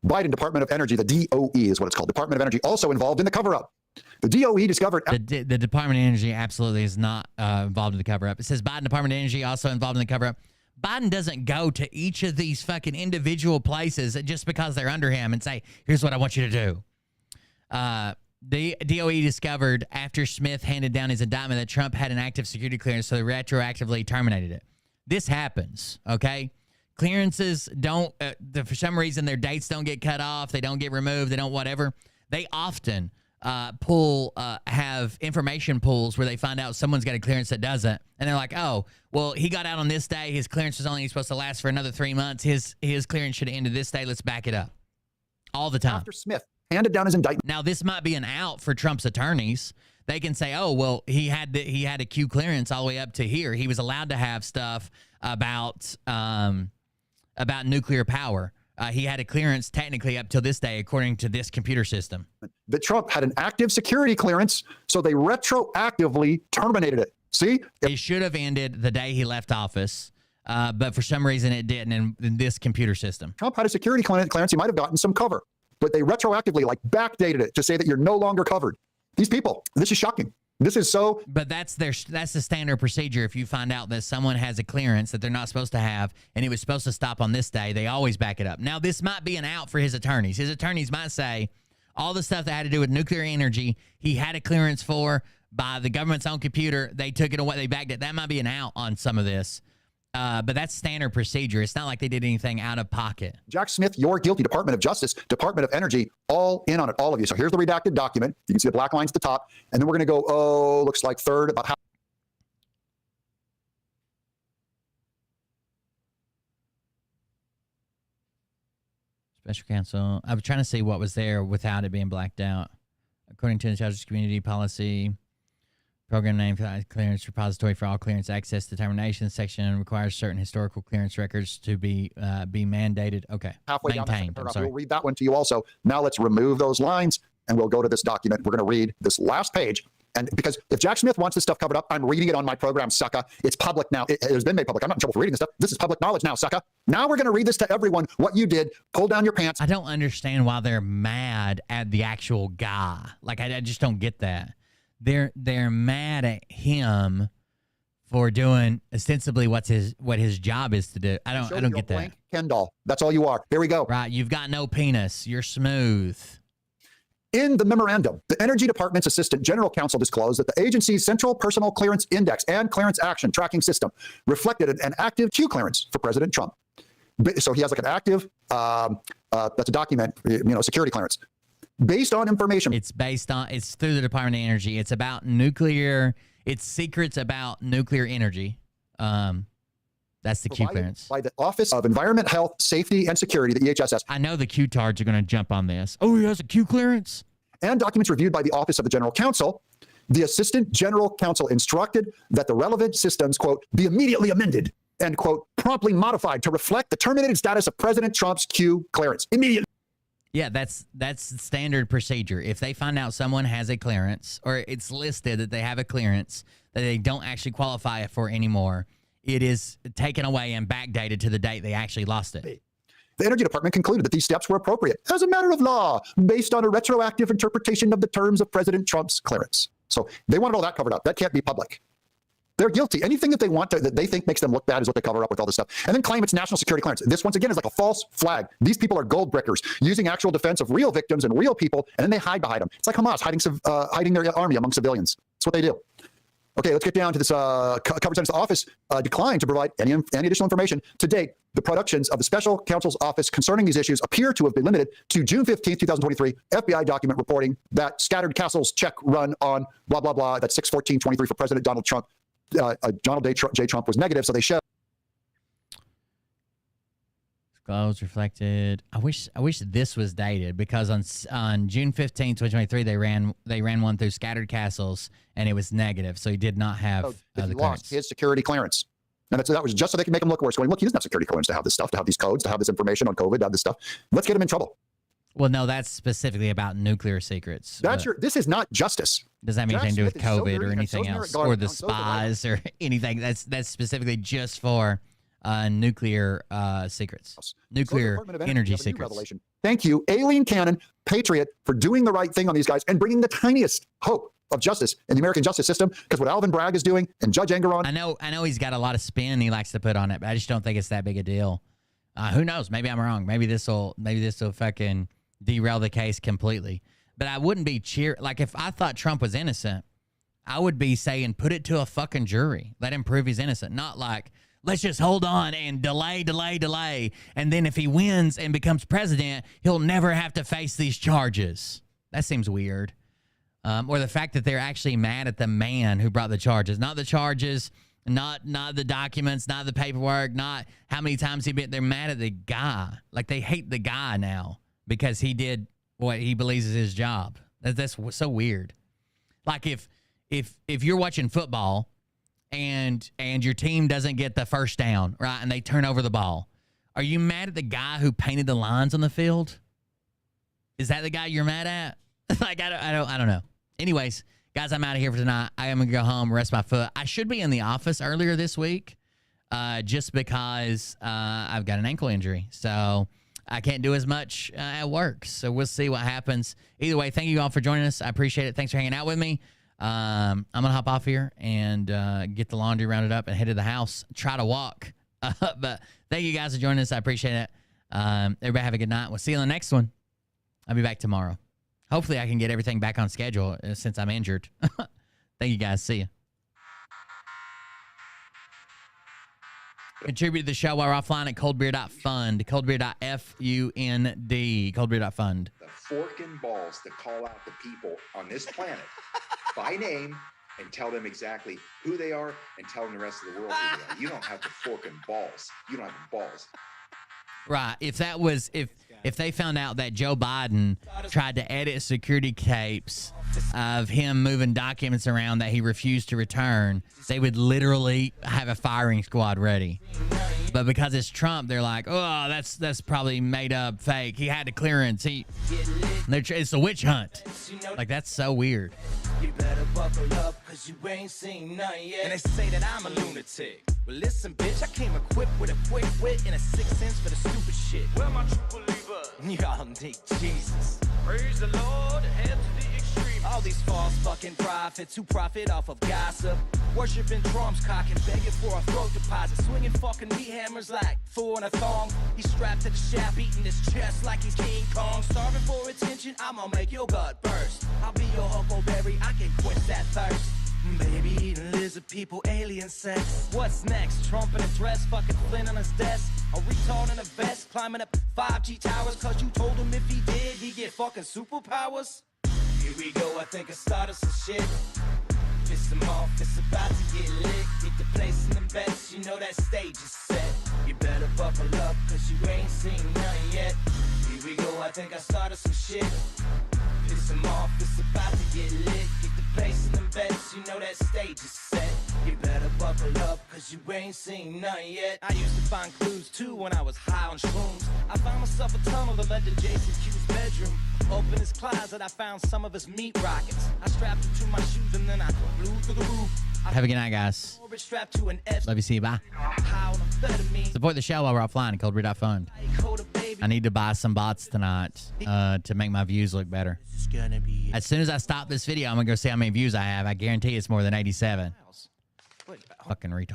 Biden Department of Energy, the DOE is what it's called. Department of Energy also involved in the cover-up. The DOE discovered... The Department of Energy absolutely is not involved in the cover-up. It says Biden Department of Energy also involved in the cover-up. Biden doesn't go to each of these fucking individual places just because they're under him and say, here's what I want you to do. The DOE discovered after Smith handed down his indictment that Trump had an active security clearance, so they retroactively terminated it. This happens, okay? Clearances don't, for some reason, their dates don't get cut off. They don't get removed. They don't whatever. They often have information pools where they find out someone's got a clearance that doesn't. And they're like, oh, well, he got out on this day. His clearance was only supposed to last for another 3 months. His clearance should have ended this day. Let's back it up. All the time. After Smith handed down his indictment. Now, this might be an out for Trump's attorneys. They can say, oh, well, he had a Q clearance all the way up to here. He was allowed to have stuff about nuclear power. He had a clearance technically up till this day, according to this computer system. That Trump had an active security clearance, so they retroactively terminated it. See? It should have ended the day he left office, but for some reason it didn't in this computer system. Trump had a security clearance. He might have gotten some cover, but they retroactively backdated it to say that you're no longer covered. These people, this is shocking. This is so... But that's the standard procedure. If you find out that someone has a clearance that they're not supposed to have and it was supposed to stop on this day, they always back it up. Now, this might be an out for his attorneys. His attorneys might say all the stuff that had to do with nuclear energy, he had a clearance for by the government's own computer. They took it away. They backed it. That might be an out on some of this. But that's standard procedure. It's not like they did anything out of pocket. Jack Smith, you're guilty. Department of Justice, Department of Energy, all in on it, all of you. So here's the redacted document. You can see the black lines at the top. And then we're going to go, looks like third, about how. Special counsel. I was trying to see what was there without it being blacked out. According to the intelligence community policy, program name clearance repository for all clearance access determination section requires certain historical clearance records to be mandated. Okay. Halfway maintained. down we'll read that one to you also. Now let's remove those lines and we'll go to this document. We're going to read this last page. And because if Jack Smith wants this stuff covered up, I'm reading it on my program, sucker. It's public now. It has been made public. I'm not in trouble for reading this stuff. This is public knowledge now, sucker. Now we're going to read this to everyone. What you did, pull down your pants. I don't understand why they're mad at the actual guy. Like, I just don't get that. They're mad at him for doing ostensibly what his job is to do. I don't get that. Ken doll. That's all you are. Here we go. Right. You've got no penis. You're smooth. In the memorandum, the Energy Department's Assistant General Counsel disclosed that the agency's Central Personal Clearance Index and Clearance Action Tracking System reflected an active Q clearance for President Trump. So he has like an active, that's a document, security clearance. Based on information. It's through the Department of Energy. It's about nuclear. It's secrets about nuclear energy. That's the Q clearance. By the Office of Environment, Health, Safety, and Security, the EHSS. I know the Q-tards are going to jump on this. Oh, he has a Q clearance? And documents reviewed by the Office of the General Counsel. The Assistant General Counsel instructed that the relevant systems, quote, be immediately amended and, quote, promptly modified to reflect the terminated status of President Trump's Q clearance. Immediately. Yeah, that's standard procedure. If they find out someone has a clearance or it's listed that they have a clearance that they don't actually qualify for anymore, it is taken away and backdated to the date they actually lost it. The Energy Department concluded that these steps were appropriate as a matter of law based on a retroactive interpretation of the terms of President Trump's clearance. So they wanted all that covered up. That can't be public. They're guilty. Anything that they want that they think makes them look bad is what they cover up with all this stuff. And then claim it's national security clearance. This, once again, is like a false flag. These people are gold brickers using actual defense of real victims and real people, and then they hide behind them. It's like Hamas hiding their army among civilians. That's what they do. Okay, let's get down to this coverage sentence. The office declined to provide any additional information. To date, the productions of the special counsel's office concerning these issues appear to have been limited to June 15th, 2023, FBI document reporting that Scattered Castles check run on blah, blah, blah, that's 6/14/23 for President Donald Trump. Donald J. Trump was negative, so they showed. Disclosed, reflected. I wish this was dated, because on June 15th, 2023, they ran one through Scattered Castles, and it was negative, so he did not have he the lost clearance. his security clearance. And that was just so they could make him look worse. Going, look, he doesn't have security clearance to have this stuff, to have these codes, to have this information on COVID, to have this stuff. Let's get him in trouble. Well, no, that's specifically about nuclear secrets. This is not justice. Does that mean anything to do with COVID or anything else, or the spies or anything? That's specifically just for nuclear secrets, nuclear energy secrets. Revelation. Thank you, Alien Cannon, Patriot, for doing the right thing on these guys and bringing the tiniest hope of justice in the American justice system. Because what Alvin Bragg is doing and Judge Engeron, I know he's got a lot of spin he likes to put on it, but I just don't think it's that big a deal. Who knows? Maybe I'm wrong. Maybe this will fucking derail the case completely. But I wouldn't be like, if I thought Trump was innocent, I would be saying put it to a fucking jury, let him prove he's innocent, not like, let's just hold on and delay. And then if he wins and becomes president, he'll never have to face these charges. That seems weird. Or the fact that they're actually mad at the man who brought the charges, not the charges, not the documents, not the paperwork, not how many times he been. They're mad at the guy. Like, they hate the guy now because he did what he believes is his job. That's so weird. Like, if you're watching football and your team doesn't get the first down, right, and they turn over the ball, are you mad at the guy who painted the lines on the field? Is that the guy you're mad at? Like, I don't know. Anyways, guys, I'm out of here for tonight. I am gonna go home, rest my foot. I should be in the office earlier this week, just because I've got an ankle injury, so I can't do as much at work. So we'll see what happens. Either way, thank you all for joining us. I appreciate it. Thanks for hanging out with me. I'm gonna hop off here and get the laundry rounded up and head to the house. Try to walk, but thank you guys for joining us. I appreciate it. Everybody have a good night. We'll see you on the next one. I'll be back tomorrow. Hopefully I can get everything back on schedule since I'm injured. Thank you guys. See you. Contribute to the show while we're offline at coldbeer.fund. Coldbeer.fund. Coldbeer.fund. The fork and balls to call out the people on this planet by name and tell them exactly who they are and tell them the rest of the world who they are. You don't have the fork and balls. You don't have the balls. Right. If they found out that Joe Biden tried to edit security tapes of him moving documents around that he refused to return, they would literally have a firing squad ready. But because it's Trump, they're like, oh, that's probably made up, fake. He had the clearance. It's a witch hunt. Like, that's so weird. You better buckle up, cause you ain't seen none yet. And they say that I'm a lunatic. Well, listen, bitch, I came equipped with a quick wit and a 6th sense for the stupid shit. Where my true believers? Y'all need Jesus. Praise the Lord, head to the extreme. All these false fucking prophets who profit off of gossip. Worshipping Trump's cock and begging for a throat deposit. Swinging fucking meat hammers like four in a thong. He's strapped to the shaft, beating his chest like he's King Kong. Starving for attention, I'ma make your gut burst. I'll be your huckleberry, I can quench that thirst. Baby eating lizard people, alien sex. What's next? Trump in a dress, fucking Flynn on his desk. A retard in a vest, climbing up 5G towers. Cause you told him if he did, he'd get fucking superpowers. Here we go, I think I started some shit. Piss him off, it's about to get lit. Get the place in them bets, you know that stage is set. You better buckle up, cause you ain't seen none yet. Here we go, I think I started some shit. Piss him off, it's about to get lit. Get the place in them bets, you know that stage is set. You better buckle up, cause you ain't seen none yet. I used to find clues too when I was high on shrooms. I found myself a tunnel that led to Jason Q's bedroom. Open his closet, I found some of his meat rockets. I strapped him to my shoes and then I flew through the roof. Have a good night, guys. Love you. See you. Bye. Support the show while we're offline at coldbeer.fund. I need to buy some bots tonight to make my views look better. As soon as I stop this video, I'm going to go see how many views I have. I guarantee it's more than 87. Fucking retard.